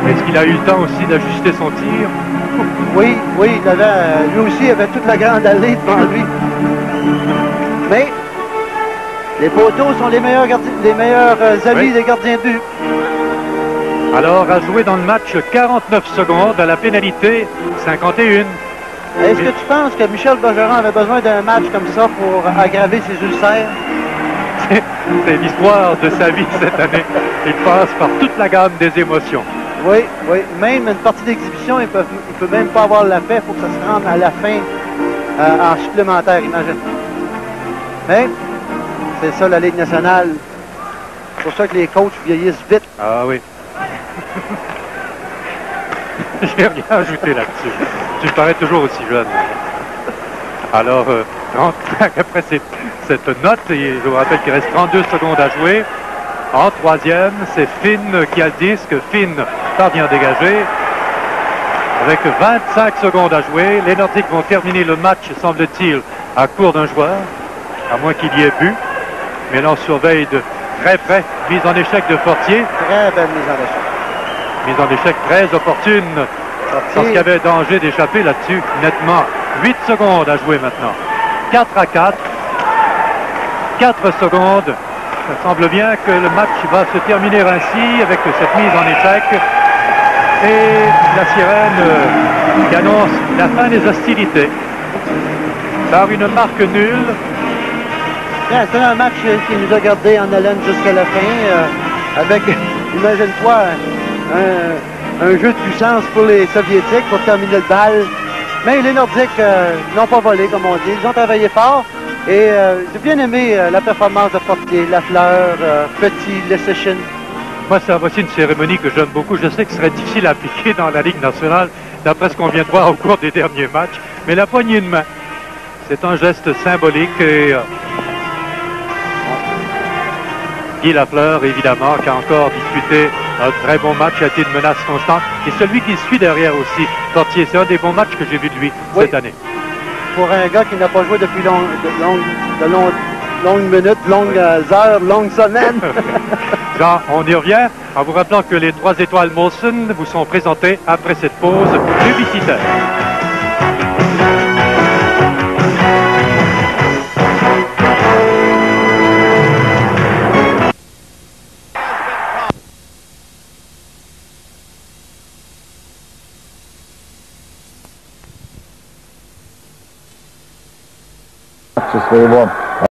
Est-ce qu'il a eu le temps aussi d'ajuster son tir? Oui, il avait, lui aussi il avait toute la grande allée devant lui. Mais les poteaux sont les meilleurs amis des gardiens de but. Alors, à jouer dans le match 49 secondes à la pénalité 51. Est-ce que tu penses que Michel Bergeron avait besoin d'un match comme ça pour aggraver ses ulcères? C'est l'histoire de sa vie cette année. Il passe par toute la gamme des émotions. Oui. Même une partie d'exhibition, il peut même pas avoir la paix. Il faut que ça se rende à la fin en supplémentaire, imagine. Mais c'est ça la Ligue nationale. C'est pour ça que les coachs vieillissent vite. Ah oui. J'ai rien ajouté là-dessus. Tu me parais toujours aussi jeune. Alors, après cette note, je vous rappelle qu'il reste 32 secondes à jouer. En troisième, c'est Finn qui a le disque. Finn parvient à dégager. Avec 25 secondes à jouer, les Nordiques vont terminer le match, semble-t-il, à court d'un joueur, à moins qu'il y ait but. Mais là, on surveille de très près. Mise en échec de Fortier. Très belle mise en échec. Mise en échec très opportune. Parce qu'il y avait danger d'échapper là-dessus, nettement. 8 secondes à jouer maintenant. 4-4. 4 secondes. Ça semble bien que le match va se terminer ainsi avec cette mise en échec. Et la sirène qui annonce la fin des hostilités par une marque nulle. C'est un match qui nous a gardé en haleine jusqu'à la fin, avec, imagine-toi, un jeu de puissance pour les Soviétiques pour terminer le bal. Mais les Nordiques n'ont pas volé, comme on dit. Ils ont travaillé fort. Et j'ai bien aimé la performance de Fortier, Lafleur, Petit, Leschyshyn. Moi, c'est voici une cérémonie que j'aime beaucoup. Je sais que ce serait difficile à appliquer dans la Ligue nationale, d'après ce qu'on vient de voir au cours des derniers matchs. Mais la poignée de main, c'est un geste symbolique. Et Guy Lafleur, évidemment, qui a encore disputé un très bon match, a été une menace constante. Et celui qui suit derrière aussi, Fortier, c'est un des bons matchs que j'ai vu de lui cette année. Pour un gars qui n'a pas joué depuis longues minutes, longues heures, longues semaines. Jean, on y revient en vous rappelant que les 3 étoiles Molson vous sont présentées après cette pause publicitaire. Just very warm.